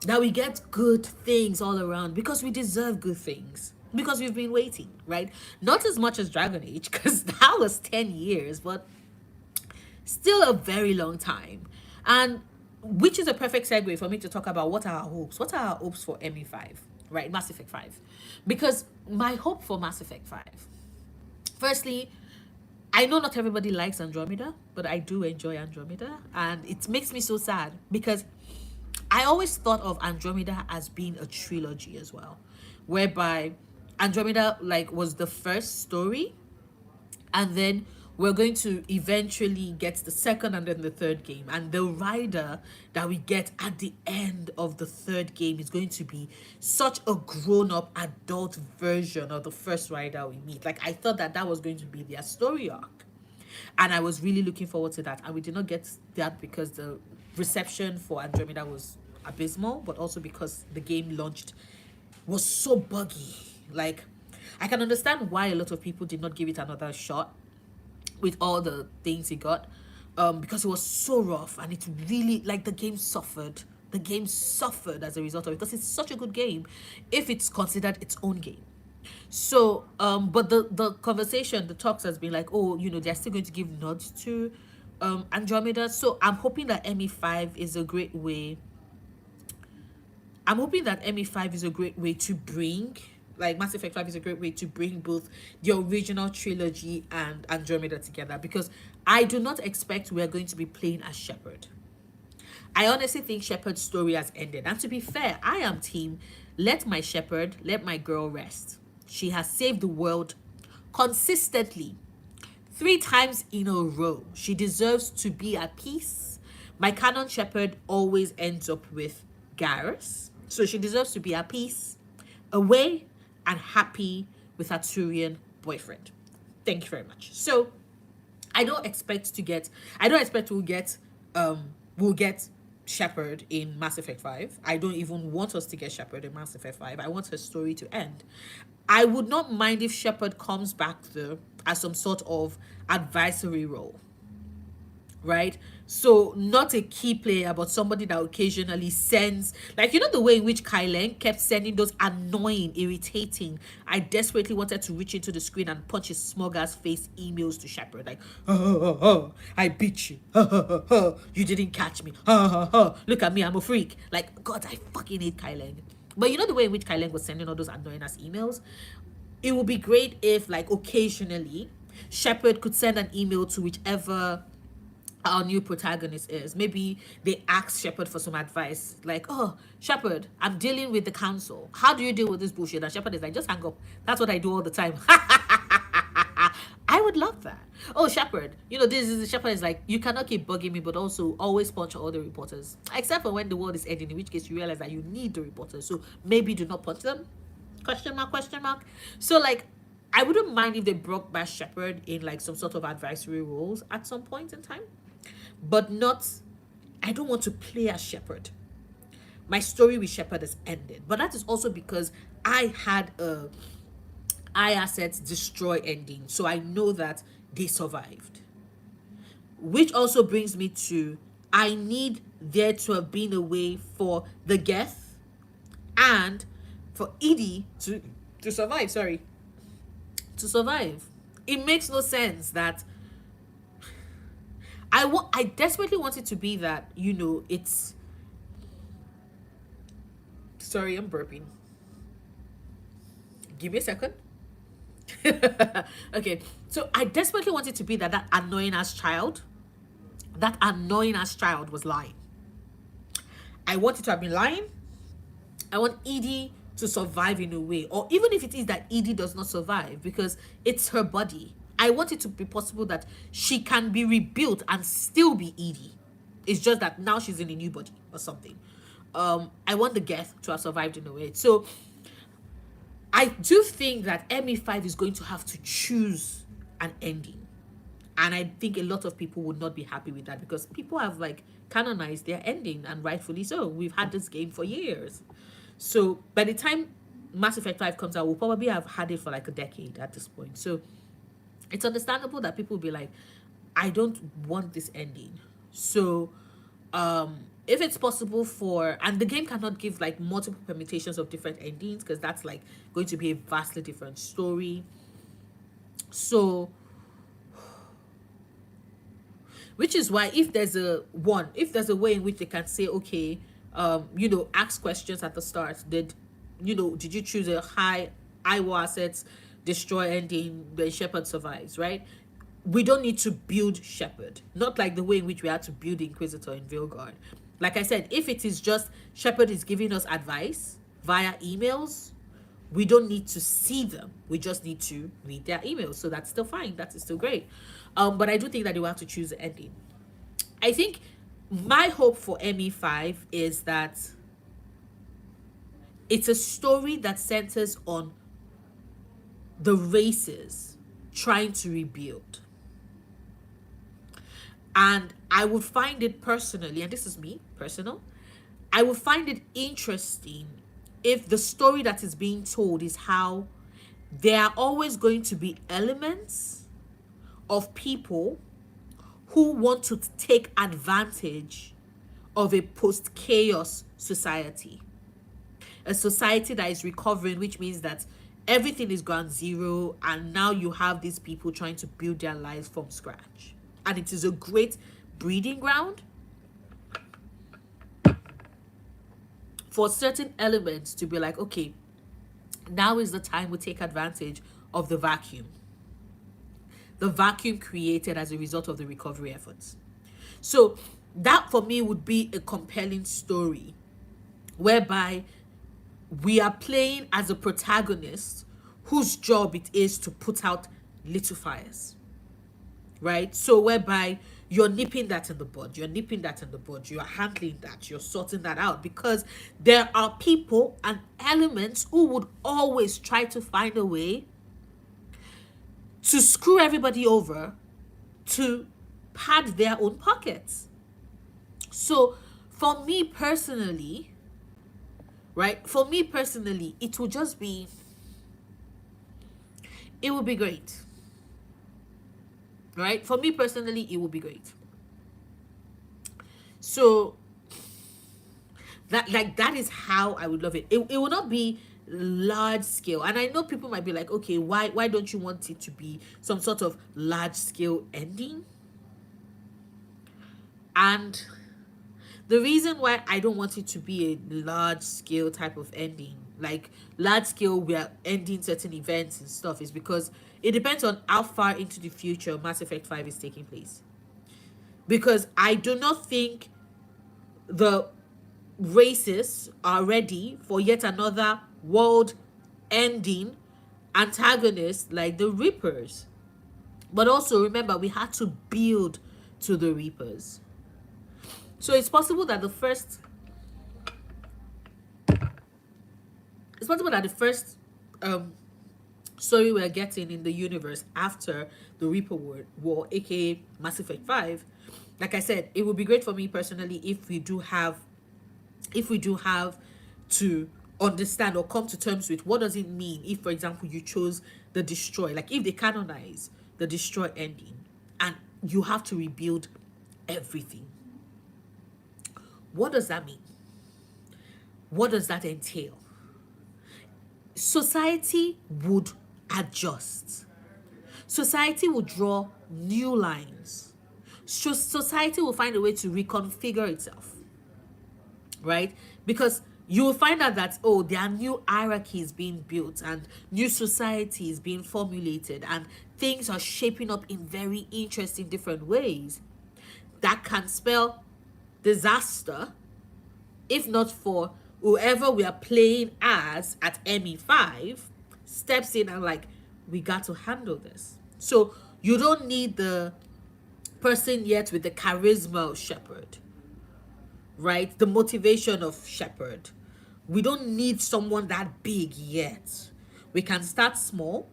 that we get good things all around, because we deserve good things. because we've been waiting, right? Not as much as Dragon Age, because that was 10 years, but still a very long time. And which is a perfect segue for me to talk about what are our hopes. What are our hopes for ME5, right? Mass Effect 5. Because my hope for Mass Effect 5, firstly, I know not everybody likes Andromeda, but I do enjoy Andromeda. And it makes me so sad because I always thought of Andromeda as being a trilogy as well, whereby Andromeda like was the first story, and then we're going to eventually get the second and then the third game, and the rider that we get at the end of the third game is going to be such a grown-up adult version of the first rider we meet. Like, I thought that that was going to be their story arc, and I was really looking forward to that, and we did not get that because the reception for Andromeda was abysmal, but also because the game launched was so buggy. Like, I can understand why a lot of people did not give it another shot with all the things he got, because it was so rough, and it really, like, the game suffered. The game suffered as a result of it, because it's such a good game if it's considered its own game. So, but the conversation, the talks has been like, oh, you know, they're still going to give nods to Andromeda. So I'm hoping that ME5 is a great way. I'm hoping that ME5 is a great way to bring, like, Mass Effect 5 is a great way to bring both the original trilogy and Andromeda together, because I do not expect we're going to be playing as Shepard. I honestly think Shepard's story has ended. And to be fair, I am team let my Shepard, let my girl rest. She has saved the world consistently 3 times in a row. She deserves to be at peace. My canon Shepard always ends up with Garrus. So she deserves to be at peace, away, and happy with her Turian boyfriend. Thank you very much. So I don't expect we'll get Shepard in Mass Effect 5. I don't even want us to get Shepard in Mass Effect 5. I want her story to end. I would not mind if Shepard comes back though as some sort of advisory role, right? So not a key player, but somebody that occasionally sends, like, you know, the way in which Kylen kept sending those annoying, irritating, I desperately wanted to reach into the screen and punch his smug ass face emails to Shepard, like, I beat you, you didn't catch me, look at me, I'm a freak. Like, God, I fucking hate Kylen. But you know the way in which Kylen was sending all those annoying ass emails? It would be great if, like, occasionally Shepard could send an email to whichever our new protagonist is. Maybe they ask Shepard for some advice, like, oh, Shepard, I'm dealing with the council. How do you deal with this bullshit? And Shepard is like, just hang up. That's what I do all the time. I would love that. Oh, Shepard, you know, this is Shepard is like, you cannot keep bugging me, but also always punch all the reporters, except for when the world is ending, in which case you realize that you need the reporters. So maybe do not punch them. Question mark, question mark. So, like, I wouldn't mind if they brought back Shepard in, like, some sort of advisory roles at some point in time, but not, I don't want to play as Shepard. My story with Shepard has ended. But that is also because I had a I assets destroy ending. So I know that they survived. Which also brings me to, I need there to have been a way for the Geth and for Edie to survive. Sorry. To survive. It makes no sense that I desperately want it to be that, you know, it's, sorry, I'm burping. Give me a second. Okay, so I desperately want it to be that that annoying ass child was lying. I want it to have been lying. I want Edie to survive in a way, or even if it is that Edie does not survive because it's her body, I want it to be possible that she can be rebuilt and still be Edie. It's just that now she's in a new body or something. I want the Geth to have survived in a way. So I do think that ME5 is going to have to choose an ending. And I think a lot of people would not be happy with that because people have, like, canonized their ending, and rightfully so. We've had this game for years. So by the time Mass Effect 5 comes out, we'll probably have had it for like a decade at this point. So it's understandable that people will be like, I don't want this ending. So if it's possible for, and the game cannot give like multiple permutations of different endings, because that's like going to be a vastly different story. So, which is why if there's a way in which they can say, okay, ask questions at the start. Did you choose a high IWA assets, destroy ending, then Shepherd survives, right? We don't need to build Shepherd. Not like the way in which we had to build Inquisitor in Veilguard. Like I said, if it is just Shepherd is giving us advice via emails, we don't need to see them. We just need to read their emails. So that's still fine. That is still great. But I do think that they will have to choose the ending. I think my hope for ME5 is that it's a story that centers on the races trying to rebuild. And I would find it personally, and this is me, personal, I would find it interesting if the story that is being told is how there are always going to be elements of people who want to take advantage of a post-chaos society. A society that is recovering, which means that everything is ground zero, and now you have these people trying to build their lives from scratch. And it is a great breeding ground for certain elements to be like, okay, now is the time we take advantage of the vacuum created as a result of the recovery efforts. So that for me would be a compelling story whereby we are playing as a protagonist whose job it is to put out little fires, right? So whereby you're nipping that in the bud, you're handling that, you're sorting that out, because there are people and elements who would always try to find a way to screw everybody over to pad their own pockets. So for me personally, it will just be, it will be great. Right? For me personally, it will be great. So that is how I would love it. It will not be large scale. And I know people might be like, okay, why don't you want it to be some sort of large scale ending? And the reason why I don't want it to be a large scale type of ending, like large scale we are ending certain events and stuff, is because it depends on how far into the future Mass Effect 5 is taking place. Because I do not think the races are ready for yet another world ending antagonist like the Reapers. But also remember, we had to build to the Reapers. So it's possible that the first story we're getting in the universe after the Reaper War, aka Mass Effect 5, like I said, it would be great for me personally if we do have to understand or come to terms with what does it mean if, for example, you chose the destroy, like if they canonize the destroy ending and you have to rebuild everything. What does that mean? What does that entail? Society would adjust. Society will draw new lines. Society will find a way to reconfigure itself, right? Because you will find out that, oh, there are new hierarchies being built and new societies being formulated, and things are shaping up in very interesting different ways that can spell disaster if not for whoever we are playing as at ME5 steps in and like, we got to handle this. So you don't need the person yet with the charisma of Shepherd, right? The motivation of Shepherd. We don't need someone that big yet. We can start small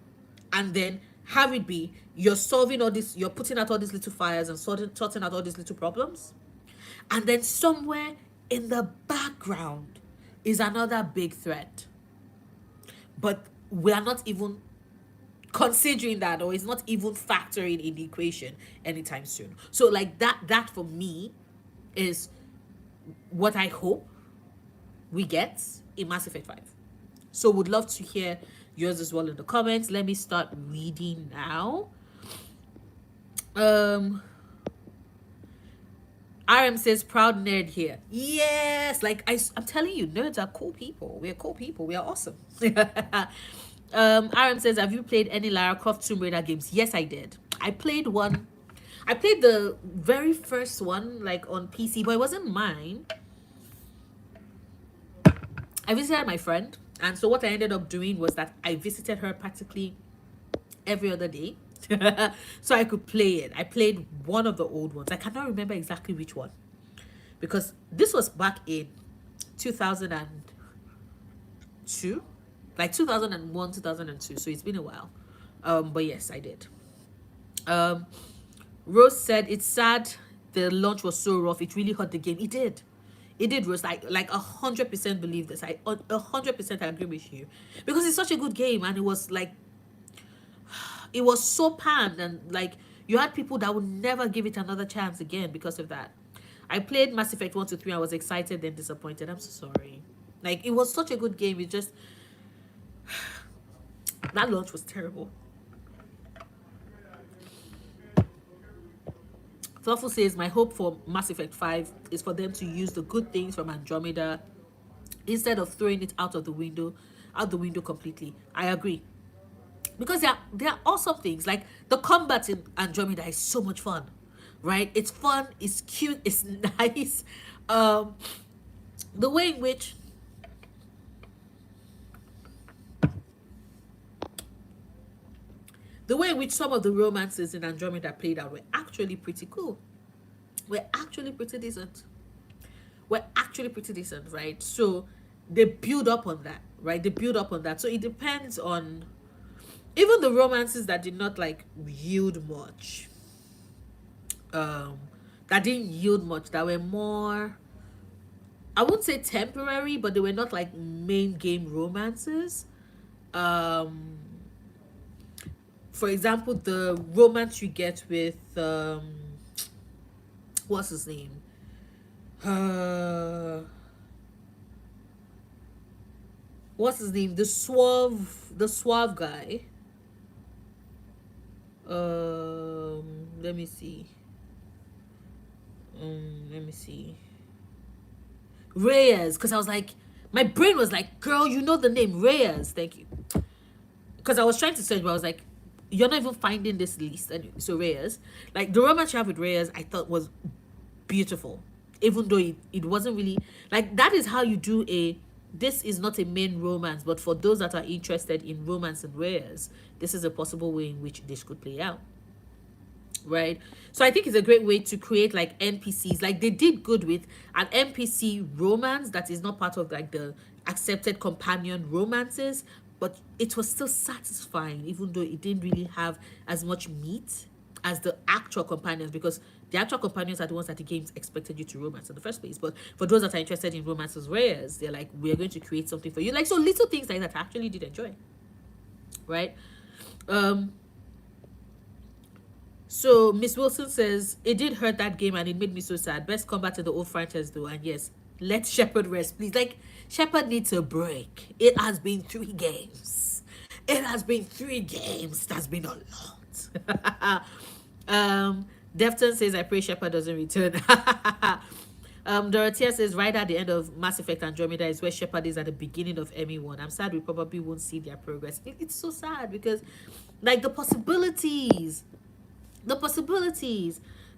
and then have it be you're solving all this, you're putting out all these little fires and sorting out all these little problems. And then somewhere in the background is another big threat. But we are not even considering that, or it's not even factoring in the equation anytime soon. So like that for me is what I hope we get in Mass Effect 5. So would love to hear yours as well in the comments. Let me start reading now. Um RM says proud nerd here. Yes, like I'm telling you, nerds are cool people. We are cool people. We are awesome. RM says, have you played any Lara Croft Tomb Raider games? Yes, I did. I played one. I played the very first one, like on PC, but it wasn't mine. I visited my friend, and so what I ended up doing was that I visited her practically every other day. So I could play it. I played one of the old ones. I cannot remember exactly which one, because this was back in 2002, like 2001, 2002. So it's been a while. But yes, I did. Um, Rose said it's sad the launch was so rough. It really hurt the game. It did. It did, Rose. Like 100% believe this. I 100% agree with you, because it's such a good game, and it was like, it was so panned, and like you had people that would never give it another chance again because of that. I played Mass Effect 1 to 3. I was excited then disappointed. I'm so sorry. Like, it was such a good game. It just, that launch was terrible. Thoughtful says, my hope for Mass Effect 5 is for them to use the good things from Andromeda instead of throwing it out the window completely. I agree. Because there are awesome things. Like, the combat in Andromeda is so much fun. Right? It's fun, it's cute, it's nice. The way in which some of the romances in Andromeda played out were actually pretty cool. We're actually pretty decent. Right? So they build up on that, right? They build up on that. So it depends on even the romances that did not like yield much. That didn't yield much. That were more, I wouldn't say temporary, but they were not like main game romances. For example, the romance you get with what's his name? What's his name? The suave guy. Let me see. Reyes, because I was like, my brain was like, girl, you know the name Reyes. Thank you. Because I was trying to search, but I was like, you're not even finding this list. And so Reyes, like the romance you have with Reyes, I thought was beautiful, even though it wasn't really like, that is how you do this is not a main romance, but for those that are interested in romance and Reyes, this is a possible way in which this could play out. Right? So I think it's a great way to create like NPCs. Like they did good with an NPC romance that is not part of like the accepted companion romances, but it was still satisfying, even though it didn't really have as much meat as the actual companions, because the actual companions are the ones that the games expected you to romance in the first place. But for those that are interested in romances rares, they're like, we're going to create something for you. Like, so little things like that I actually did enjoy. Right? So Miss Wilson says, it did hurt that game and it made me so sad. Best combat in the old franchise though, and yes, let Shepard rest, please. Like, Shepard needs a break. It has been 3 games. That's been a lot. Defton says, I pray Shepard doesn't return. Dorothea says, right at the end of Mass Effect Andromeda is where Shepard is at the beginning of ME1. I'm sad we probably won't see their progress. It's so sad because, like, the possibilities.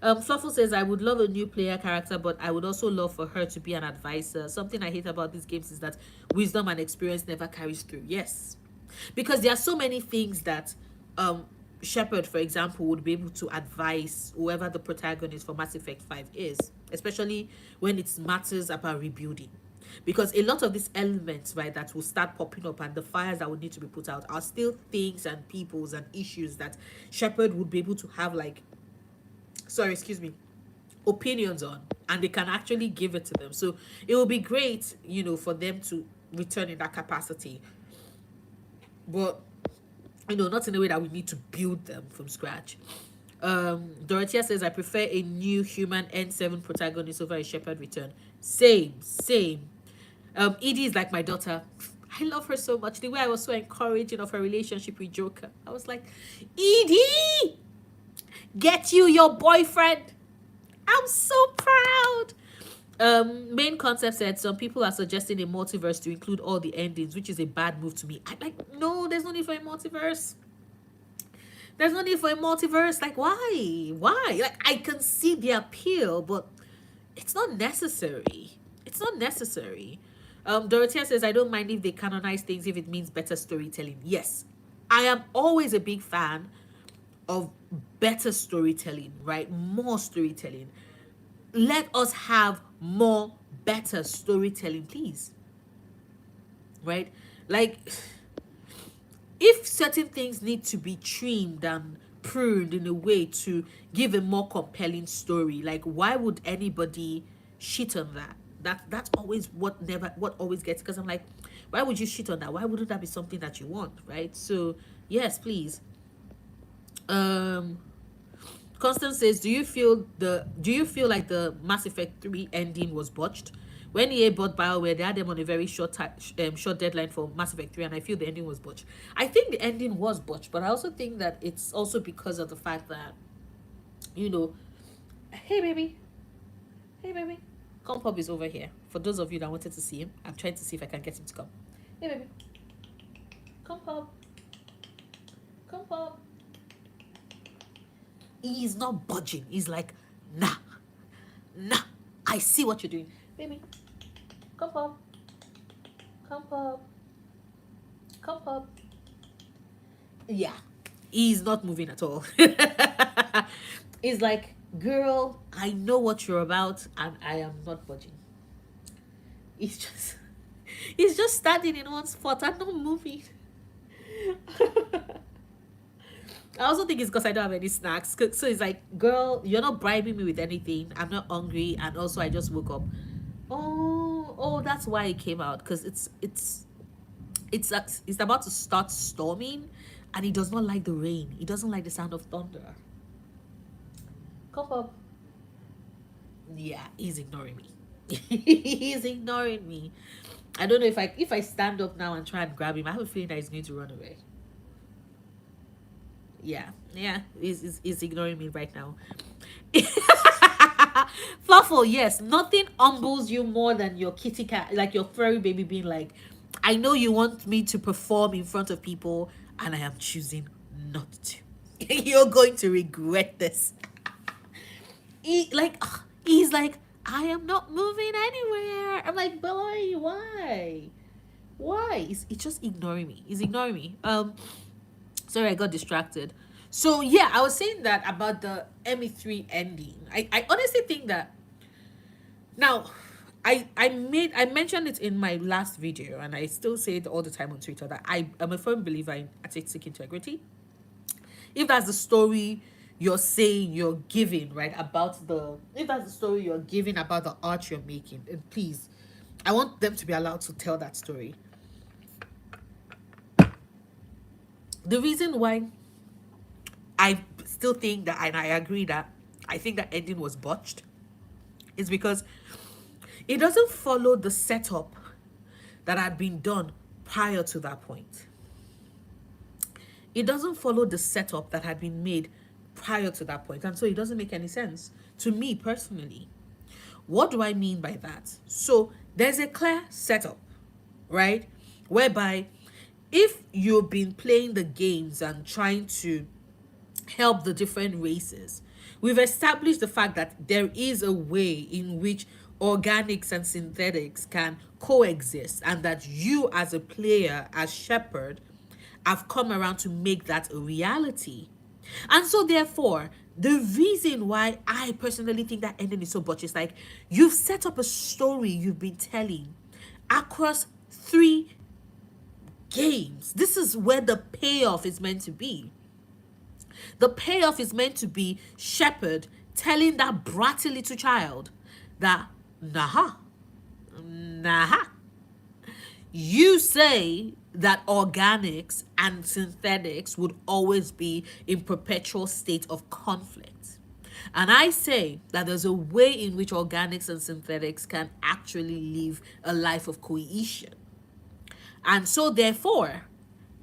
Fluffle says, I would love a new player character, but I would also love for her to be an advisor. Something I hate about these games is that wisdom and experience never carries through. Yes. Because there are so many things that Shepard, for example, would be able to advise whoever the protagonist for Mass Effect 5 is, especially when it matters about rebuilding. Because a lot of these elements, right, that will start popping up and the fires that would need to be put out are still things and peoples and issues that Shepard would be able to have, like, opinions on, and they can actually give it to them. So it will be great, for them to return in that capacity. But, not in a way that we need to build them from scratch. Dorothea says, I prefer a new human N7 protagonist over a Shepherd return. Same, same. Edie is like my daughter. I love her so much. The way I was so encouraging of her relationship with Joker. I was like, Edie, get you your boyfriend. I'm so proud. Main concept said some people are suggesting a multiverse to include all the endings, which is a bad move to me. I like, no, there's no need for a multiverse. There's no need for a multiverse. Like, why? Why? Like, I can see the appeal, but it's not necessary. It's not necessary. Dorothea says, I don't mind if they canonize things if it means better storytelling. Yes, I am always a big fan of better storytelling, right? More storytelling. Let us have more better storytelling, please. Right? Like, if certain things need to be trimmed and pruned in a way to give a more compelling story, like, why would anybody shit on that? That's always what always gets, because I'm like, why would you shit on that? Why wouldn't that be something that you want, right? So yes, please. Constance says, do you feel like the Mass Effect 3 ending was botched? When EA bought BioWare, they had them on a very short deadline for Mass Effect 3, and I feel the ending was botched. I think the ending was botched, but I also think that it's also because of the fact that, hey baby, Compop is over here. For those of you that wanted to see him, I'm trying to see if I can get him to come. Hey baby, Compop. He's not budging. He's like, nah, I see what you're doing. Baby, come up. Yeah, he's not moving at all. He's like, girl, I know what you're about, and I am not budging. He's just standing in one spot. I'm not moving. I also think it's because I don't have any snacks. So it's like, girl, you're not bribing me with anything. I'm not hungry, and also I just woke up. Oh, that's why it came out, because it's about to start storming, and he does not like the rain. He doesn't like the sound of thunder. Come up. Yeah, he's ignoring me. He's ignoring me. I don't know if I stand up now and try and grab him, I have a feeling that he's going to run away. Yeah, he's ignoring me right now. Fluffle, yes, nothing humbles you more than your kitty cat, like your furry baby being like, I know you want me to perform in front of people, and I am choosing not to. You're going to regret this. He's like, I am not moving anywhere. I'm like, boy, why? He's just ignoring me. He's ignoring me. Sorry, I got distracted. So yeah, I was saying that about the ME3 ending. I honestly think that now I mentioned it in my last video, and I still say it all the time on Twitter, that I am a firm believer in artistic integrity. If that's the story you're saying you're giving, right, if that's the story you're giving about the art you're making, and please, I want them to be allowed to tell that story. The reason why I still think that, and I agree that I think that ending was botched, is because it doesn't follow the setup that had been done prior to that point. It doesn't follow the setup that had been made prior to that point, and so it doesn't make any sense to me personally. What do I mean by that? So there's a clear setup, right, whereby if you've been playing the games and trying to help the different races, we've established the fact that there is a way in which organics and synthetics can coexist, and that you as a player, as Shepherd, have come around to make that a reality. And so therefore, the reason why I personally think that ending is so botched is like, you've set up a story you've been telling across 3 games. This is where the payoff is meant to be. The payoff is meant to be Shepherd telling that bratty little child that, nah, you say that organics and synthetics would always be in perpetual state of conflict. And I say that there's a way in which organics and synthetics can actually live a life of cohesion. And so, therefore,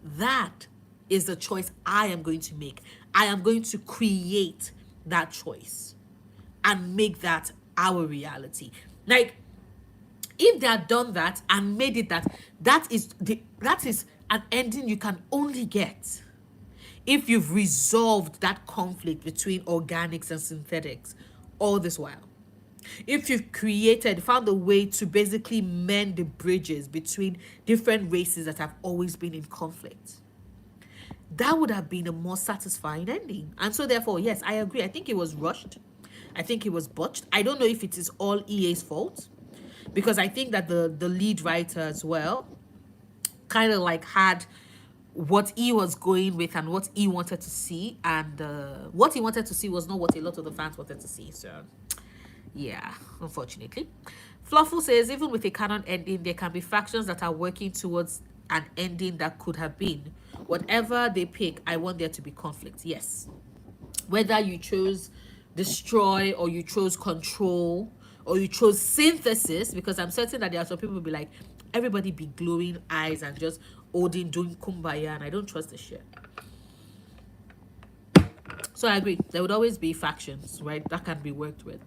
that is the choice I am going to make. I am going to create that choice and make that our reality. Like, if they had done that and made it that, that is an ending you can only get if you've resolved that conflict between organics and synthetics all this while. If you've found a way to basically mend the bridges between different races that have always been in conflict, that would have been a more satisfying ending. And so, therefore, yes, I agree. I think it was rushed. I think it was botched. I don't know if it is all EA's fault, because I think that the lead writer as well kind of like had what he was going with and what he wanted to see, and what he wanted to see was not what a lot of the fans wanted to see. So yeah, unfortunately. Fluffle says, even with a canon ending, there can be factions that are working towards an ending that could have been. Whatever they pick, I want there to be conflict. Yes. Whether you chose destroy, or you chose control, or you chose synthesis, because I'm certain that there are some people who be like, everybody be glowing eyes and just Odin doing kumbaya, and I don't trust the shit. So I agree. There would always be factions, right? That can be worked with.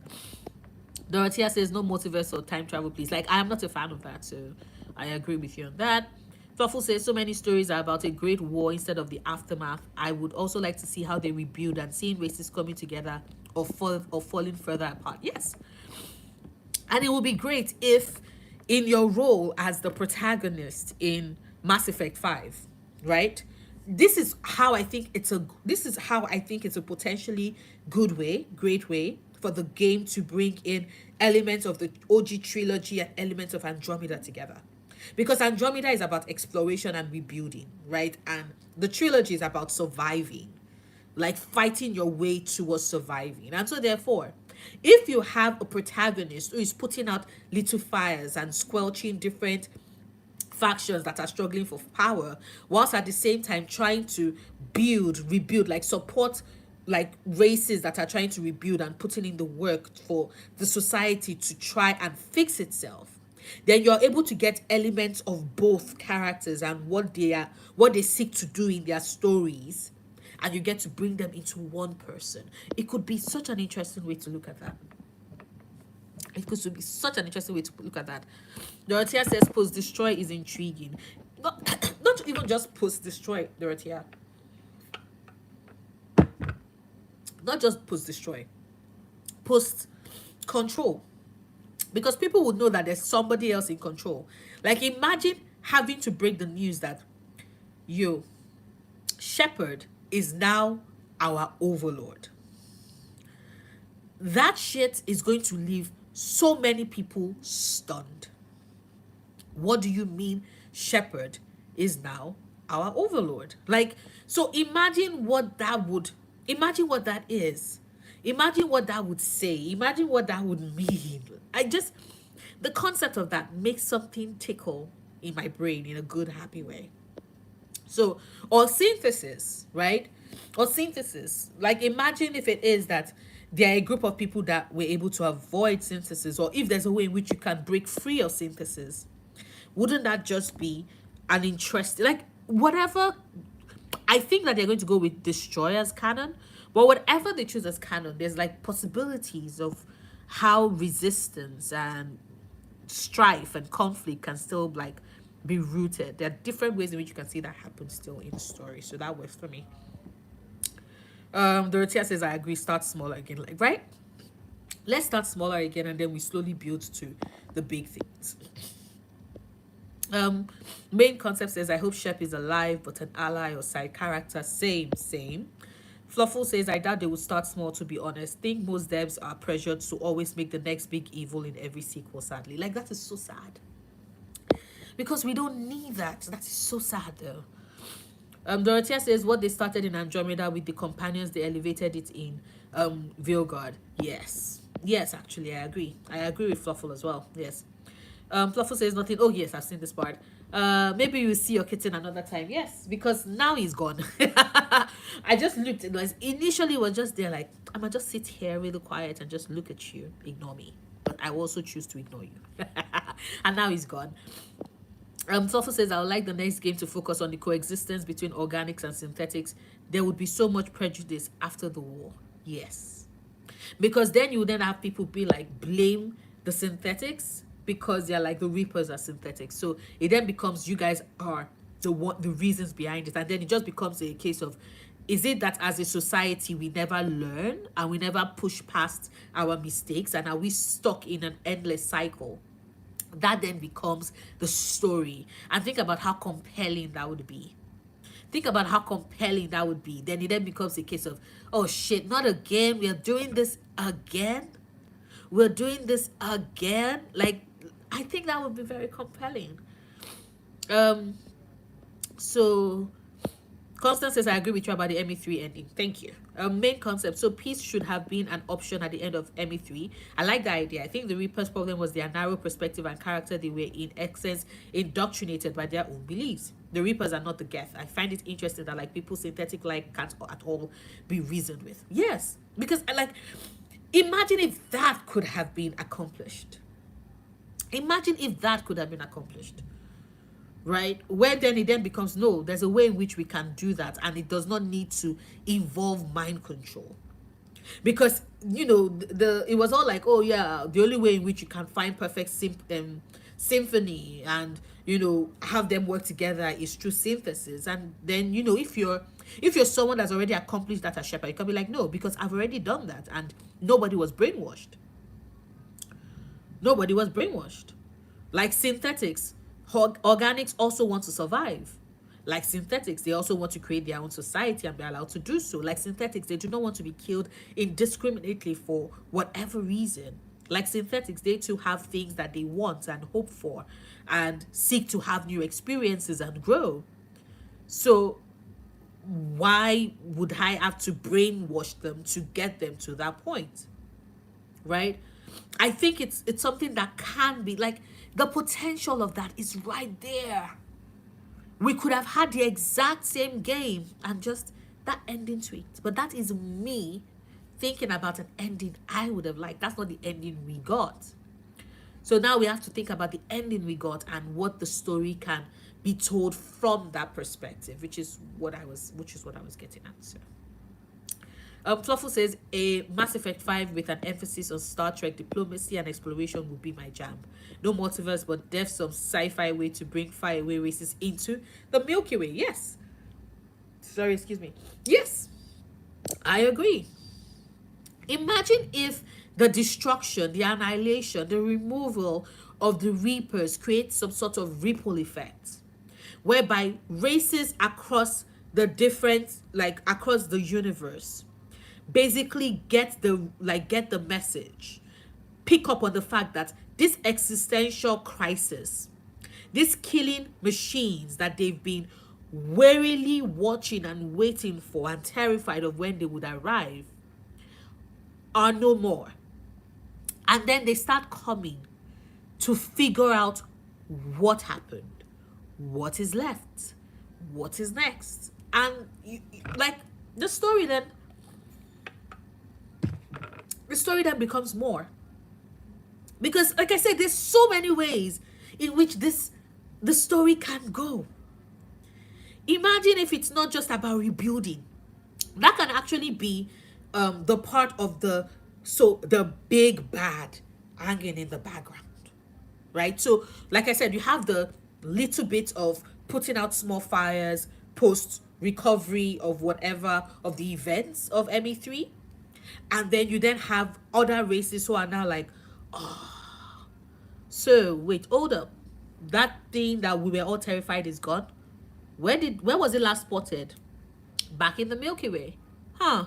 Dorothea says, no multiverse or time travel, please. Like, I am not a fan of that, so I agree with you on that. Thoughtful says, so many stories are about a great war instead of the aftermath. I would also like to see how they rebuild and seeing races coming together or falling further apart. Yes. And it would be great if, in your role as the protagonist in Mass Effect 5, right? This is how I think it's a potentially great way for the game to bring in elements of the OG trilogy and elements of Andromeda together. Because Andromeda is about exploration and rebuilding, right? And the trilogy is about surviving, like fighting your way towards surviving. And so, therefore, if you have a protagonist who is putting out little fires and squelching different factions that are struggling for power, whilst at the same time trying to rebuild, like support like races that are trying to rebuild and putting in the work for the society to try and fix itself, then you're able to get elements of both characters and what they seek to do in their stories, and you get to bring them into one person. It could be such an interesting way to look at that. It could be such an interesting way to look at that. Dorothea says post destroy is intriguing. Not, not even just post destroy, Dorothea. Not just post destroy, post control. Because people would know that there's somebody else in control. Like, imagine having to break the news that, yo, Shepard is now our overlord. That shit is going to leave so many people stunned. What do you mean Shepard is now our overlord? Like, so imagine what that is. Imagine what that would say. Imagine what that would mean. The concept of that makes something tickle in my brain in a good, happy way. So, or synthesis, right? Or synthesis. Like, imagine if it is that there are a group of people that were able to avoid synthesis, or if there's a way in which you can break free of synthesis. Wouldn't that just be an interesting, like, whatever? I think that they're going to go with destroy as canon, but whatever they choose as canon, there's like possibilities of how resistance and strife and conflict can still like be rooted. There are different ways in which you can see that happen still in the story. So that works for me. Dorothea says, I agree, start smaller again. Like, right? Let's start smaller again, and then we slowly build to the big things. Main concept says, I hope Shep is alive, but an ally or side character. Same. Fluffle says, I doubt they will start small, to be honest. Think most devs are pressured to always make the next big evil in every sequel, sadly. Like, that is so sad. Because we don't need that. That is so sad, though. Dorothea says, what they started in Andromeda with the companions, they elevated it in Vilgard. Yes, actually, I agree. I agree with Fluffle as well. Yes. Fluffle says nothing. Oh yes, I've seen this part. Maybe you will see your kitten another time. Yes, because now he's gone. I just looked. It was initially was just there like I'm gonna just sit here really quiet and just look at you, ignore me. But I also choose to ignore you. And now he's gone. Fluffle says I would like the next game to focus on the coexistence between organics and synthetics. There would be so much prejudice after the war. Yes, because then you then have people be like blame the synthetics because they're like the reapers are synthetics, so it then becomes you guys are the reasons behind it, and then it just becomes a case of is it that as a society we never learn and we never push past our mistakes, and are we stuck in an endless cycle? That then becomes the story, and think about how compelling that would be. Think about how compelling that would be. Then it then becomes a case of, oh shit, not again. We are doing this again. We're doing this again. Like, I think that would be very compelling. So Constance says, I agree with you about the ME3 ending. Thank you. Main concept. So peace should have been an option at the end of ME3. I like the idea. I think the Reaper's problem was their narrow perspective and character. They were in essence indoctrinated by their own beliefs. The Reapers are not the Geth. I find it interesting that like people synthetic like can't at all be reasoned with. Yes. Because like imagine if that could have been accomplished. Imagine if that could have been accomplished. Right, where then it then becomes no, there's a way in which we can do that, and it does not need to involve mind control, because you know it was all like, oh yeah, the only way in which you can find perfect symphony and you know have them work together is through synthesis. And then you know if you're someone that's already accomplished that as shepherd, you can be like, no, because I've already done that, and nobody was brainwashed. Like synthetics, organics also want to survive. Like synthetics, they also want to create their own society and be allowed to do so. Like synthetics, they do not want to be killed indiscriminately for whatever reason. Like synthetics, they too have things that they want and hope for and seek to have new experiences and grow. So why would I have to brainwash them to get them to that point? Right? I think it's something that can be like the potential of that is right there. We could have had the exact same game and just that ending to it. But that is me thinking about an ending I would have liked. That's not the ending we got. So now we have to think about the ending we got and what the story can be told from that perspective, which is what I was getting at. So. Fluffle says a Mass Effect 5 with an emphasis on Star Trek diplomacy and exploration would be my jam. No multiverse, but def some sci-fi way to bring faraway races into the Milky Way. Yes. Sorry, excuse me. Yes, I agree. Imagine if the destruction, the annihilation, the removal of the Reapers creates some sort of ripple effect, whereby races across the different, like across the universe, basically get the message, pick up on the fact that this existential crisis, these killing machines that they've been warily watching and waiting for and terrified of when they would arrive, are no more. And then they start coming to figure out what happened, what is left, what is next. And like the story then becomes more, because like I said, there's so many ways in which the story can go. Imagine if it's not just about rebuilding. That can actually be the part of the big bad hanging in the background, right? So like I said, you have the little bit of putting out small fires post recovery of whatever of the events of ME3. And then you then have other races who are now like, oh, so wait, hold up. That thing that we were all terrified is gone. When was it last spotted? Back in the Milky Way. Huh.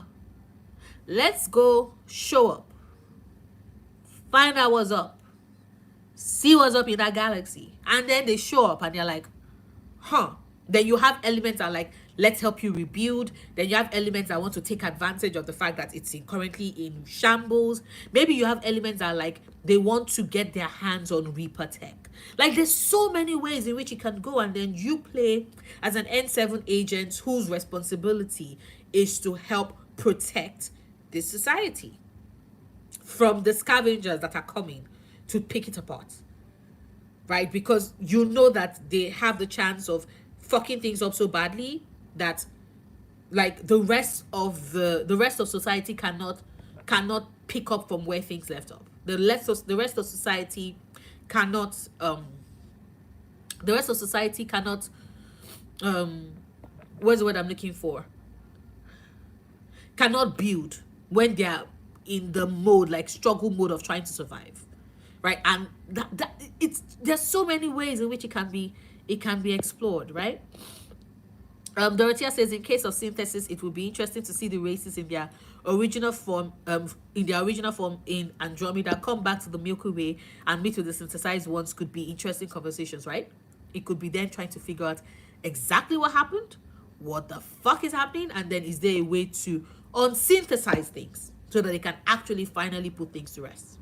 Let's go show up. Find out what's up. See what's up in that galaxy. And then they show up and they're like, huh. Then you have elements that are like, let's help you rebuild. Then you have elements that want to take advantage of the fact that it's currently in shambles. Maybe you have elements that like they want to get their hands on Reaper tech. Like there's so many ways in which it can go, and then you play as an N7 agent whose responsibility is to help protect this society from the scavengers that are coming to pick it apart, right? Because you know that they have the chance of fucking things up so badly that like the rest of society cannot pick up from where things left off. The rest of society cannot the rest of society cannot um what's the word I'm looking for, cannot build when they're in the mode like struggle mode of trying to survive, right? And that it's there's so many ways in which it can be explored, right? Dorothea says, in case of synthesis, it would be interesting to see the races in their original form, in Andromeda, come back to the Milky Way and meet with the synthesized ones. Could be interesting conversations, right? It could be them trying to figure out exactly what happened, what the fuck is happening, and then is there a way to unsynthesize things so that they can actually finally put things to rest.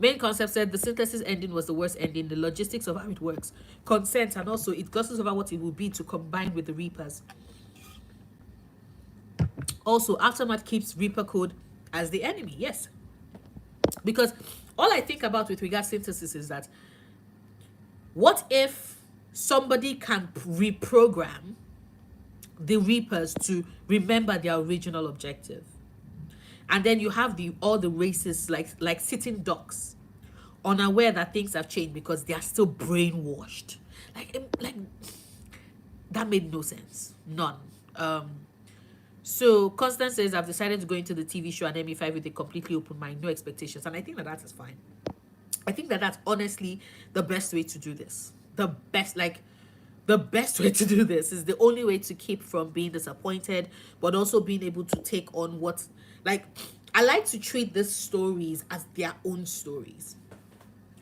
Main concept said the synthesis ending was the worst ending. The logistics of how it works, consent, and also it glosses over what it would be to combine with the Reapers. Also, Aftermath keeps Reaper code as the enemy. Yes, because all I think about with regards to synthesis is that what if somebody can reprogram the Reapers to remember their original objective? And then you have all the races like sitting ducks, unaware that things have changed because they are still brainwashed. Like that made no sense. None. So Constance says, I've decided to go into the TV show and ME5 with a completely open mind, no expectations. And I think that is fine. I think that that's honestly the best way to do this. The best way to do this is the only way to keep from being disappointed, but also being able to take on what, like, I like to treat these stories as their own stories,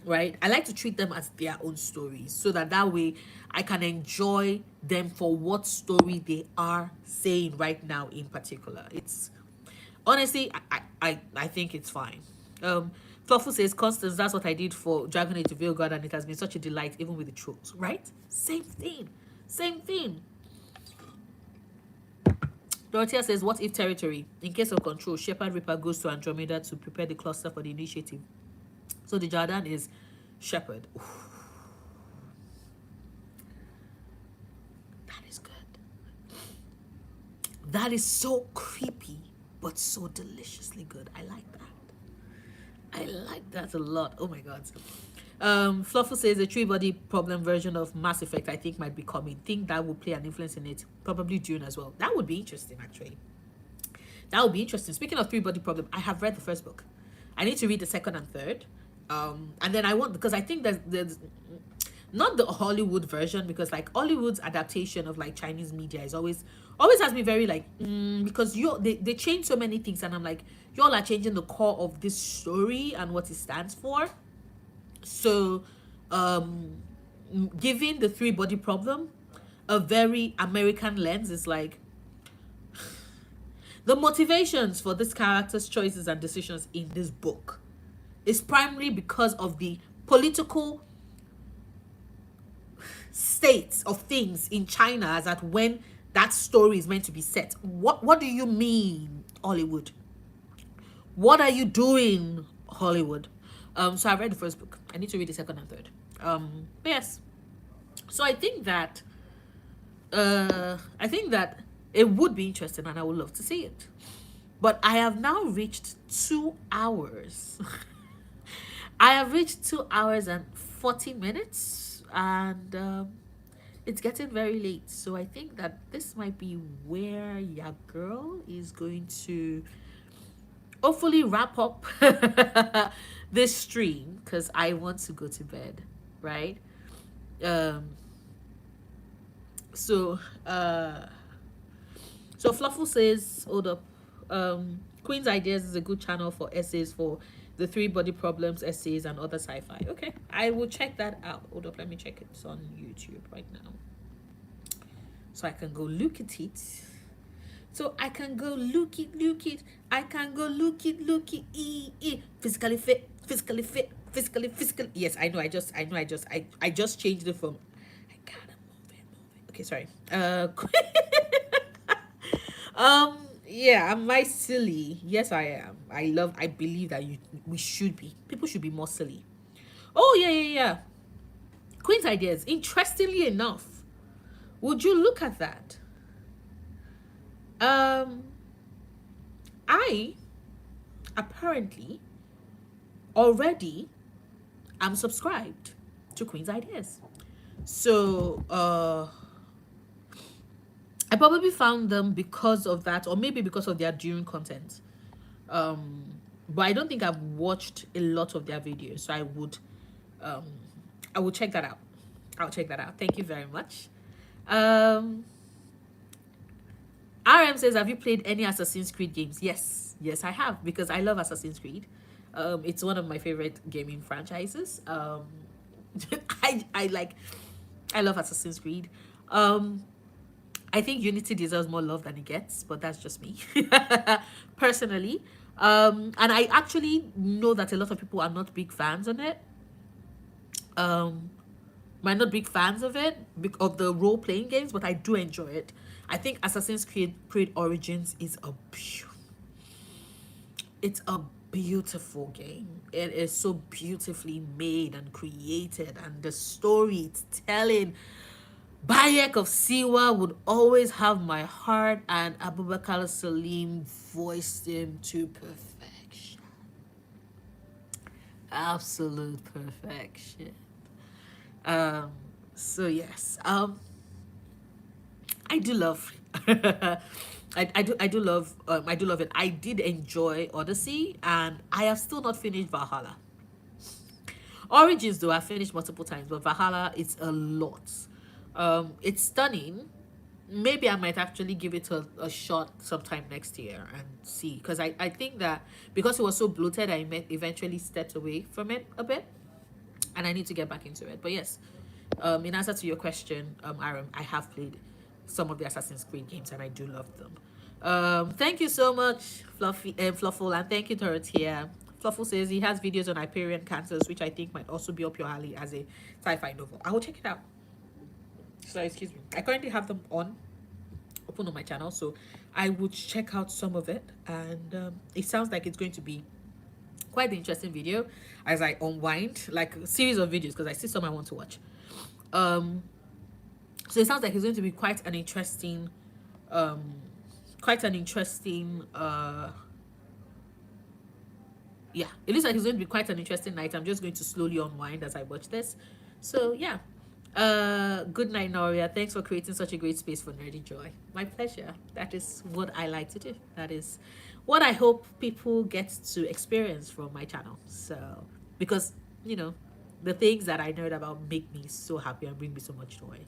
right? I like to treat them as their own stories so that way I can enjoy them for what story they are saying right now in particular. It's honestly, I think it's fine. Thoughtful says, Constance, that's what I did for Dragon Age Veil God, and it has been such a delight, even with the trolls, right? Same thing. Dorothea says, what if territory? In case of control, Shepard Ripper goes to Andromeda to prepare the cluster for the initiative. So the Jardan is Shepard. That is good. That is so creepy, but so deliciously good. I like that. I like that a lot. Oh my god. Fluffle says the 3-body problem version of Mass Effect I think might be coming. Think that would play an influence in it. Probably Dune as well. That would be interesting actually. That would be interesting. Speaking of 3-body problem, I have read the first book. I need to read the second and third. And then because I think there's not the Hollywood version, because like Hollywood's adaptation of like Chinese media is always has me very like because they change so many things, and I'm like, y'all are changing the core of this story and what it stands for. So giving the 3-body problem a very American lens is like the motivations for this character's choices and decisions in this book is primarily because of the political state of things in China, as at when that story is meant to be set. What do you mean, Hollywood? What are you doing, Hollywood? So I read the first book. I need to read the second and third. But yes. So I think that it would be interesting, and I would love to see it. But I have now reached 2 hours. I have reached 2 hours and 40 minutes, and it's getting very late. So I think that this might be where your girl is going to hopefully wrap up this stream, because I want to go to bed, right? So Fluffle says, hold up, Queen's Ideas is a good channel for essays for the 3-body problems essays and other sci-fi. Okay, I will check that out. Hold up, let me check it. It's on YouTube right now. So I can go look at it. So I can go look it. I can go look it. Physically fit, physically fit, physically, physical. Yes, I know. I just changed it from. I gotta move it. Okay, sorry. Yeah, am I silly? Yes, I am. I believe that we should be. People should be more silly. Oh yeah. Queen's ideas. Interestingly enough, would you look at that? Um, I apparently already am subscribed to Queen's Ideas. So I probably found them because of that, or maybe because of their during content. But I don't think I've watched a lot of their videos, so um I will check that out. I'll check that out. Thank you very much. Um RM says, have you played any Assassin's Creed games? Yes, I have, because I love Assassin's Creed. It's one of my favorite gaming franchises. I like, I love Assassin's Creed. I think Unity deserves more love than it gets, but that's just me, personally. And I actually know that a lot of people are not big fans on it. Might not big fans of it, of the role playing games, but I do enjoy it. I think Assassin's Creed Origins is it's a beautiful game. It is so beautifully made and created, and the story it's telling. Bayek of Siwa would always have my heart, and Abubakar Salim voiced him to perfection. Absolute perfection. So yes. I do love I do love it. I did enjoy Odyssey, and I have still not finished Valhalla. Origins though I finished multiple times, but Valhalla, it's a lot. It's stunning. Maybe I might actually give it a shot sometime next year and see, because I think that because it was so bloated, I eventually stepped away from it a bit, and I need to get back into it. But yes, in answer to your question, Aaron, I have played some of the Assassin's Creed games, and I do love them. Thank you so much, Fluffle, and thank you, Dorothea. Fluffle says he has videos on Hyperion cancers, which I think might also be up your alley as a sci-fi novel. I will check it out. So excuse me. I currently have them open on my channel, so I would check out some of it, and it sounds like it's going to be quite an interesting video as I unwind, like a series of videos, because I see some I want to watch. So it sounds like it's going to be quite an interesting yeah, it looks like it's going to be quite an interesting night. I'm just going to slowly unwind as I watch this. So yeah, good night, Noria. Thanks for creating such a great space for nerdy joy. My pleasure. That is what I like to do. That is what I hope people get to experience from my channel. So because the things that I nerd about make me so happy and bring me so much joy,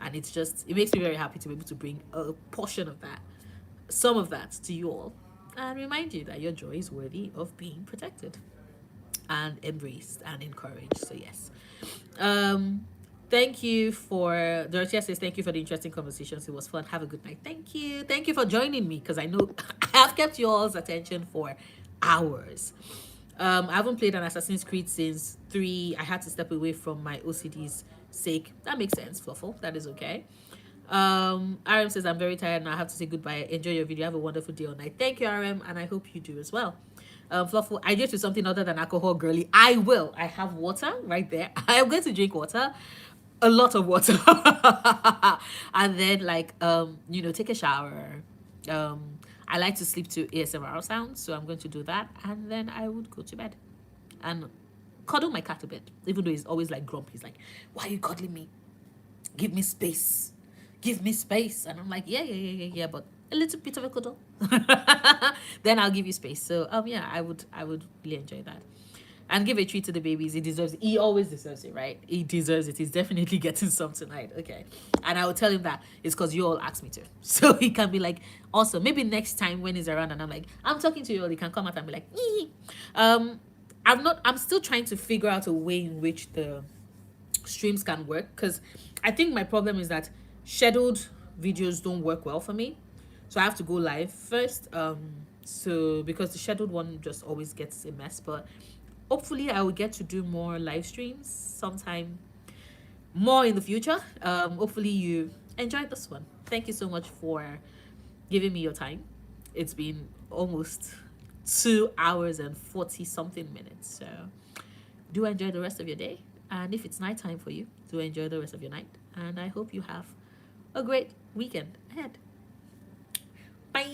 and it makes me very happy to be able to bring a portion of that, some of that, to you all, and remind you that your joy is worthy of being protected and embraced and encouraged. So yes, thank you for Dorothea says thank you for the interesting conversations. It was fun. Have a good night. Thank you for joining me, because I know I have kept you all's attention for hours. I haven't played an Assassin's Creed since 3. I had to step away from my OCD's sake. That makes sense, Fluffle. That is okay. RM says, I'm very tired now. I have to say goodbye. Enjoy your video. Have a wonderful day or night. Thank you, RM, and I hope you do as well. Fluffle, I just do something other than alcohol, girly. I will. I have water right there. I am going to drink water. A lot of water. And then take a shower. I like to sleep to ASMR sounds, so I'm going to do that, and then I would go to bed and cuddle my cat a bit, even though he's always like grumpy. He's like, why are you cuddling me? Give me space. Give me space. And I'm like, yeah, but a little bit of a cuddle. Then I'll give you space. So yeah, I would really enjoy that. And give a treat to the babies. He deserves it. He always deserves it, right? He deserves it. He's definitely getting some tonight. Okay. And I will tell him that it's because you all asked me to. So he can be like, awesome. Maybe next time when he's around and I'm like, I'm talking to you all, he can come out and be like, ee. I'm still trying to figure out a way in which the streams can work, because I think my problem is that scheduled videos don't work well for me. So I have to go live first. So because the scheduled one just always gets a mess, but hopefully I will get to do more live streams sometime more in the future. Hopefully you enjoyed this one. Thank you so much for giving me your time. It's been almost 2 hours and 40 something minutes. So do enjoy the rest of your day. And if it's nighttime for you, do enjoy the rest of your night. And I hope you have a great weekend ahead. Bye.